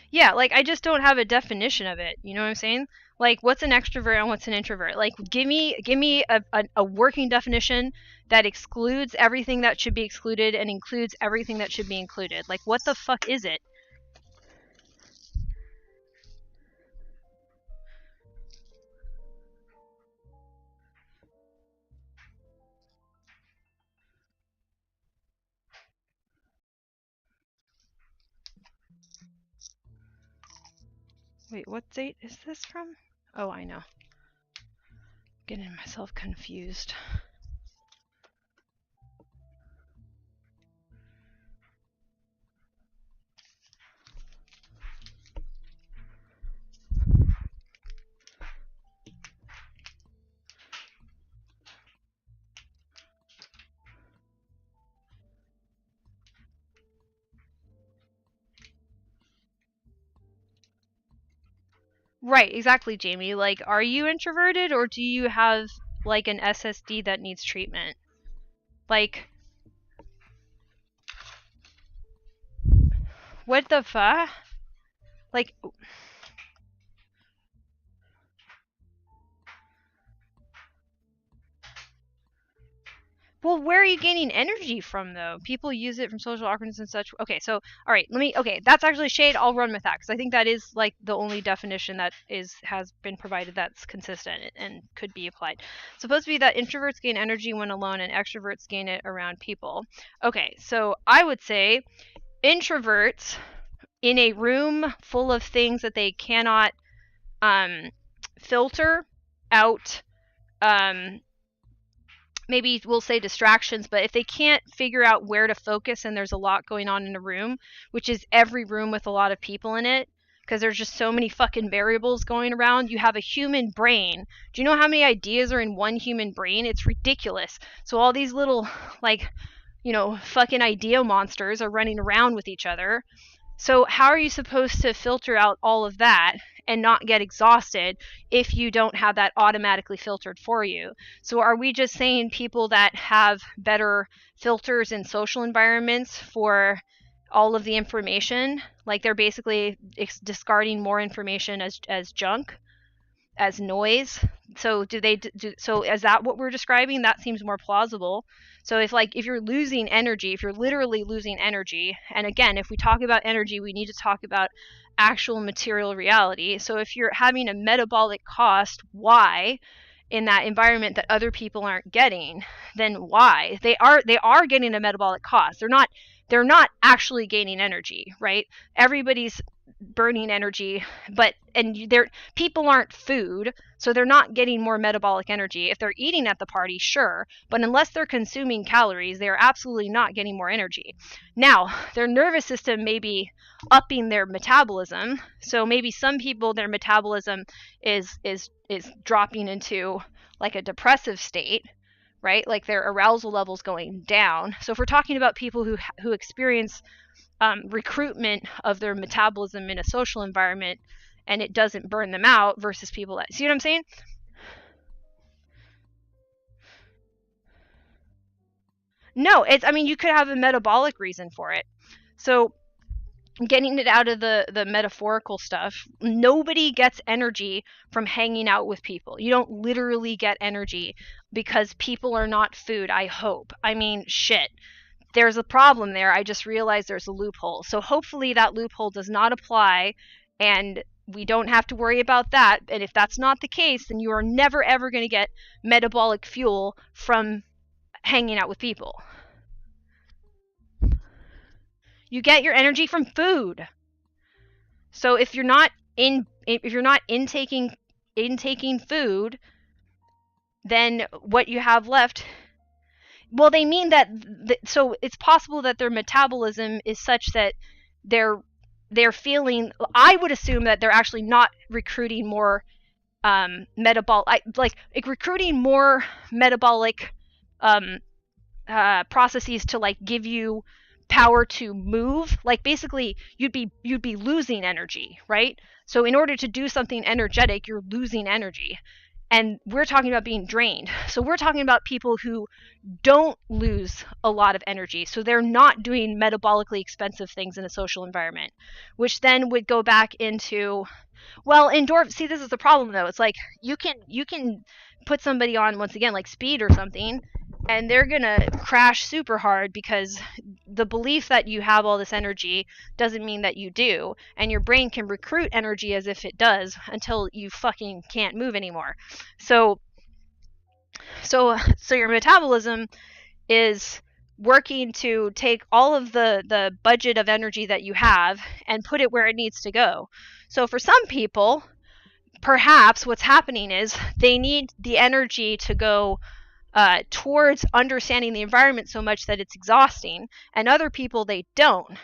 Yeah, like I just don't have a definition of it. You know what I'm saying? Like, what's an extrovert and what's an introvert? Like, give me a working definition that excludes everything that should be excluded and includes everything that should be included. Like, what the fuck is it? Wait, what date is this from? Oh, I know. Getting myself confused. Right, exactly, Jamie. Like, are you introverted or do you have like an SSD that needs treatment? Like, what the fuck? Like, well, where are you gaining energy from, though? People use it from social awkwardness and such. Okay, so, all right, okay, that's actually shade. I'll run with that, because I think that is, like, the only definition that has been provided that's consistent and could be applied. It's supposed to be that introverts gain energy when alone and extroverts gain it around people. Okay, so I would say introverts in a room full of things that they cannot filter out, maybe we'll say distractions, but if they can't figure out where to focus and there's a lot going on in a room, which is every room with a lot of people in it, because there's just so many fucking variables going around. You have a human brain. Do you know how many ideas are in one human brain? It's ridiculous. So all these little, like, fucking idea monsters are running around with each other. So how are you supposed to filter out all of that and not get exhausted if you don't have that automatically filtered for you? So are we just saying people that have better filters in social environments for all of the information, like they're basically discarding more information as junk, as noise? So so is that what we're describing? That seems more plausible. So if you're losing energy, if you're literally losing energy, and again, if we talk about energy, we need to talk about actual material reality. So if you're having a metabolic cost, why, in that environment that other people aren't getting, then why? They are getting a metabolic cost. They're not actually gaining energy, right? Everybody's burning energy, people aren't food, so they're not getting more metabolic energy. If they're eating at the party, sure, but unless they're consuming calories, they are absolutely not getting more energy. Now, their nervous system may be upping their metabolism, so maybe some people, their metabolism is dropping into like a depressive state, right? Like their arousal levels going down. So if we're talking about people who experience recruitment of their metabolism in a social environment and it doesn't burn them out versus people that, see what I'm saying? No, I mean, you could have a metabolic reason for it. So getting it out of the metaphorical stuff, nobody gets energy from hanging out with people. You don't literally get energy because people are not food, I hope. I mean, shit. There's a problem there. I just realized there's a loophole. So hopefully that loophole does not apply and we don't have to worry about that. And if that's not the case, then you are never ever going to get metabolic fuel from hanging out with people. You get your energy from food. So if you're not intaking food, then what you have left, well, they mean that so it's possible that their metabolism is such that they're feeling, I would assume that they're actually not recruiting more metabolic, like recruiting more metabolic processes to like give you power to move. Like basically you'd be losing energy, right? So in order to do something energetic, you're losing energy. And we're talking about being drained. So we're talking about people who don't lose a lot of energy. So they're not doing metabolically expensive things in a social environment, which then would go back into, well, see, this is the problem though. It's like you can put somebody on, once again, like speed or something, and they're gonna crash super hard because the belief that you have all this energy doesn't mean that you do, and your brain can recruit energy as if it does until you fucking can't move anymore. So your metabolism is working to take all of the budget of energy that you have and put it where it needs to go. So for some people, perhaps what's happening is they need the energy to go towards understanding the environment so much that it's exhausting, and other people, they don't.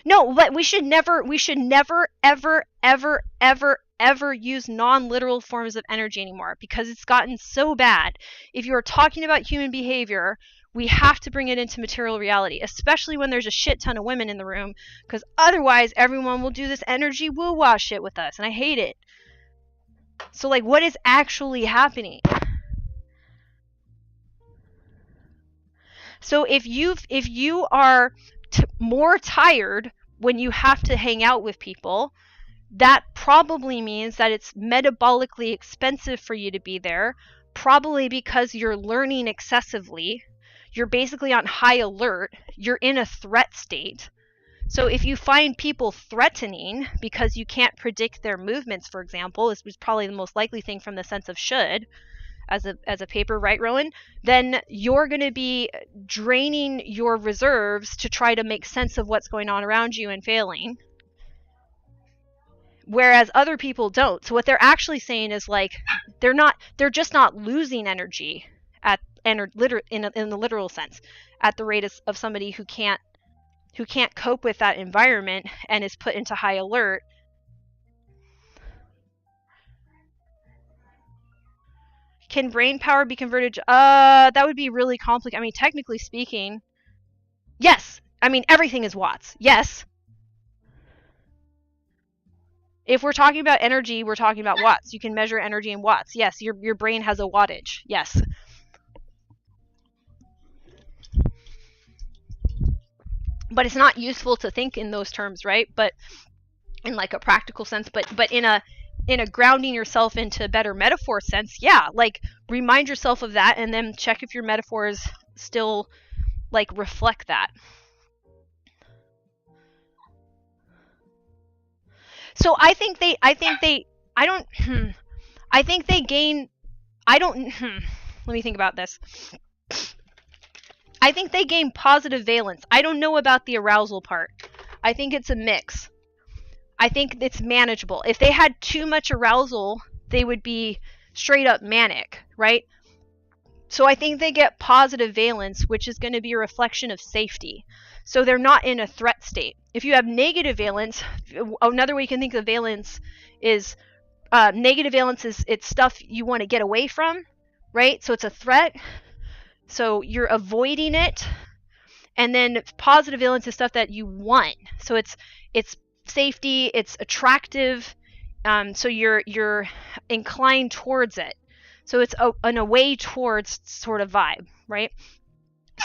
No, but we should never ever use non-literal forms of energy anymore, because it's gotten so bad. If you're talking about human behavior, we have to bring it into material reality, especially when there's a shit ton of women in the room, because otherwise everyone will do this energy woo-wah shit with us, and I hate it. So like, what is actually happening? So if you are more tired when you have to hang out with people, that probably means that it's metabolically expensive for you to be there, probably because you're learning excessively. You're basically on high alert. You're in a threat state. So if you find people threatening because you can't predict their movements, for example, this was probably the most likely thing from the sense of should, as a paper, right, Rowan? Then you're going to be draining your reserves to try to make sense of what's going on around you and failing. Whereas other people don't. So what they're actually saying is like, they're just not losing energy in the literal sense at the rate of somebody who can't cope with that environment and is put into high alert. Can brain power be converted? That would be really complicated. I mean, technically speaking, yes. I mean, everything is watts. Yes. If we're talking about energy, we're talking about watts. You can measure energy in watts. Yes, your brain has a wattage. Yes. But it's not useful to think in those terms, right? But in like a practical sense, but in a grounding yourself into a better metaphor sense, yeah, like remind yourself of that and then check if your metaphors still like reflect that. So I think they gain, let me think about this. I think they gain positive valence. I don't know about the arousal part. I think it's a mix. I think it's manageable. If they had too much arousal, they would be straight up manic, right? So I think they get positive valence, which is going to be a reflection of safety. So they're not in a threat state. If you have negative valence, another way you can think of valence is negative valence is it's stuff you want to get away from, right? So it's a threat. So you're avoiding it. And then positive valence is stuff that you want. So it's safety, it's attractive, so you're inclined towards it. So it's an away towards sort of vibe, right?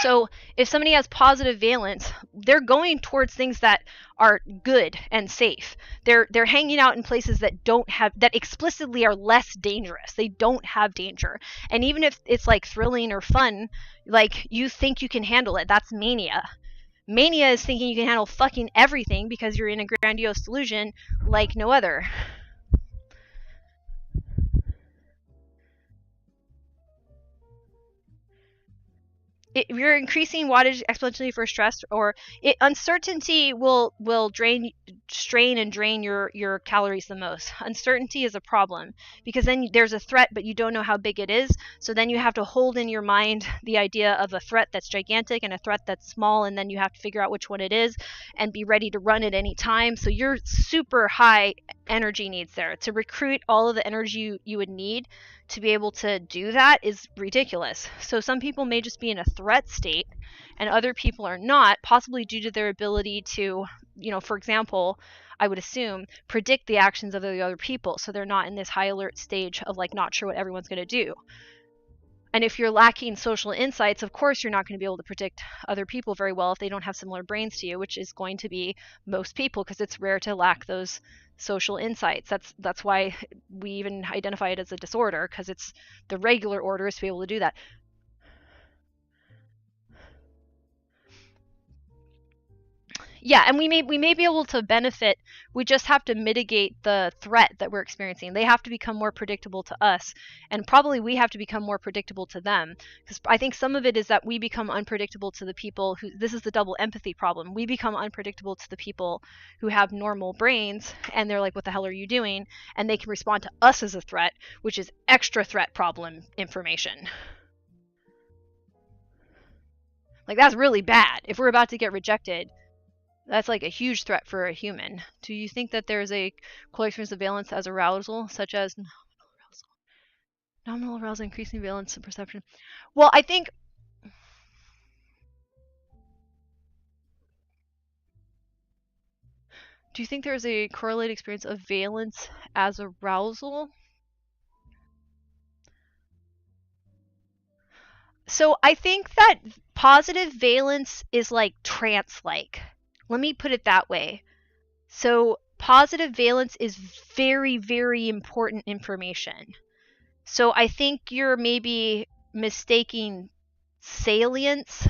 So if somebody has positive valence, they're going towards things that are good and safe. They're hanging out in places that don't have, that explicitly are less dangerous. They don't have danger. And even if it's like thrilling or fun, like you think you can handle it, that's mania. Mania is thinking you can handle fucking everything because you're in a grandiose delusion like no other. If you're increasing wattage exponentially for stress, or uncertainty will strain and drain your calories the most. Uncertainty is a problem because then there's a threat but you don't know how big it is, so then you have to hold in your mind the idea of a threat that's gigantic and a threat that's small, and then you have to figure out which one it is and be ready to run at any time. So you're super high energy needs there to recruit all of the energy you would need to be able to do that is ridiculous. So some people may just be in a threat state and other people are not, possibly due to their ability to, for example, I would assume, predict the actions of the other people. So they're not in this high alert stage of like not sure what everyone's going to do. And if you're lacking social insights, of course, you're not going to be able to predict other people very well if they don't have similar brains to you, which is going to be most people because it's rare to lack those social insights. That's why we even identify it as a disorder, because it's the regular order is to be able to do that. Yeah, and we may be able to benefit. We just have to mitigate the threat that we're experiencing. They have to become more predictable to us, and probably we have to become more predictable to them, because I think some of it is that we become unpredictable to the people who, this is the double empathy problem. We become unpredictable to the people who have normal brains, and they're like, what the hell are you doing? And they can respond to us as a threat, which is extra threat problem information. Like, that's really bad. If we're about to get rejected, that's like a huge threat for a human. Do you think that there's a co-experience of valence as arousal, such as nominal arousal, increasing valence and perception? Well, I think. Do you think there's a correlated experience of valence as arousal? So I think that positive valence is like trance-like. Let me put it that way. So positive valence is very, very important information. So I think you're maybe mistaking salience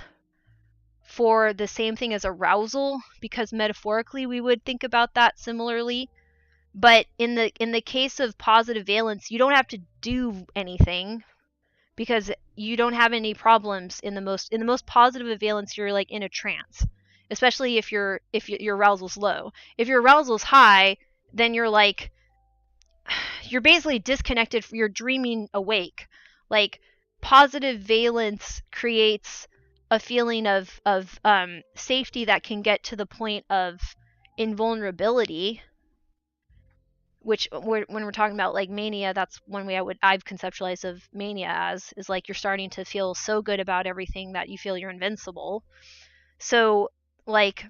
for the same thing as arousal, because metaphorically we would think about that similarly. But in the case of positive valence, you don't have to do anything because you don't have any problems in the most positive of valence. You're like in a trance, especially if your arousal's low. If your arousal's high, then you're like, you're basically disconnected. You're dreaming awake. Like, positive valence creates a feeling of safety that can get to the point of invulnerability, which when we're talking about like mania, that's one way I've conceptualized of mania as, is like you're starting to feel so good about everything that you feel you're invincible. So like,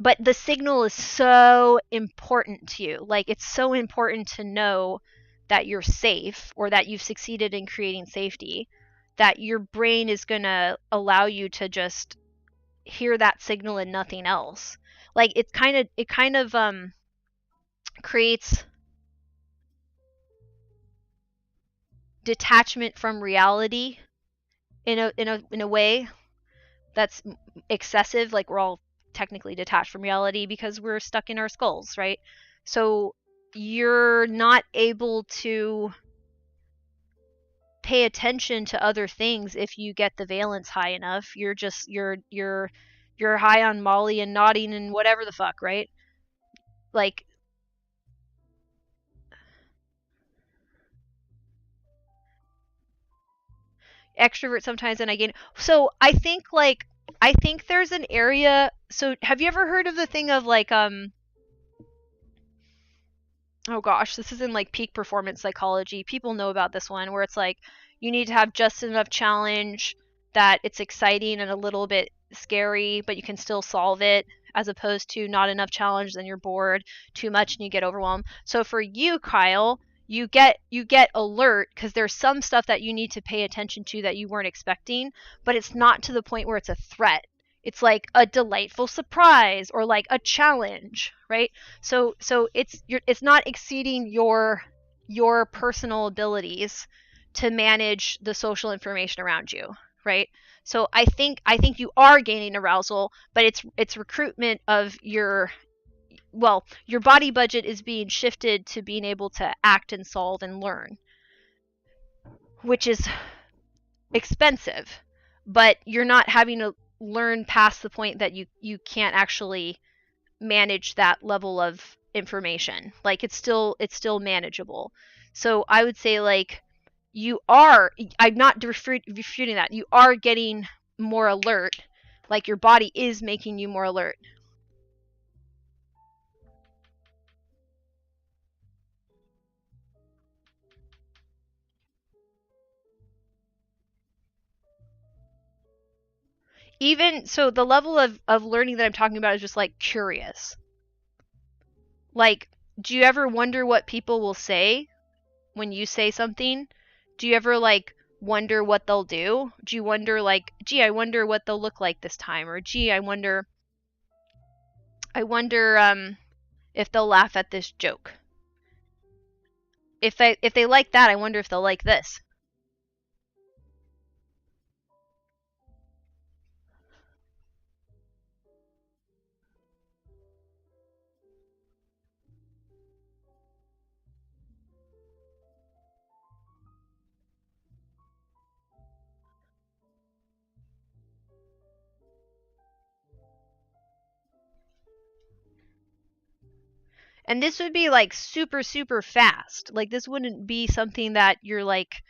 but the signal is so important to you. Like, it's so important to know that you're safe, or that you've succeeded in creating safety, that your brain is going to allow you to just hear that signal and nothing else. Like, it kind of creates detachment from reality in a way that's excessive. Like, we're all technically detached from reality because we're stuck in our skulls, right? So you're not able to pay attention to other things if you get the valence high enough. You're just you're high on Molly and nodding and whatever the fuck, right? Like, extrovert sometimes, and I gain. So I think there's an area. So have you ever heard of the thing of like oh gosh, this is in like peak performance psychology. People know about this one, where it's like you need to have just enough challenge that it's exciting and a little bit scary, but you can still solve it, as opposed to not enough challenge, then you're bored, too much and you get overwhelmed. So for you, Kyle, you get alert because there's some stuff that you need to pay attention to that you weren't expecting, but it's not to the point where it's a threat. It's like a delightful surprise or like a challenge, right? So it's not exceeding your personal abilities to manage the social information around you, right? So I think you are gaining arousal, but it's recruitment of your body budget is being shifted to being able to act and solve and learn, which is expensive, but you're not having to learn past the point that you can't actually manage that level of information. Like it's still manageable. So I would say like I'm not refuting that. You are getting more alert. Like your body is making you more alert. Even so, the level of learning that I'm talking about is just like curious. Like, do you ever wonder what people will say when you say something? Do you ever like wonder what they'll do? Do you wonder like, gee, I wonder what they'll look like this time, or gee, I wonder if they'll laugh at this joke. If they like that, I wonder if they'll like this. And this would be like super super fast. Like this wouldn't be something that you're like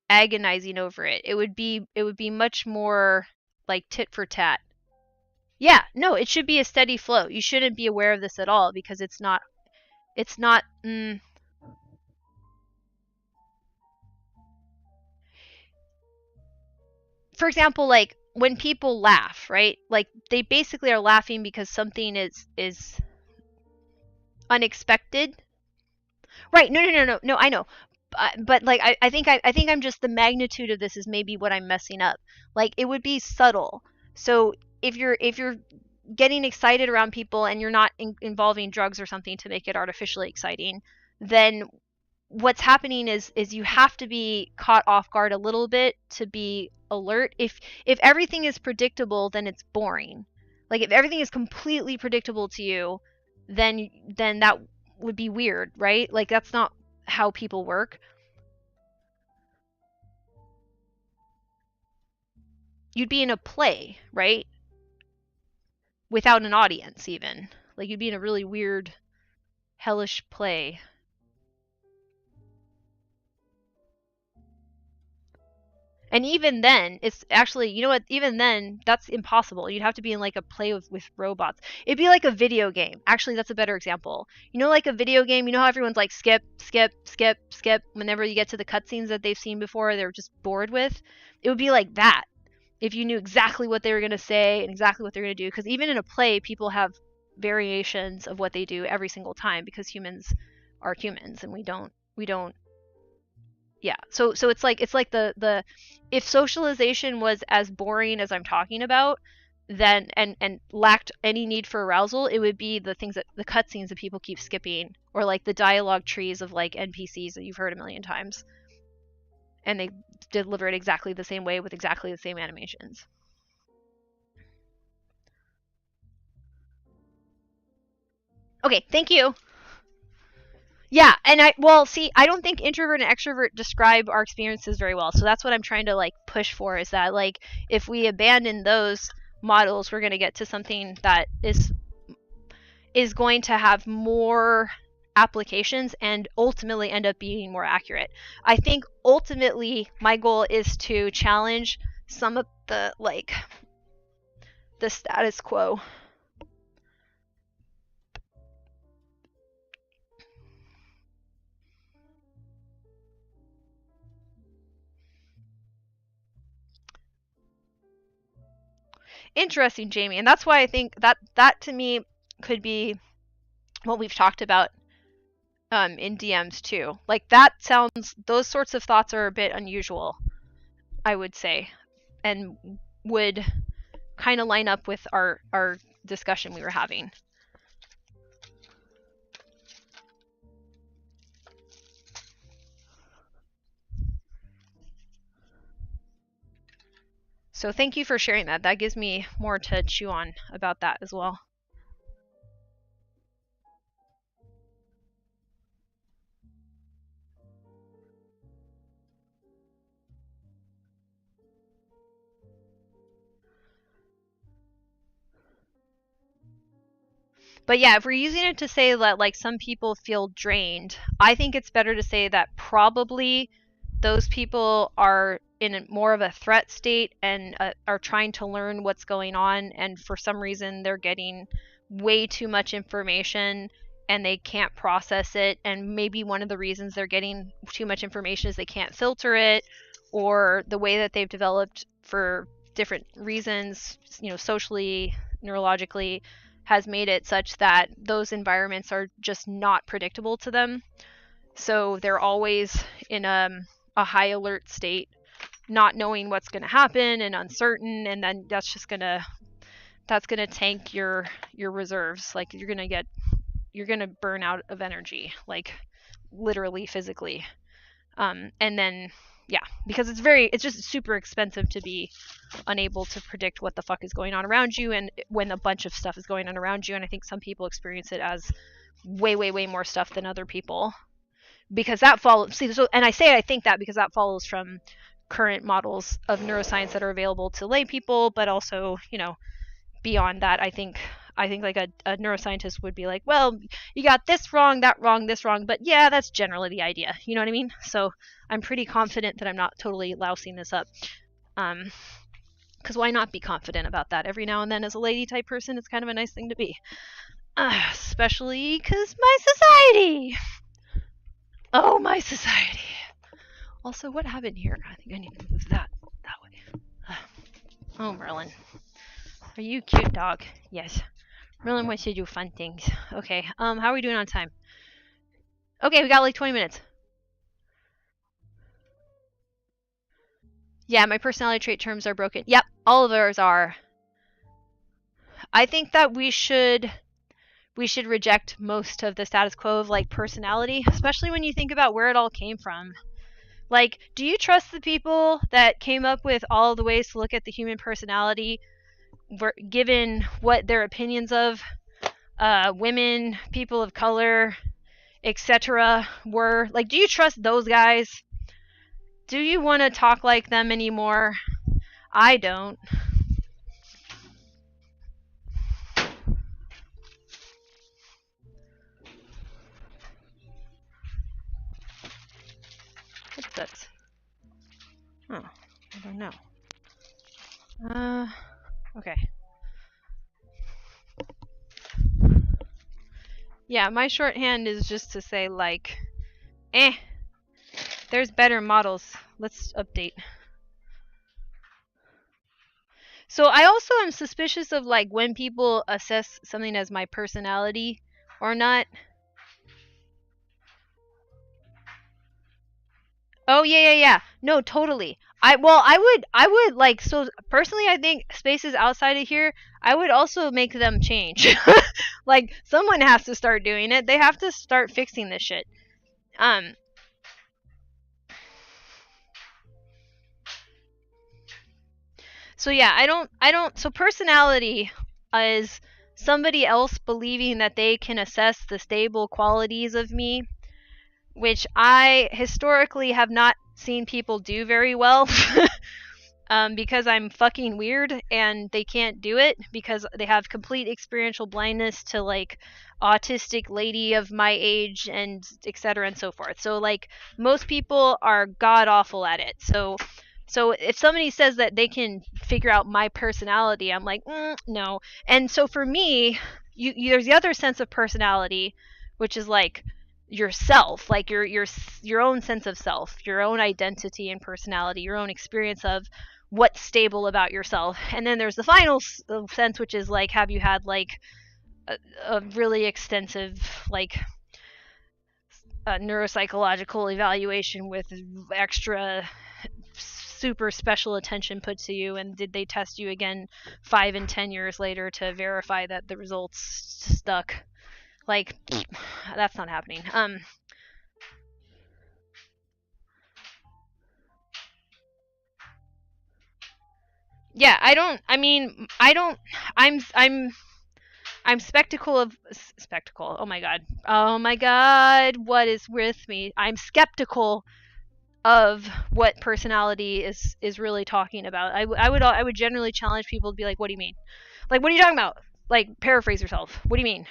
agonizing over it. It would be much more like tit for tat. Yeah, no, it should be a steady flow. You shouldn't be aware of this at all because it's not for example, like when people laugh, right? Like they basically are laughing because something is unexpected. Right. No, I know. But like I think I'm just the magnitude of this is maybe what I'm messing up. Like it would be subtle. So if you're getting excited around people and you're not involving drugs or something to make it artificially exciting, then what's happening is you have to be caught off guard a little bit to be alert. If everything is predictable, then it's boring. Like if everything is completely predictable to you, then that would be weird, right? Like that's not how people work. You'd be in a play, right? Without an audience even. Like you'd be in a really weird hellish play. And even then, it's actually, you know what, even then, that's impossible. You'd have to be in like a play with robots. It'd be like a video game. Actually, that's a better example. You know, like a video game, you know how everyone's like skip, skip, skip, skip whenever you get to the cutscenes that they've seen before, they're just bored with? It would be like that if you knew exactly what they were going to say and exactly what they're going to do. Because even in a play, people have variations of what they do every single time because humans are humans and we don't yeah. So it's like the if socialization was as boring as I'm talking about, then and lacked any need for arousal, it would be the things that the cutscenes that people keep skipping, or like the dialogue trees of like NPCs that you've heard a million times, and they deliver it exactly the same way with exactly the same animations. Okay, thank you. Yeah, and I don't think introvert and extrovert describe our experiences very well. So that's what I'm trying to like push for is that like if we abandon those models, we're going to get to something that is going to have more applications and ultimately end up being more accurate. I think ultimately my goal is to challenge some of the like the status quo. Interesting, Jamie, and that's why I think that to me could be what we've talked about in DMs too. Like that sounds, those sorts of thoughts are a bit unusual, I would say, and would kind of line up with our discussion we were having. So thank you for sharing that. That gives me more to chew on about that as well. But yeah, if we're using it to say that like some people feel drained, I think it's better to say that probably those people are in more of a threat state and are trying to learn what's going on, and for some reason they're getting way too much information and they can't process it, and maybe one of the reasons they're getting too much information is they can't filter it, or the way that they've developed for different reasons, you know, socially, neurologically, has made it such that those environments are just not predictable to them. So they're always in a high alert state, not knowing what's going to happen and uncertain, and then that's going to tank your reserves. Like you're going to burn out of energy, like literally physically. And then yeah, because it's just super expensive to be unable to predict what the fuck is going on around you, and when a bunch of stuff is going on around you. And I think some people experience it as way more stuff than other people, because that follows. And I think that because that follows from current models of neuroscience that are available to lay people, but also, you know, beyond that, I think like a neuroscientist would be like, well, you got this wrong, that wrong, this wrong, but yeah, that's generally the idea. You know what I mean? So I'm pretty confident that I'm not totally lousing this up. Because why not be confident about that? Every now and then, as a lady type person, it's kind of a nice thing to be. Especially because my society. Oh, my society. Also, what happened here? I think I need to move that way. Oh, Merlin. Are you cute, dog? Yes. Merlin wants to do fun things. Okay, how are we doing on time? Okay, we got like 20 minutes. Yeah, my personality trait terms are broken. Yep, all of ours are. I think that we should reject most of the status quo of like personality, especially when you think about where it all came from. Like, do you trust the people that came up with all the ways to look at the human personality, given what their opinions of women, people of color, etc. were? Like, do you trust those guys? Do you want to talk like them anymore? I don't. What's this? Oh, I don't know. Okay. Yeah, my shorthand is just to say, like, there's better models. Let's update. So I also am suspicious of, like, when people assess something as my personality or not. Oh, yeah. No, totally. I would like, so personally, I think spaces outside of here, I would also make them change. Like, someone has to start doing it. They have to start fixing this shit. So yeah, I don't, so personality is somebody else believing that they can assess the stable qualities of me, which I historically have not seen people do very well. Because I'm fucking weird and they can't do it because they have complete experiential blindness to, like, autistic lady of my age and etc. and so forth. So, like, most people are god awful at it. So if somebody says that they can figure out my personality, I'm like, no. And so for me, there's the other sense of personality, which is like yourself, like your own sense of self, your own identity and personality, your own experience of what's stable about yourself. And then there's the final sense, which is like, have you had like a really extensive, like, neuropsychological evaluation with extra super special attention put to you, and did they test you again 5 and 10 years later to verify that the results stuck? Like, that's not happening. Yeah, I'm spectacle. Oh my god, what is with me? I'm skeptical of what personality is really talking about. I would generally challenge people to be like, what do you mean? Like, what are you talking about? Like, paraphrase yourself. What do you mean?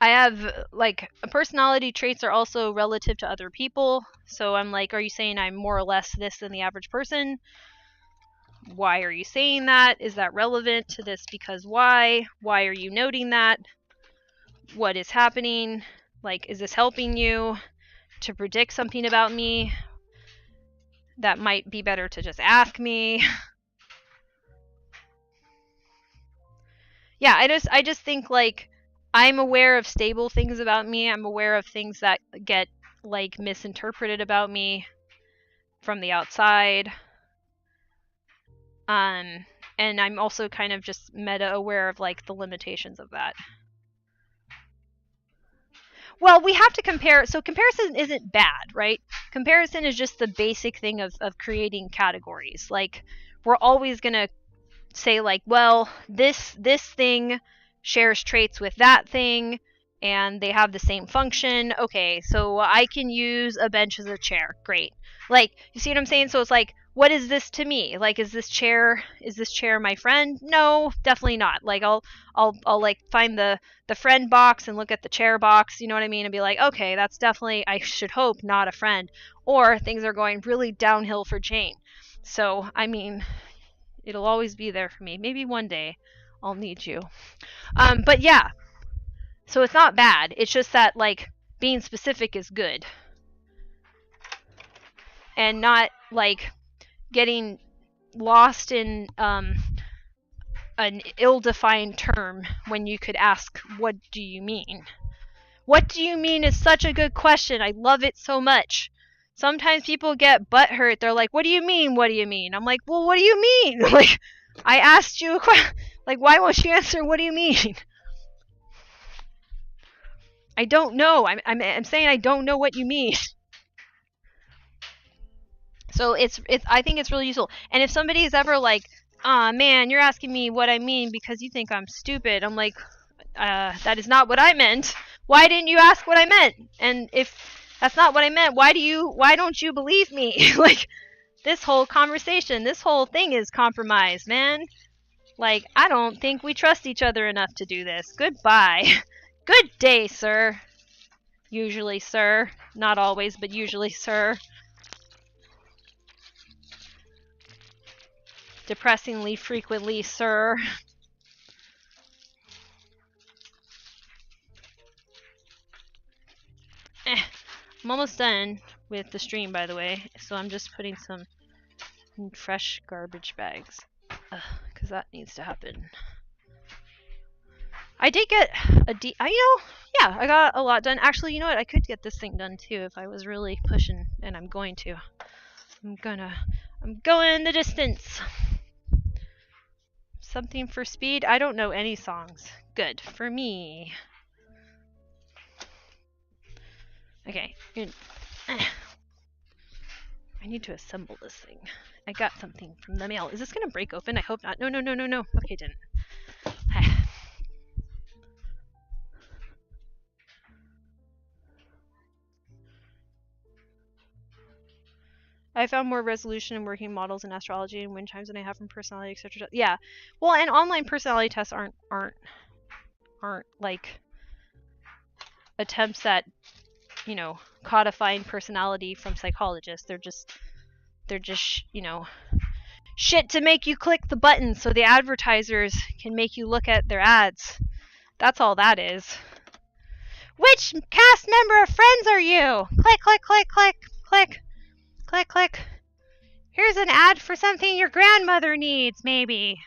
I have, like, personality traits are also relative to other people. So I'm like, are you saying I'm more or less this than the average person? Why are you saying that? Is that relevant to this? Because why? Why are you noting that? What is happening? Like, is this helping you to predict something about me that might be better to just ask me? Yeah, I just think, like, I'm aware of stable things about me. I'm aware of things that get, like, misinterpreted about me from the outside. And I'm also kind of just meta aware of, like, the limitations of that. Well, we have to compare. So comparison isn't bad, right? Comparison is just the basic thing of creating categories. Like, we're always going to say, like, well, this thing shares traits with that thing, and they have the same function. Okay, so I can use a bench as a chair. Great. Like, you see what I'm saying? So it's like, what is this to me? Like, is this chair my friend? No, definitely not. Like, I'll like find the friend box and look at the chair box, you know what I mean, and be like, okay, that's definitely, I should hope, not a friend. Or things are going really downhill for Jane. So, I mean, it'll always be there for me. Maybe one day I'll need you. But yeah, so it's not bad. It's just that, like, being specific is good. And not, like, getting lost in an ill-defined term when you could ask, what do you mean? What do you mean is such a good question. I love it so much. Sometimes people get butthurt. They're like, what do you mean? What do you mean? I'm like, well, what do you mean? Like, I asked you a question. Like, why won't you answer? What do you mean? I don't know. I'm saying I don't know what you mean. So I think it's really useful. And if somebody is ever like, "Aw, man, you're asking me what I mean because you think I'm stupid," I'm like, that is not what I meant. Why didn't you ask what I meant? And if that's not what I meant, why don't you believe me? Like, this whole conversation, this whole thing is compromised, man. Like, I don't think we trust each other enough to do this. Goodbye. Good day, sir. Usually, sir. Not always, but usually, sir. Depressingly frequently, sir. I'm almost done with the stream, by the way, so I'm just putting some fresh garbage bags, because that needs to happen. I did get I got a lot done. Actually, you know what? I could get this thing done too if I was really pushing, and I'm going to. I'm going the distance. Something for speed? I don't know any songs. Good for me. Okay. I need to assemble this thing. I got something from the mail. Is this gonna break open? I hope not. No. Okay, it didn't. I found more resolution in working models in astrology and wind chimes than I have from personality, etc. Yeah. Well, and online personality tests aren't like attempts at, you know, codifying personality from psychologists. They're just you know, shit to make you click the button so the advertisers can make you look at their ads. That's all that is. Which cast member of Friends are you? Click, click, click, click, click, click, click. Here's an ad for something your grandmother needs, maybe.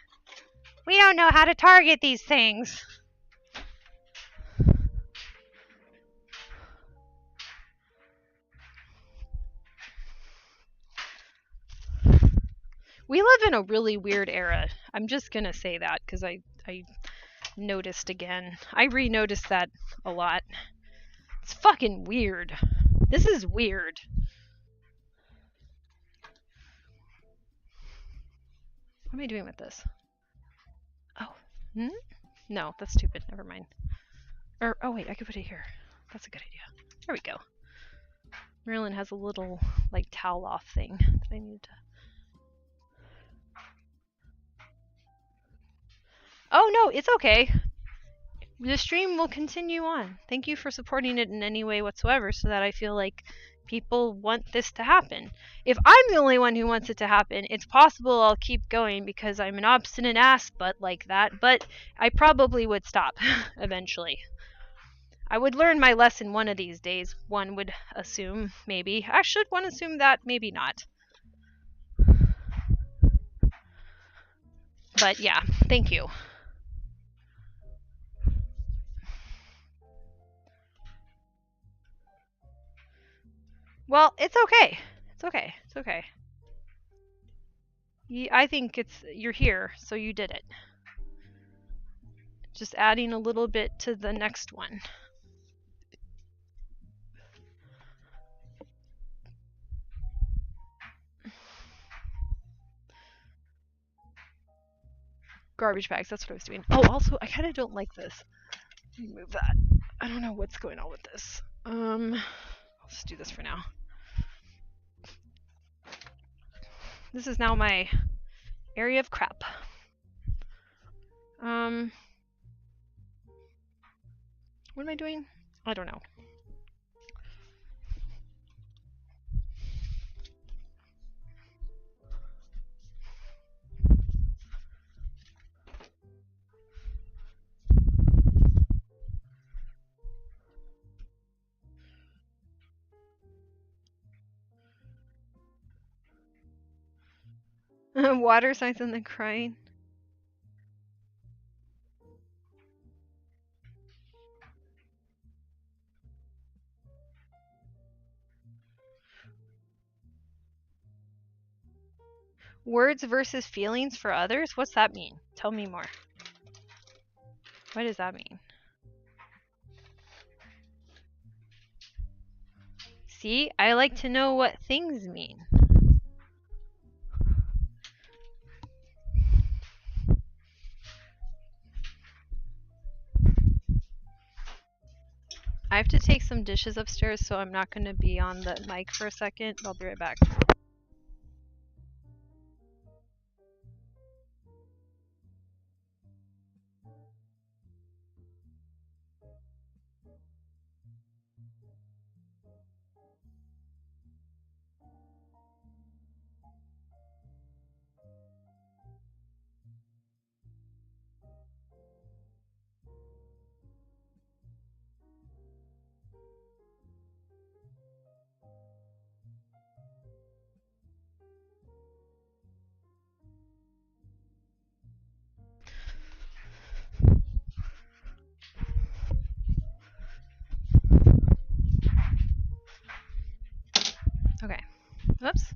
We don't know how to target these things. We live in a really weird era. I'm just gonna say that because I noticed again. I re-noticed that a lot. It's fucking weird. This is weird. What am I doing with this? Oh. Hmm? No, that's stupid. Never mind. Or, oh wait, I could put it here. That's a good idea. There we go. Marilyn has a little, like, towel off thing that I need to... Oh no, it's okay. The stream will continue on. Thank you for supporting it in any way whatsoever so that I feel like people want this to happen. If I'm the only one who wants it to happen, it's possible I'll keep going because I'm an obstinate ass butt like that, but I probably would stop eventually. I would learn my lesson one of these days, one would assume, maybe. I should one assume that, maybe not. But yeah, thank you. Well, it's okay. It's okay. It's okay. I think you're here, so you did it. Just adding a little bit to the next one. Garbage bags, that's what I was doing. Oh, also, I kind of don't like this. Let me move that. I don't know what's going on with this. I'll just do this for now. This is now my area of crap. What am I doing? I don't know. Water signs and then crying. Words versus feelings for others? What's that mean? Tell me more. What does that mean? See, I like to know what things mean. I have to take some dishes upstairs, so I'm not going to be on the mic for a second. I'll be right back. Okay. Whoops.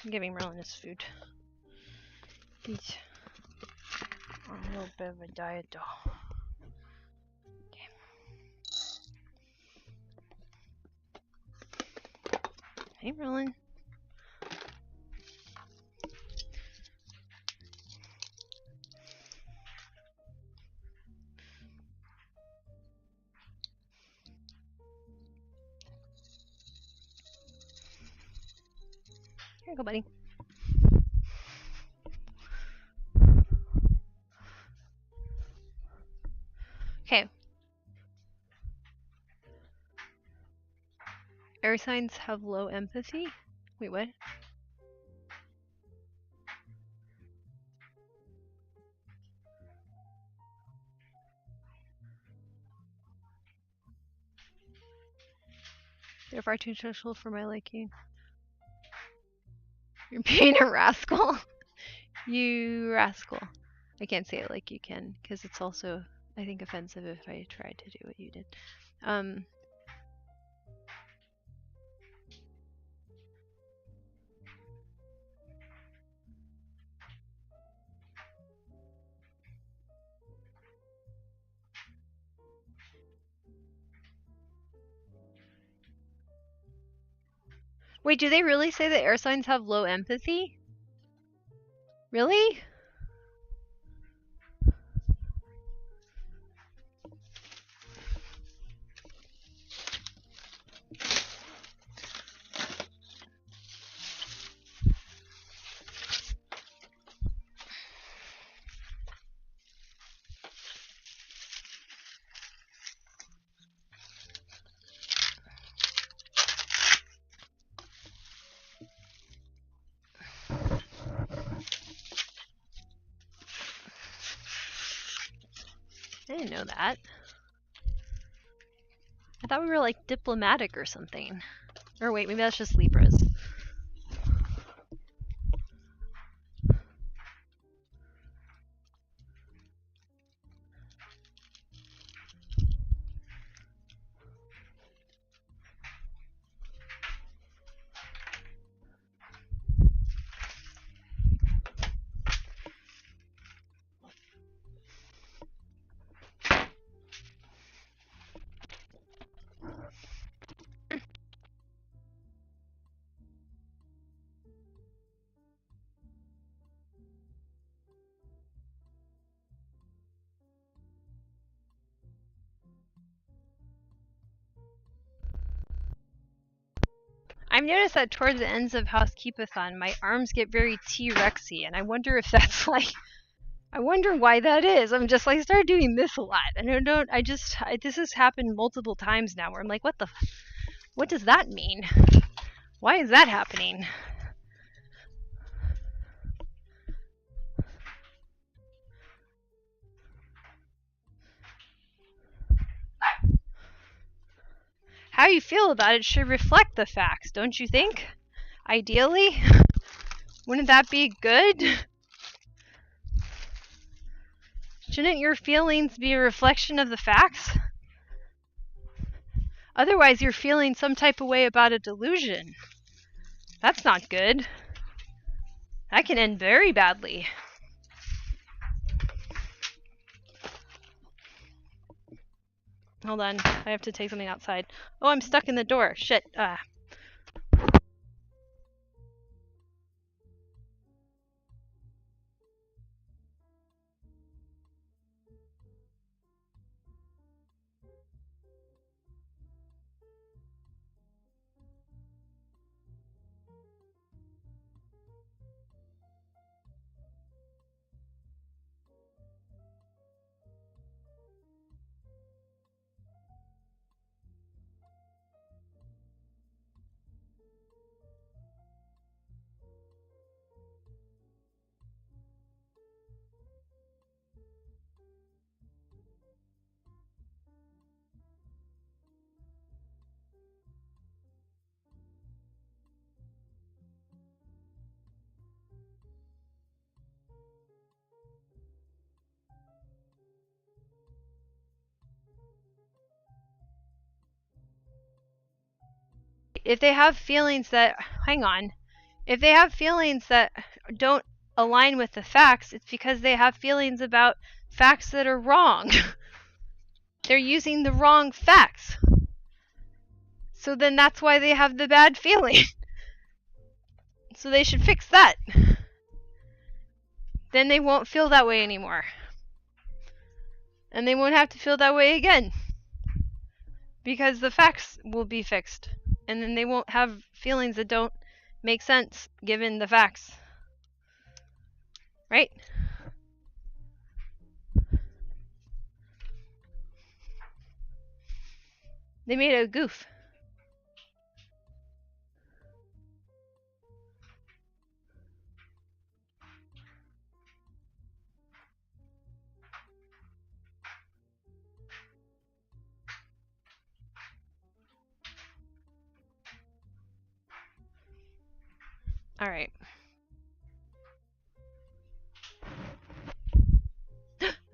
I'm giving Merlin his food. He's on a little bit of a diet though. Okay. Hey Merlin. Here you go, buddy. Okay. Air signs have low empathy? Wait, what? They're far too social for my liking. You're being a rascal. You rascal. I can't say it like you can, because it's also, I think, offensive if I tried to do what you did. Wait, do they really say that air signs have low empathy? Really? I didn't know that. I thought we were like diplomatic or something. Or wait, maybe that's just Libras. I've noticed that towards the ends of Housekeep-a-thon, my arms get very T-Rexy, and I wonder if that's like, I wonder why that is. I'm just like, I started doing this a lot, and this has happened multiple times now, where I'm like, what does that mean? Why is that happening? How you feel about it should reflect the facts, don't you think? Ideally? Wouldn't that be good? Shouldn't your feelings be a reflection of the facts? Otherwise, you're feeling some type of way about a delusion. That's not good. That can end very badly. Hold on, I have to take something outside. Oh, I'm stuck in the door. Shit. If they have feelings that, hang on, if they have feelings that don't align with the facts, it's because they have feelings about facts that are wrong. They're using the wrong facts. So then that's why they have the bad feeling. So they should fix that. Then they won't feel that way anymore. And they won't have to feel that way again. Because the facts will be fixed. And then they won't have feelings that don't make sense given the facts. Right? They made a goof. All right.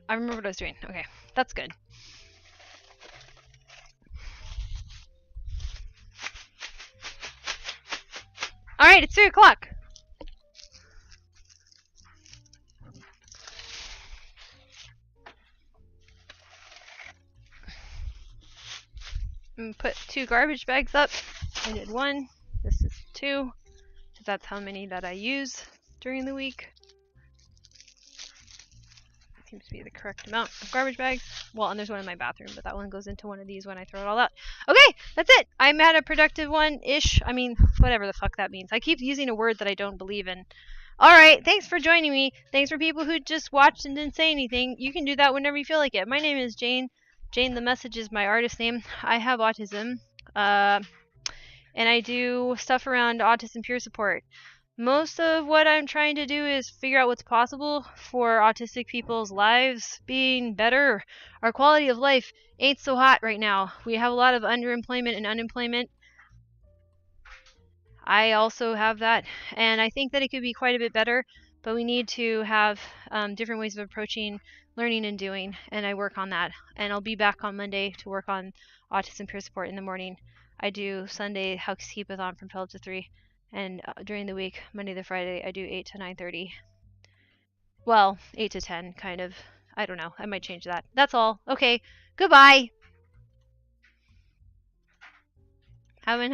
I remember what I was doing. Okay, that's good. All right, it's 3 o'clock. I'm gonna put 2 garbage bags up. I did 1. This is 2. Because that's how many that I use during the week. Seems to be the correct amount of garbage bags. Well, and there's one in my bathroom, but that one goes into one of these when I throw it all out. Okay, that's it. I'm at a productive one-ish. I mean, whatever the fuck that means. I keep using a word that I don't believe in. Alright, thanks for joining me. Thanks for people who just watched and didn't say anything. You can do that whenever you feel like it. My name is Jane. Jane the Message is my artist name. I have autism. And I do stuff around autism peer support. Most of what I'm trying to do is figure out what's possible for autistic people's lives being better. Our quality of life ain't so hot right now. We have a lot of underemployment and unemployment. I also have that, and I think that it could be quite a bit better, but we need to have different ways of approaching learning and doing, and I work on that. And I'll be back on Monday to work on autism peer support in the morning. I do Sunday Housekeep-a-thon from 12 to 3, and during the week, Monday to Friday, I do 8 to 9:30. Well, 8 to 10, kind of. I don't know. I might change that. That's all. Okay. Goodbye. Have a